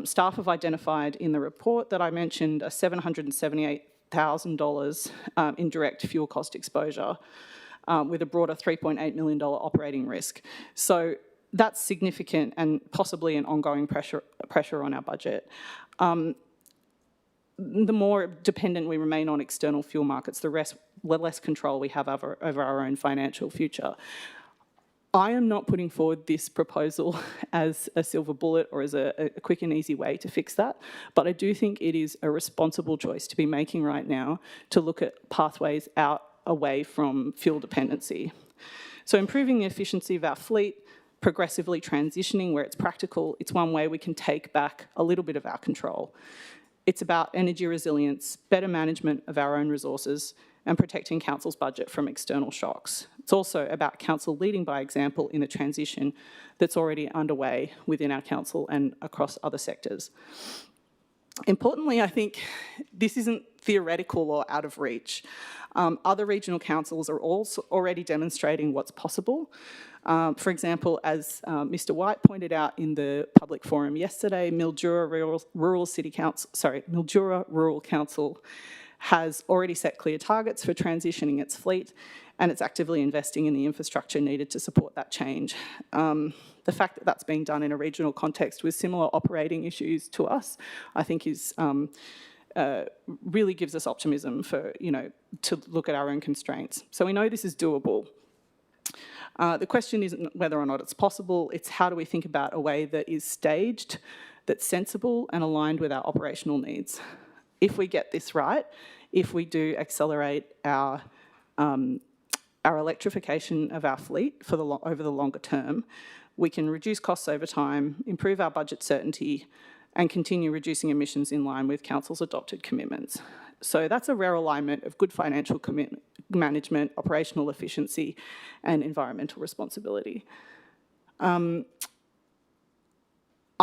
Staff have identified in the report that I mentioned a $778,000 in direct fuel cost exposure with a broader $3.8 million operating risk. So that's significant and possibly an ongoing pressure on our budget. The more dependent we remain on external fuel markets, the less control we have over our own financial future. I am not putting forward this proposal as a silver bullet or as a quick and easy way to fix that, but I do think it is a responsible choice to be making right now to look at pathways away from fuel dependency. So improving the efficiency of our fleet, progressively transitioning where it's practical, it's one way we can take back a little bit of our control. It's about energy resilience, better management of our own resources, and protecting council's budget from external shocks. It's also about council leading by example in the transition that's already underway within our council and across other sectors. Importantly, I think this isn't theoretical or out of reach. Other regional councils are also already demonstrating what's possible. For example, as Mr. White pointed out in the public forum yesterday, Mildura Rural Council has already set clear targets for transitioning its fleet, and it's actively investing in the infrastructure needed to support that change. The fact that that's being done in a regional context with similar operating issues to us, I think is really gives us optimism for, to look at our own constraints. So we know this is doable. The question isn't whether or not it's possible, it's how do we think about a way that is staged, that's sensible and aligned with our operational needs. If we get this right, if we do accelerate our electrification of our fleet for over the longer term, we can reduce costs over time, improve our budget certainty, and continue reducing emissions in line with Council's adopted commitments. So that's a rare alignment of good financial management, operational efficiency, and environmental responsibility.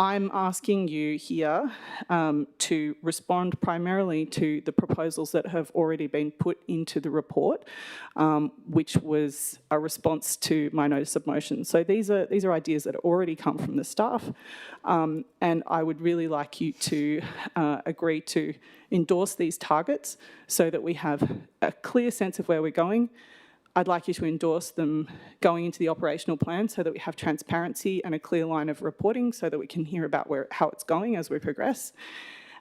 I'm asking you here to respond primarily to the proposals that have already been put into the report, which was a response to my notice of motion. So these are ideas that already come from the staff, and I would really like you to agree to endorse these targets so that we have a clear sense of where we're going. I'd like you to endorse them going into the operational plan so that we have transparency and a clear line of reporting so that we can hear about how it's going as we progress.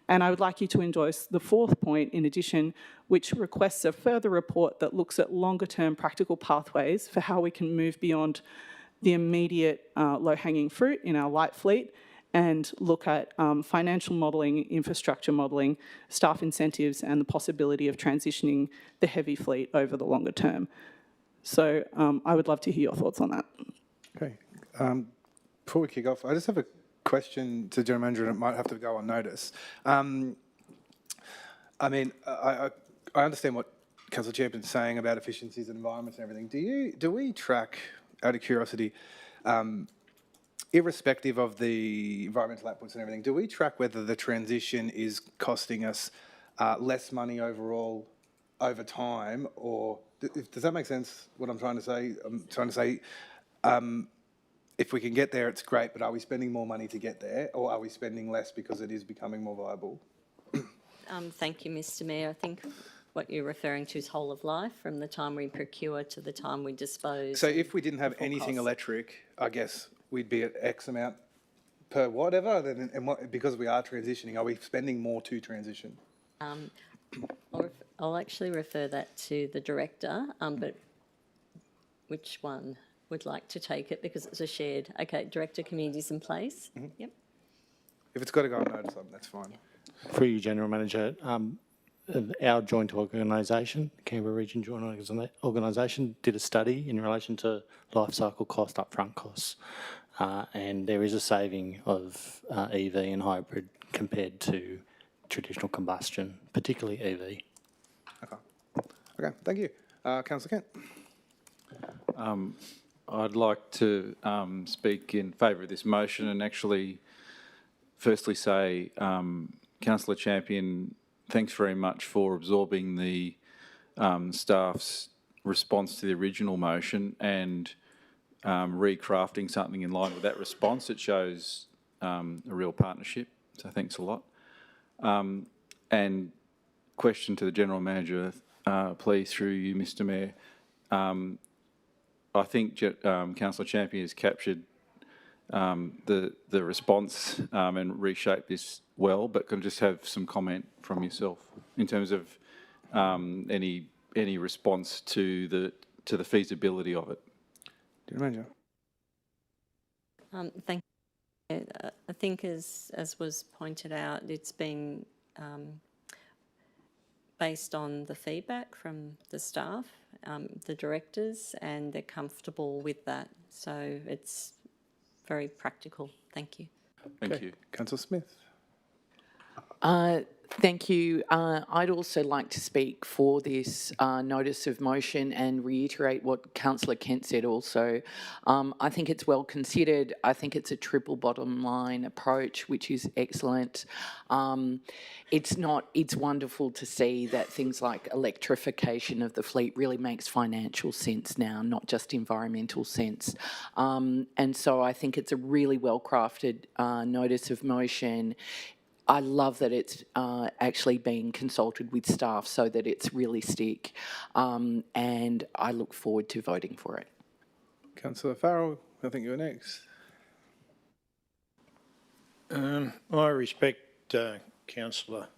And I would like you to endorse the fourth point in addition, which requests a further report that looks at longer term practical pathways for how we can move beyond the immediate low-hanging fruit in our light fleet and look at financial modelling, infrastructure modelling, staff incentives and the possibility of transitioning the heavy fleet over the longer term. So I would love to hear your thoughts on that. Okay. Before we kick off, I just have a question to the General Manager, and it might have to go on notice. I mean, I understand what Councillor Champion's saying about efficiencies and environments and everything. Do we track, out of curiosity, irrespective of the environmental outputs and everything, do we track whether the transition is costing us less money overall over time, or does that make sense, what I'm trying to say? I'm trying to say, if we can get there, it's great, but are we spending more money to get there, or are we spending less because it is becoming more viable? Thank you, Mr. Mayor. I think what you're referring to is whole of life, from the time we procure to the time we dispose. So if we didn't have anything electric, I guess we'd be at X amount per whatever, and because we are transitioning, are we spending more to transition? I'll actually refer that to the director, but which one would like to take it, because it's a shared. Okay, Director, Communities in Place. Mm-hmm. Yep. If it's got to go on notice, that's fine. Through you, General Manager, our joint organisation, Canberra Region Joint Organisation, did a study in relation to life cycle cost, upfront costs, and there is a saving of EV and hybrid compared to traditional combustion, particularly EV. Okay, thank you. Councillor Kent. I'd like to speak in favour of this motion and actually firstly say, Councillor Champion, thanks very much for absorbing the staff's response to the original motion and recrafting something in line with that response. It shows a real partnership, so thanks a lot. And question to the General Manager, please, through you, Mr. Mayor. I think Councillor Champion has captured the response and reshaped this well, but can just have some comment from yourself in terms of any response to the feasibility of it. General Manager. Thank you. I think as was pointed out, it's been based on the feedback from the staff, the directors, and they're comfortable with that. So it's very practical. Thank you. Thank you. Councillor Smith. Thank you. I'd also like to speak for this notice of motion and reiterate what Councillor Kent said also. I think it's well considered. I think it's a triple bottom line approach, which is excellent. It's wonderful to see that things like electrification of the fleet really makes financial sense now, not just environmental sense. And so I think it's a really well crafted notice of motion. I love that it's actually being consulted with staff so that it's realistic, and I look forward to voting for it. Councillor Farrell, I think you're next. I respect Councillor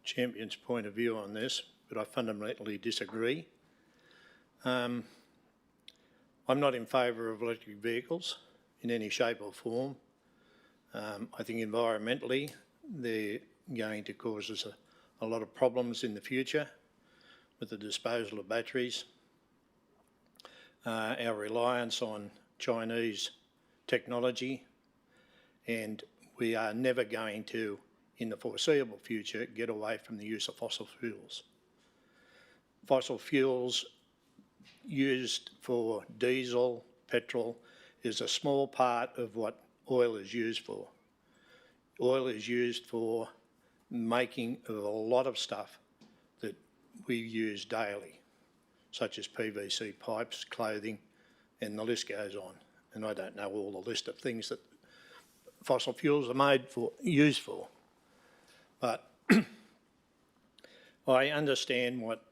Champion's point of view on this, but I fundamentally disagree. I'm not in favour of electric vehicles in any shape or form. I think environmentally, they're going to cause us a lot of problems in the future with the disposal of batteries, our reliance on Chinese technology, and we are never going to, in the foreseeable future, get away from the use of fossil fuels. Fossil fuels used for diesel, petrol, is a small part of what oil is used for. Oil is used for making of a lot of stuff that we use daily, such as PVC pipes, clothing, and the list goes on. And I don't know all the list of things that fossil fuels are used for. But I understand what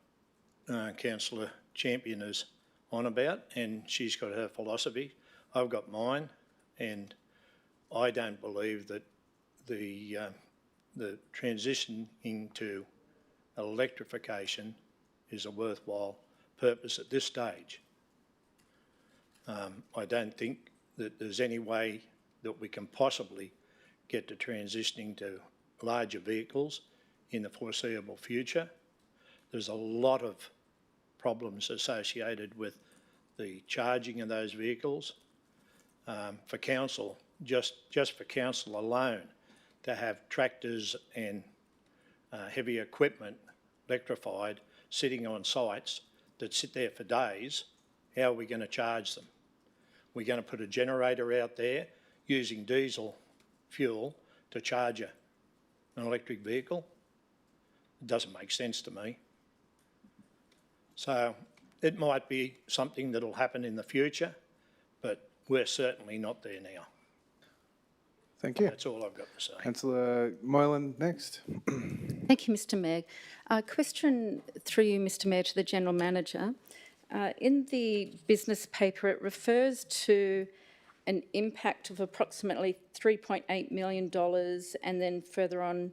Councillor Champion is on about, and she's got her philosophy. I've got mine, and I don't believe that the transition into electrification is a worthwhile purpose at this stage. I don't think that there's any way that we can possibly get to transitioning to larger vehicles in the foreseeable future. There's a lot of problems associated with the charging of those vehicles. For council, just for council alone, to have tractors and heavy equipment electrified sitting on sites that sit there for days, how are we going to charge them? We're going to put a generator out there using diesel fuel to charge an electric vehicle? It doesn't make sense to me. So it might be something that'll happen in the future, but we're certainly not there now. Thank you. That's all I've got to say. Councillor Moylan next. Thank you, Mr Mayor. Question through you, Mr Mayor, to the General Manager. In the business paper, it refers to an impact of approximately $3.8 million and then further on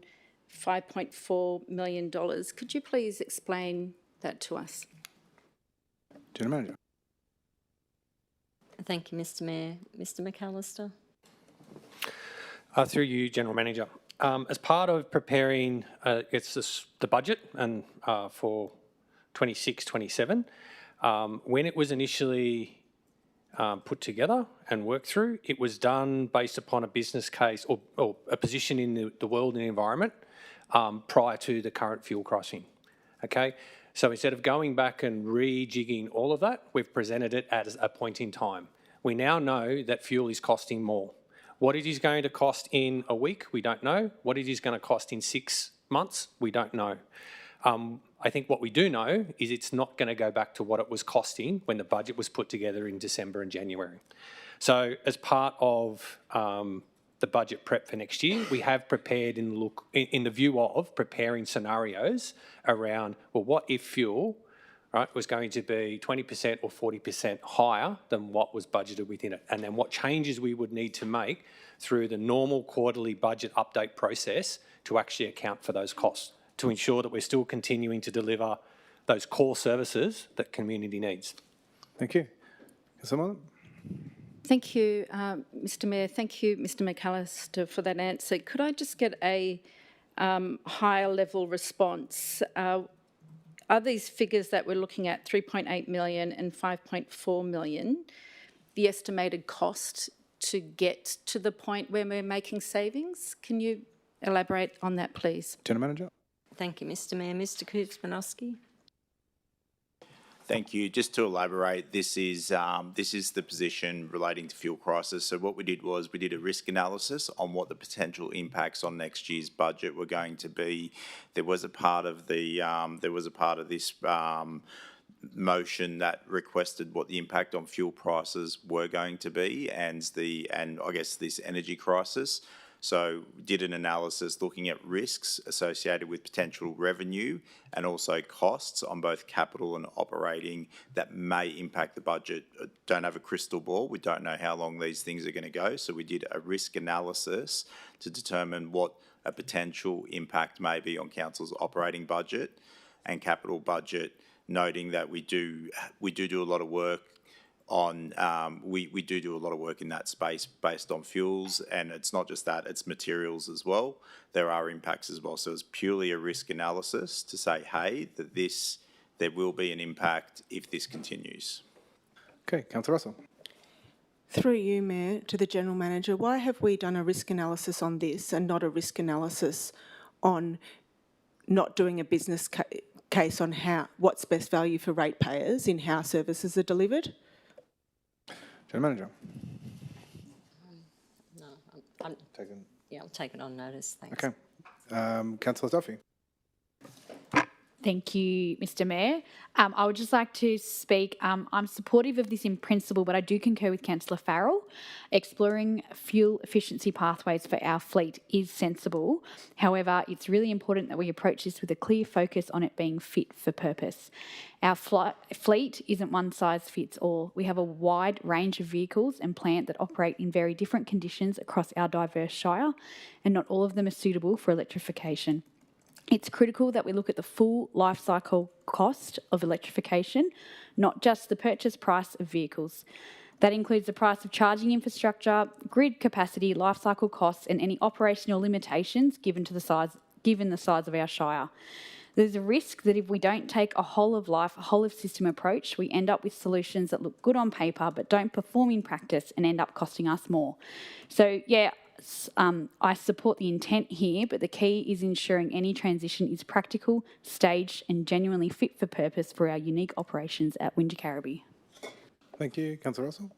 $5.4 million. Could you please explain that to us? General Manager. Thank you, Mr Mayor. Mr McAllister. Through you, General Manager. As part of preparing the budget and for 26-27, when it was initially put together and worked through, it was done based upon a business case or a position in the world and the environment prior to the current fuel pricing. Okay, so instead of going back and rejigging all of that, we've presented it at a point in time. We now know that fuel is costing more. What it is going to cost in a week, we don't know. What it is going to cost in 6 months, we don't know. I think what we do know is it's not going to go back to what it was costing when the budget was put together in December and January. So as part of the budget prep for next year, we have prepared in the view of preparing scenarios around, well, what if fuel, right, was going to be 20% or 40% higher than what was budgeted within it, and then what changes we would need to make through the normal quarterly budget update process to actually account for those costs, to ensure that we're still continuing to deliver those core services that community needs. Thank you. Someone? Thank you, Mr Mayor. Thank you, Mr McAllister, for that answer. Could I just get a higher level response? Are these figures that we're looking at, 3.8 million and 5.4 million, the estimated cost to get to the point where we're making savings? Can you elaborate on that, please? General Manager. Thank you, Mr Mayor. Mr Kuczmanowski. Thank you. Just to elaborate, this is the position relating to fuel crisis. So what we did was we did a risk analysis on what the potential impacts on next year's budget were going to be. There was a part of the this motion that requested what the impact on fuel prices were going to be, and I guess this energy crisis. So did an analysis looking at risks associated with potential revenue and also costs on both capital and operating that may impact the budget. Don't have a crystal ball. We don't know how long these things are going to go. So we did a risk analysis to determine what a potential impact may be on council's operating budget and capital budget, noting that we do a lot of work on we do a lot of work in that space based on fuels, and it's not just that, it's materials as well. There are impacts as well. So it's purely a risk analysis to say, hey, that there will be an impact if this continues. Okay, Councillor Russell. Through you, Mayor, to the General Manager, why have we done a risk analysis on this and not a risk analysis on not doing a business case on what's best value for ratepayers in how services are delivered? General Manager. No, I'll take it on notice, thanks. Okay. Councillor Duffy. Thank you, Mr Mayor. I would just like to speak. I'm supportive of this in principle, but I do concur with Councillor Farrell. Exploring fuel efficiency pathways for our fleet is sensible. However, it's really important that we approach this with a clear focus on it being fit for purpose. Our fleet isn't one size fits all. We have a wide range of vehicles and plant that operate in very different conditions across our diverse shire, and not all of them are suitable for electrification. It's critical that we look at the full life cycle cost of electrification, not just the purchase price of vehicles. That includes the price of charging infrastructure, grid capacity, life cycle costs, and any operational limitations given the size of our shire. There's a risk that if we don't take a whole of life, a whole of system approach, we end up with solutions that look good on paper but don't perform in practice and end up costing us more. So yeah, I support the intent here, but the key is ensuring any transition is practical, staged and genuinely fit for purpose for our unique operations at Wingecarribee. Thank you. Councillor Russell.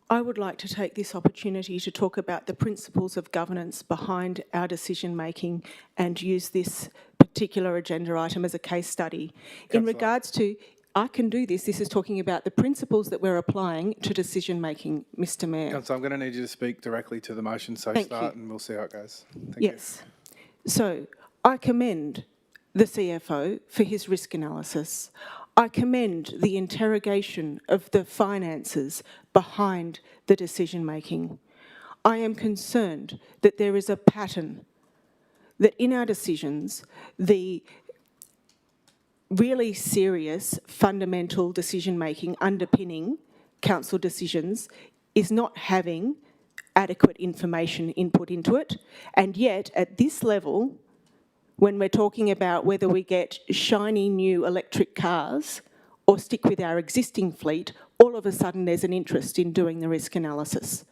I would like to take this opportunity to talk about the principles of governance behind our decision making and use this particular agenda item as a case study. In regards to, I can do this. This is talking about the principles that we're applying to decision making, Mr Mayor. Councillor, I'm going to need you to speak directly to the motion, so Thank start you. and we'll see how it goes. Thank Yes. So I commend the CFO for his risk analysis. I commend the interrogation of the finances behind the decision making. I am concerned that there is a pattern that in our decisions, the really serious fundamental decision making underpinning council decisions is not having adequate information input into it. And yet at this level, when we're talking about whether we get shiny new electric cars or stick with our existing fleet, all of a sudden there's an interest in doing the risk analysis.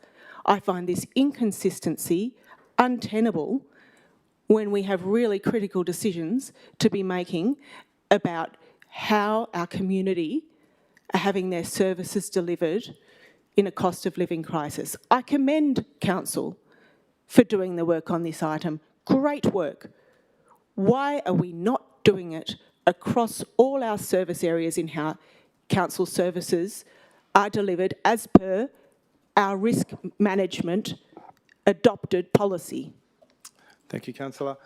I find this inconsistency untenable when we have really critical decisions to be making about how our community are having their services delivered in a cost of living crisis. I commend council for doing the work on this item. Great work. Why are we not doing it across all our service areas in how council services are delivered as per our risk management adopted policy? Thank you, Councillor.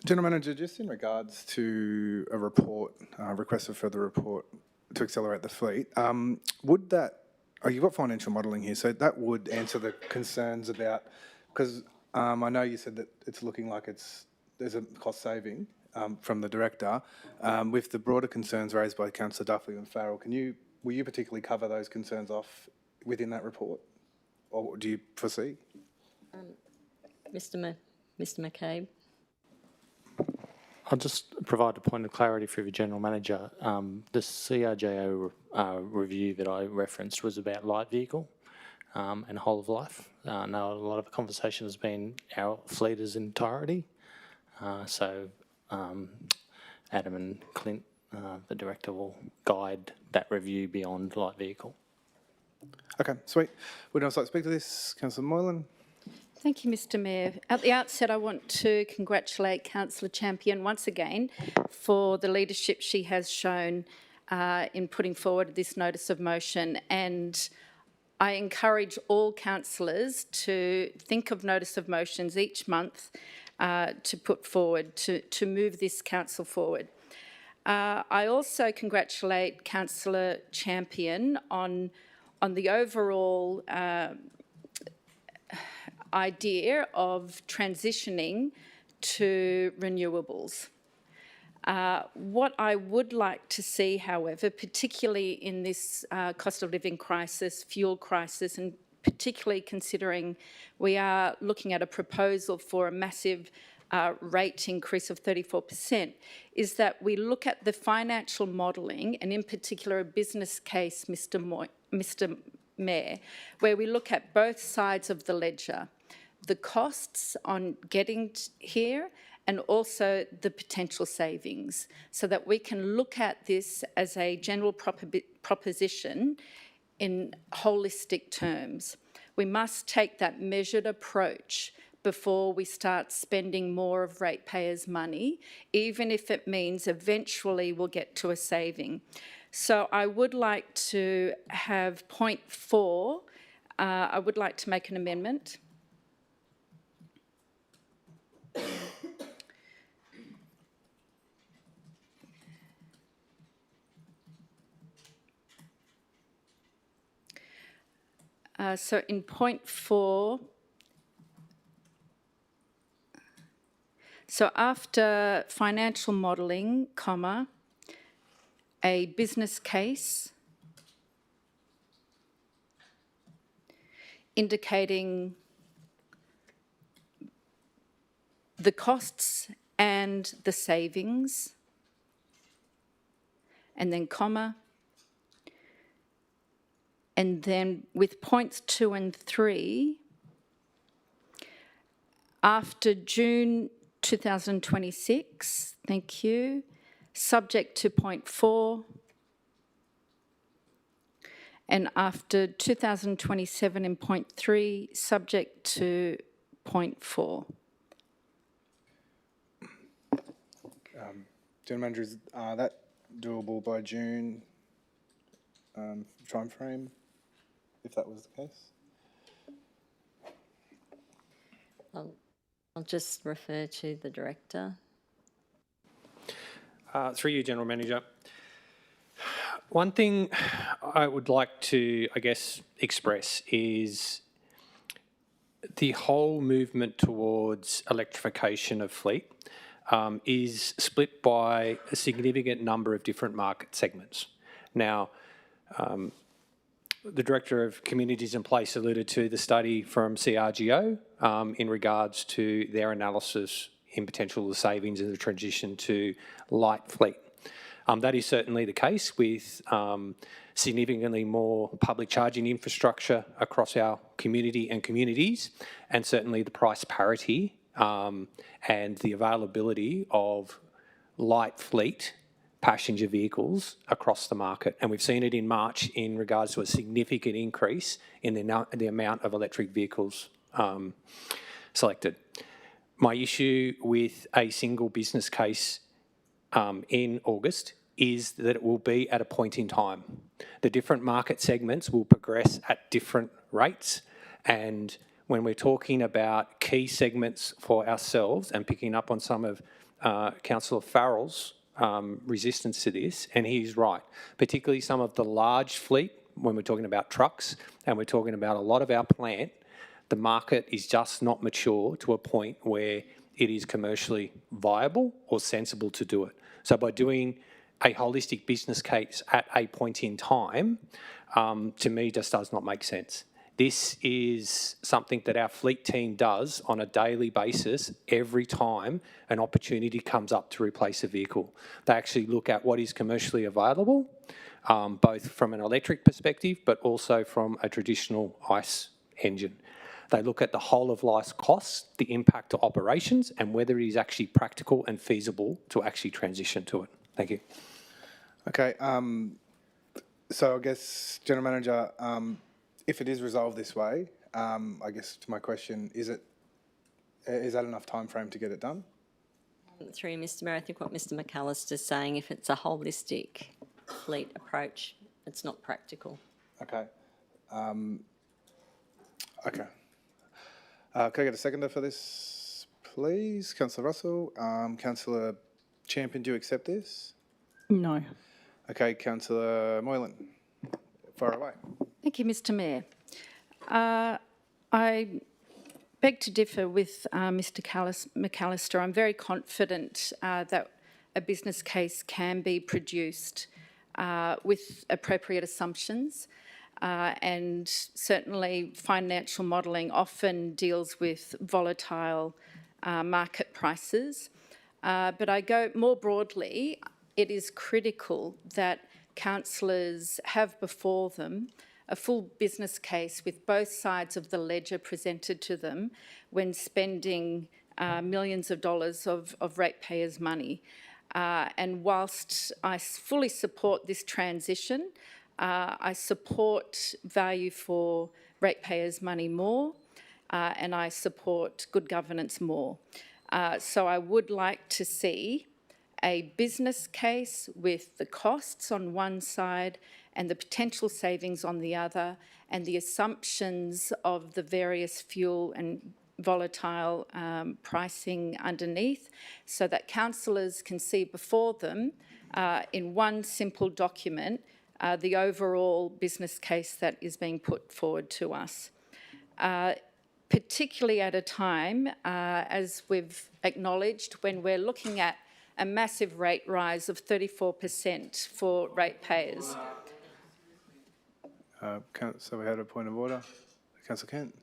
General Manager, just in regards to a report, request for further report to accelerate the fleet, would that, you've got financial modelling here, so that would answer the concerns about, because I know you said that it's looking like there's a cost saving from the Director. With the broader concerns raised by Councillor Duffy and Farrell, will you particularly cover those concerns off within that report? Or do you foresee? Mr McCabe. I'll just provide a point of clarity for the General Manager. The CRJO review that I referenced was about light vehicle. and whole of life. I know a lot of the conversation has been our fleet as entirety. So Adam and Clint, the director, will guide that review beyond light vehicle. Okay, sweet. Would anyone like to speak to this? Councillor Moylan? Thank you, Mr Mayor. At the outset, I want to congratulate Councillor Champion once again for the leadership she has shown in putting forward this notice of motion, and I encourage all councillors to think of notice of motions each month to put forward, to move this council forward. I also congratulate Councillor Champion on the overall idea of transitioning to renewables. What I would like to see, however, particularly in this cost of living crisis, fuel crisis, and particularly considering we are looking at a proposal for a massive rate increase of 34%, is that we look at the financial modelling, and in particular a business case, Mr Mayor, where we look at both sides of the ledger, the costs on getting here and also the potential savings, so that we can look at this as a general proposition in holistic terms. We must take that measured approach before we start spending more of ratepayers' money, even if it means eventually we'll get to a saving. So I would like to have point 4, I would like to make an amendment. So in point 4, so after financial modelling, comma, a business case indicating the costs and the savings, and then comma, and then with points 2 and 3, after June 2026, thank you, subject to point 4, and after 2027 in point 3, subject to point 4. General Manager, is that doable by June time frame, if that was the case? I'll just refer to the director. Through you, General Manager. One thing I would like to, I guess, express is the whole movement towards electrification of fleet is split by a significant number of different market segments. Now, the Director of Communities and Place alluded to the study from CRGO in regards to their analysis in potential savings in the transition to light fleet. That is certainly the case with significantly more public charging infrastructure across our community and communities, and certainly the price parity and the availability of light fleet passenger vehicles across the market. And we've seen it in March in regards to a significant increase in the amount of electric vehicles selected. My issue with a single business case in August is that it will be at a point in time. The different market segments will progress at different rates, and when we're talking about key segments for ourselves and picking up on some of Councillor Farrell's resistance to this, and he's right, particularly some of the large fleet, when we're talking about trucks and we're talking about a lot of our plant, the market is just not mature to a point where it is commercially viable or sensible to do it. So by doing a holistic business case at a point in time, to me just does not make sense. This is something that our fleet team does on a daily basis every time an opportunity comes up to replace a vehicle. They actually look at what is commercially available, both from an electric perspective, but also from a traditional ICE engine. They look at the whole of life costs, the impact to operations, and whether it is actually practical and feasible to actually transition to it. Thank you. Okay, so I guess, General Manager, if it is resolved this way, I guess to my question, is that enough time frame to get it done? Through Mr Mayor, I think what Mr McAllister's saying, if it's a holistic fleet approach, it's not practical. Okay. Okay. Can I get a seconder for this, please? Councillor Russell. Councillor Champion, do you accept this? No. Okay, Councillor Moylan, far away. Thank you, Mr Mayor. I beg to differ with Mr McAllister. I'm very confident that a business case can be produced with appropriate assumptions. And certainly financial modelling often deals with volatile market prices. But I go more broadly, it is critical that councillors have before them a full business case with both sides of the ledger presented to them when spending millions of dollars of ratepayers' money. And whilst I fully support this transition, I support value for ratepayers' money more, and I support good governance more. So I would like to see a business case with the costs on one side and the potential savings on the other, and the assumptions of the various fuel and volatile pricing underneath, so that councillors can see before them in one simple document the overall business case that is being put forward to us. Particularly at a time, as we've acknowledged, when we're looking at a massive rate rise of 34% for ratepayers. So we had a point of order. Councillor Kent.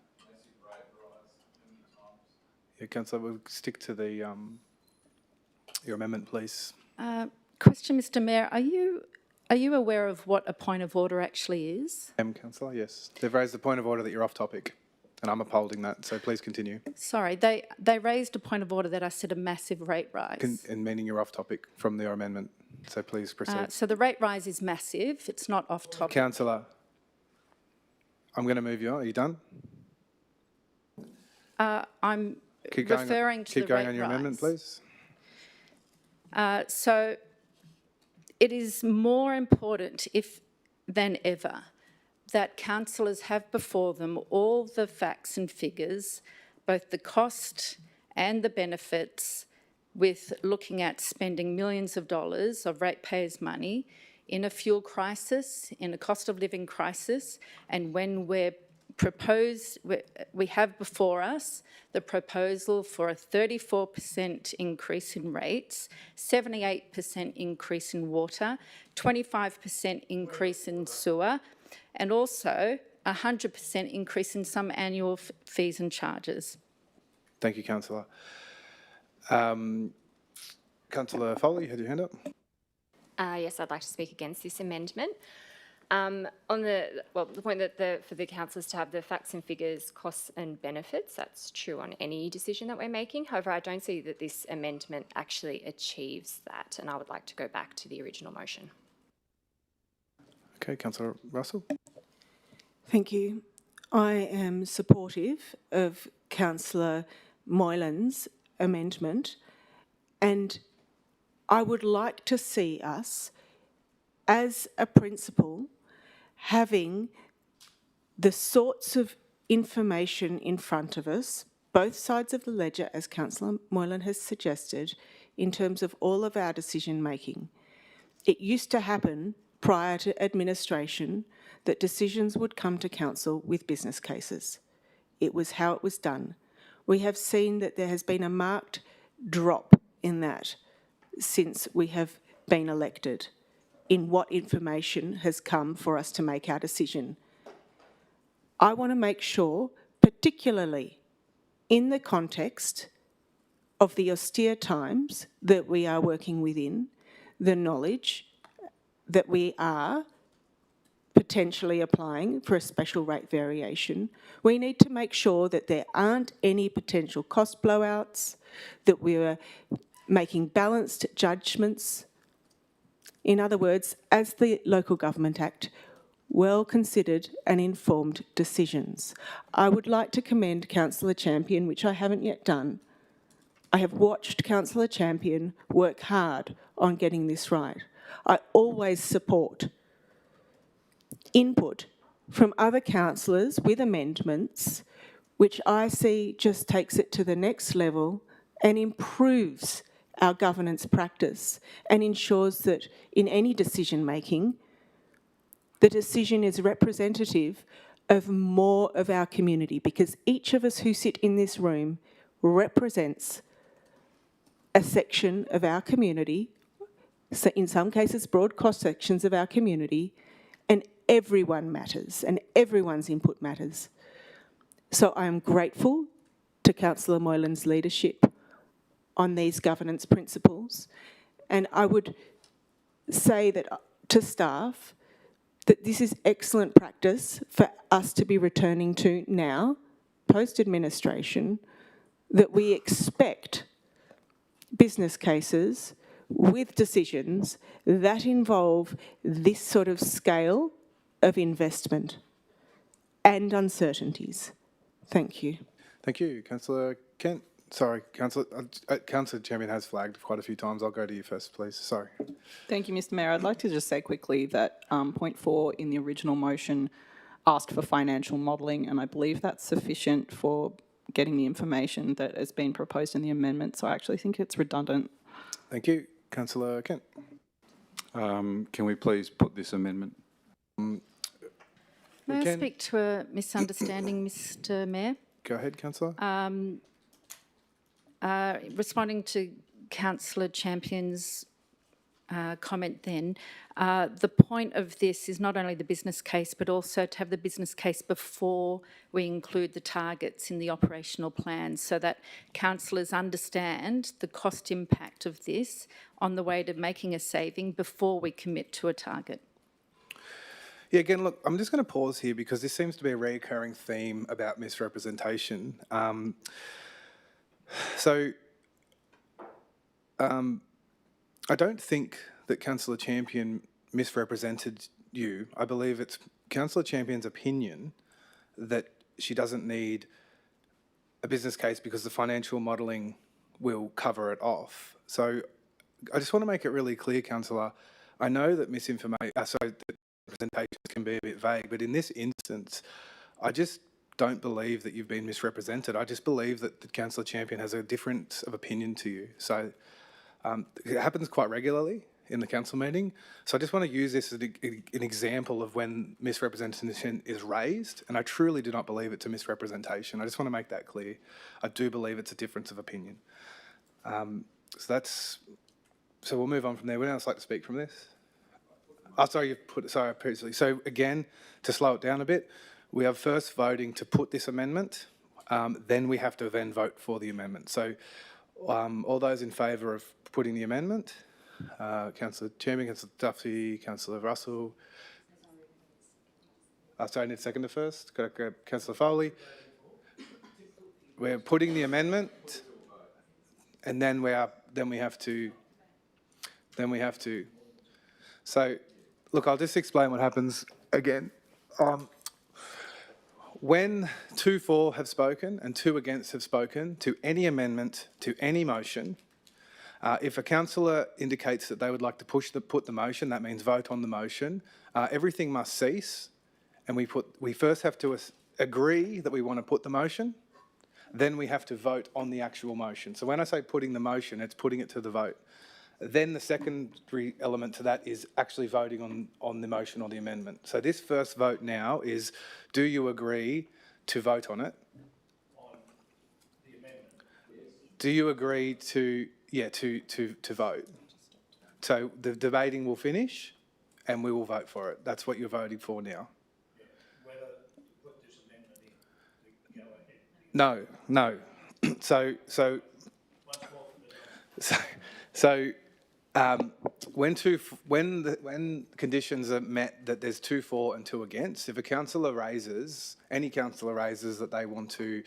Yeah, Councillor, we'll stick to the your amendment, please. Question, Mr Mayor, are you aware of what a point of order actually is? Councillor, yes. They've raised the point of order that you're off topic, and I'm upholding that, so please continue. Sorry, they raised a point of order that I said a massive rate rise. And meaning you're off topic from your amendment, so please proceed. So the rate rise is massive, it's not off topic. Councillor, I'm going to move you on. Are you done? I'm Keep referring to the rate rise. Keep going on your amendment, please. So it is more important than ever that councillors have before them all the facts and figures, both the cost and the benefits, with looking at spending millions of dollars of ratepayers' money in a fuel crisis, in a cost of living crisis, and when we have before us the proposal for a 34% increase in rates, 78% increase in water, 25% increase in sewer, and also 100% increase in some annual fees and charges. Thank you, Councillor. Councillor Foley, you had your hand up. Yes, I'd like to speak against this amendment. On the point that for the councillors to have the facts and figures, costs and benefits, that's true on any decision that we're making. However, I don't see that this amendment actually achieves that, and I would like to go back to the original motion. Okay, Councillor Russell. Thank you. I am supportive of Councillor Moylan's amendment, and I would like to see us, as a principle, having the sorts of information in front of us, both sides of the ledger, as Councillor Moylan has suggested, in terms of all of our decision making. It used to happen prior to administration that decisions would come to council with business cases. It was how it was done. We have seen that there has been a marked drop in that since we have been elected, in what information has come for us to make our decision. I want to make sure, particularly in the context of the austere times that we are working within, the knowledge that we are potentially applying for a special rate variation, we need to make sure that there aren't any potential cost blowouts, that we're making balanced judgments. In other words, as the Local Government Act, well-considered and informed decisions. I would like to commend Councillor Champion, which I haven't yet done. I have watched Councillor Champion work hard on getting this right. I always support input from other councillors with amendments, which I see just takes it to the next level and improves our governance practice and ensures that in any decision making, the decision is representative of more of our community, because each of us who sit in this room represents a section of our community, so in some cases broad cross-sections of our community, and everyone matters and everyone's input matters. So I am grateful to Councillor Moylan's leadership on these governance principles, and I would say that to staff that this is excellent practice for us to be returning to now, post-administration, that we expect business cases with decisions that involve this sort of scale of investment and uncertainties. Thank you. Thank you. Councillor Kent. Sorry, Councillor Champion has flagged quite a few times. I'll go to you first, please. Sorry. Thank you, Mr Mayor. I'd like to just say quickly that point 4 in the original motion asked for financial modelling, and I believe that's sufficient for getting the information that has been proposed in the amendment, so I actually think it's redundant. Thank you. Councillor Kent. Can we please put this amendment? May I speak to a misunderstanding, Mr Mayor? Go ahead, Councillor. Responding to Councillor Champion's comment then, the point of this is not only the business case, but also to have the business case before we include the targets in the operational plan, so that councillors understand the cost impact of this on the way to making a saving before we commit to a target. Yeah, again, look, I'm just going to pause here because this seems to be a recurring theme about misrepresentation. I don't think that Councillor Champion misrepresented you. I believe it's Councillor Champion's opinion that she doesn't need a business case because the financial modelling will cover it off. So I just want to make it really clear, Councillor, I know that that representations can be a bit vague, but in this instance, I just don't believe that you've been misrepresented. I just believe that Councillor Champion has a difference of opinion to you. So it happens quite regularly in the council meeting. So I just want to use this as an example of when misrepresentation is raised, and I truly do not believe it's a misrepresentation. I just want to make that clear. I do believe it's a difference of opinion. So we'll move on from there. Would anyone else like to speak from this? Oh, sorry, previously. So again, to slow it down a bit, we are first voting to put this amendment, then we have to then vote for the amendment. So all those in favour of putting the amendment, Councillor Champion, Councillor Duffy, Councillor Russell. Sorry, I need a seconder first. Got to grab Councillor Foley. We're putting the amendment, and then we have to. So, look, I'll just explain what happens again. When 2 for have spoken and 2 against have spoken to any amendment, to any motion, if a councillor indicates that they would like to put the motion, that means vote on the motion, everything must cease, and we first have to agree that we want to put the motion, then we have to vote on the actual motion. So when I say putting the motion, it's putting it to the vote. Then the secondary element to that is actually voting on the motion or the amendment. So this first vote now is, do you agree to vote on it? On the amendment, yes. Do you agree to vote? So the debating will finish and we will vote for it. That's what you're voting for now. Yeah. Whether to put this amendment in, go ahead. No. when conditions are met that there's 2 for and 2 against, if a councillor raises, any councillor raises that they want to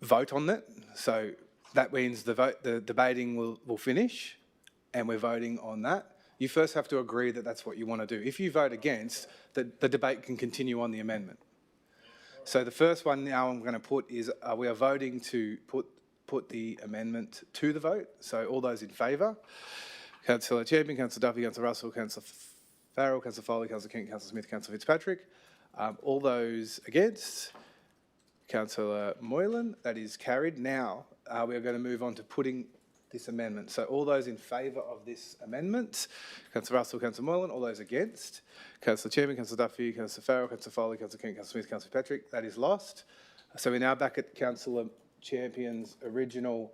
vote on it, so that means the debating will finish and we're voting on that. You first have to agree that that's what you want to do. If you vote against, the debate can continue on the amendment. So the first one now I'm going to put is we are voting to put the amendment to the vote. So all those in favour, Councillor Champion, Councillor Duffy, Councillor Russell, Councillor Farrell, Councillor Foley, Councillor Kent, Councillor Smith, Councillor Fitzpatrick. All those against, Councillor Moylan. That is carried. Now we are going to move on to putting this amendment. So all those in favour of this amendment, Councillor Russell, Councillor Moylan. All those against, Councillor Champion, Councillor Duffy, Councillor Farrell, Councillor Foley, Councillor Kent, Councillor Smith, Councillor Patrick. That is lost. So we're now back at Councillor Champion's original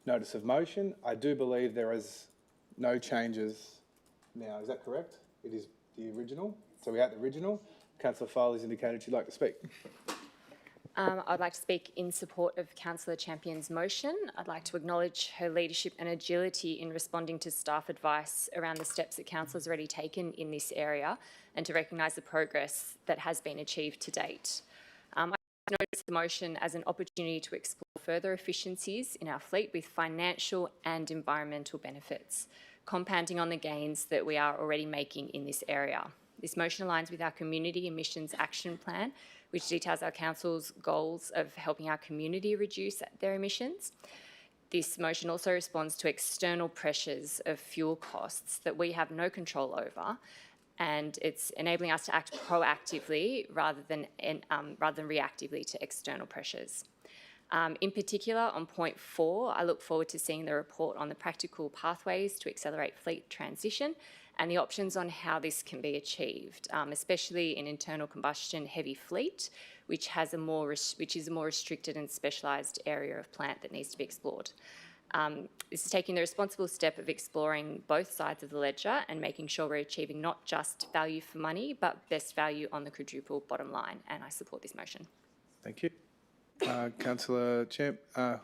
notice of motion. I do believe there is no changes now. Is that correct? It is the original. So we're at the original. Councillor Foley's indicated she'd like to speak. I'd like to speak in support of Councillor Champion's motion. I'd like to acknowledge her leadership and agility in responding to staff advice around the steps that Council has already taken in this area and to recognise the progress that has been achieved to date. I notice the motion as an opportunity to explore further efficiencies in our fleet with financial and environmental benefits, compounding on the gains that we are already making in this area. This motion aligns with our Community Emissions Action Plan, which details our Council's goals of helping our community reduce their emissions. This motion also responds to external pressures of fuel costs that we have no control over, and it's enabling us to act proactively rather than reactively to external pressures. In particular, on point 4, I look forward to seeing the report on the practical pathways to accelerate fleet transition and the options on how this can be achieved, especially in internal combustion heavy fleet, which is a more restricted and specialised area of plant that needs to be explored. This is taking the responsible step of exploring both sides of the ledger and making sure we're achieving not just value for money, but best value on the quadruple bottom line, and I support this motion. Thank you. Councillor Champion,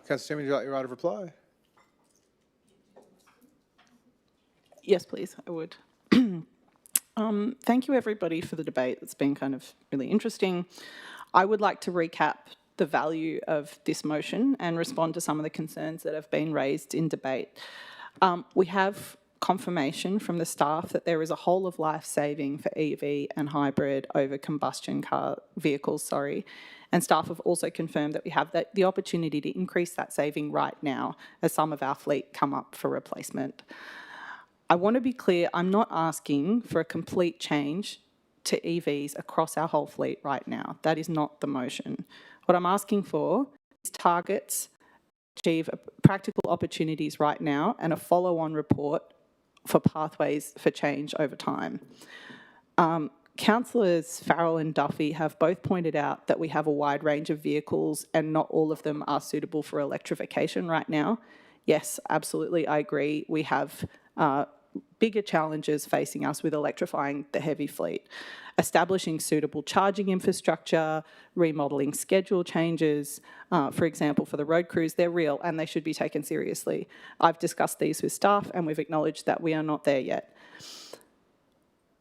would you like your right of reply? Yes, please, I would. Thank you, everybody, for the debate. It's been kind of really interesting. I would like to recap the value of this motion and respond to some of the concerns that have been raised in debate. We have confirmation from the staff that there is a whole of life saving for EV and hybrid over combustion vehicles, and staff have also confirmed that we have the opportunity to increase that saving right now as some of our fleet come up for replacement. I want to be clear, I'm not asking for a complete change to EVs across our whole fleet right now. That is not the motion. What I'm asking for is targets, achieve practical opportunities right now, and a follow-on report for pathways for change over time. Councillors Farrell and Duffy have both pointed out that we have a wide range of vehicles and not all of them are suitable for electrification right now. Yes, absolutely, I agree. We have bigger challenges facing us with electrifying the heavy fleet. Establishing suitable charging infrastructure, remodelling schedule changes, for example, for the road crews, they're real and they should be taken seriously. I've discussed these with staff and we've acknowledged that we are not there yet.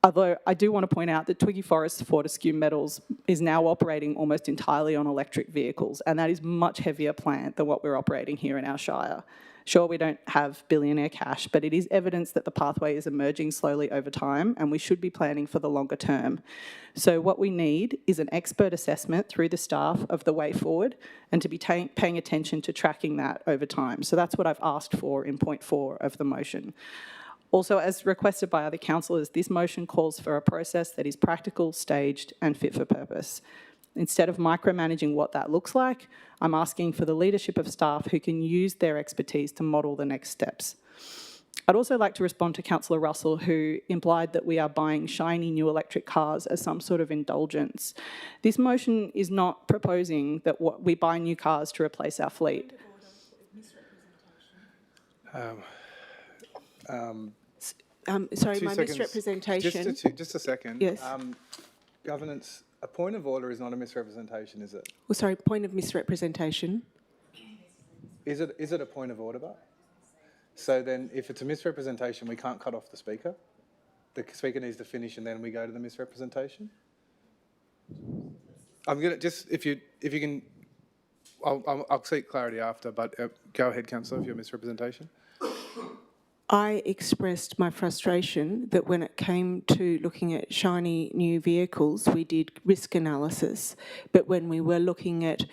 Although I do want to point out that Twiggy Forest Fortescue Metals is now operating almost entirely on electric vehicles, and that is much heavier plant than what we're operating here in our shire. Sure, we don't have billionaire cash, but it is evidence that the pathway is emerging slowly over time and we should be planning for the longer term. So what we need is an expert assessment through the staff of the way forward and to be paying attention to tracking that over time. So that's what I've asked for in point 4 of the motion. Also, as requested by other councillors, this motion calls for a process that is practical, staged and fit for purpose. Instead of micromanaging what that looks like, I'm asking for the leadership of staff who can use their expertise to model the next steps. I'd also like to respond to Councillor Russell, who implied that we are buying shiny new electric cars as some sort of indulgence. This motion is not proposing that we buy new cars to replace our fleet. Sorry, my misrepresentation. Just a second. Yes. Governance, a point of order is not a misrepresentation, is it? Well, sorry, point of misrepresentation. Is it a point of order, but? So then if it's a misrepresentation, we can't cut off the speaker? The speaker needs to finish and then we go to the misrepresentation? I'm going to just, if you can, I'll seek clarity after, but go ahead, Councillor, for your misrepresentation. I expressed my frustration that when it came to looking at shiny new vehicles, we did risk analysis, but when we were looking at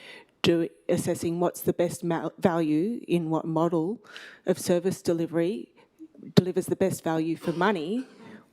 assessing what's the best value in what model of service delivery delivers the best value for money,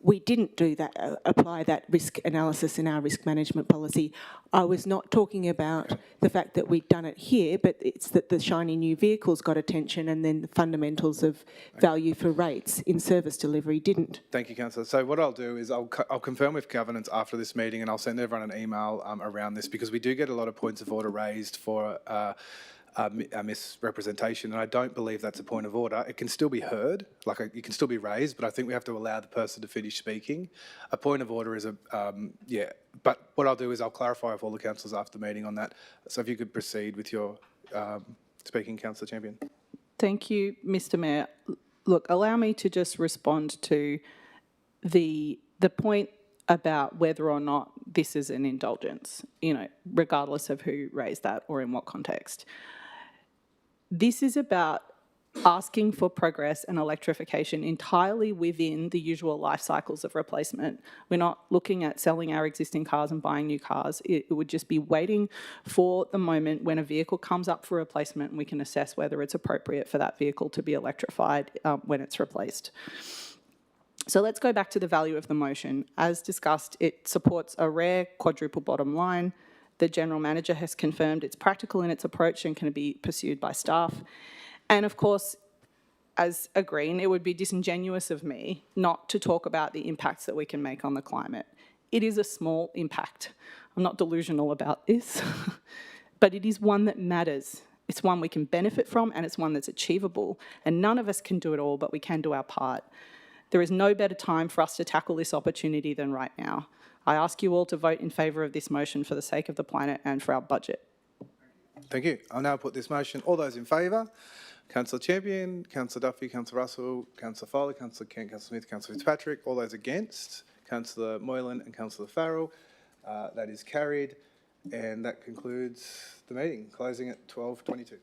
we didn't do that, apply that risk analysis in our risk management policy. I was not talking about the fact that we'd done it here, but it's that the shiny new vehicles got attention and then the fundamentals of value for rates in service delivery didn't. Thank you, Councillor. So what I'll do is I'll confirm with governance after this meeting, and I'll send everyone an email around this, because we do get a lot of points of order raised for a misrepresentation, and I don't believe that's a point of order. It can still be heard, it can still be raised, but I think we have to allow the person to finish speaking. A point of order is yeah. But what I'll do is I'll clarify with all the councillors after the meeting on that. So if you could proceed with your speaking, Councillor Champion. Thank you, Mr. Mayor. Look, allow me to just respond to the point about whether or not this is an indulgence, regardless of who raised that or in what context. This is about asking for progress and electrification entirely within the usual life cycles of replacement. We're not looking at selling our existing cars and buying new cars. It would just be waiting for the moment when a vehicle comes up for replacement and we can assess whether it's appropriate for that vehicle to be electrified when it's replaced. So let's go back to the value of the motion. As discussed, it supports a rare quadruple bottom line. The General Manager has confirmed it's practical in its approach and can be pursued by staff. And of course, as a Green, it would be disingenuous of me not to talk about the impacts that we can make on the climate. It is a small impact. I'm not delusional about this, but it is one that matters. It's one we can benefit from, and it's one that's achievable. And none of us can do it all, but we can do our part. There is no better time for us to tackle this opportunity than right now. I ask you all to vote in favour of this motion for the sake of the planet and for our budget. Thank you. I'll now put this motion. All those in favour? Councillor Champion, Councillor Duffy, Councillor Russell, Councillor Foley, Councillor Kent, Councillor Smith, Councillor Fitzpatrick. All those against? Councillor Moylan and Councillor Farrell. That is carried. And that concludes the meeting, closing at 12:22.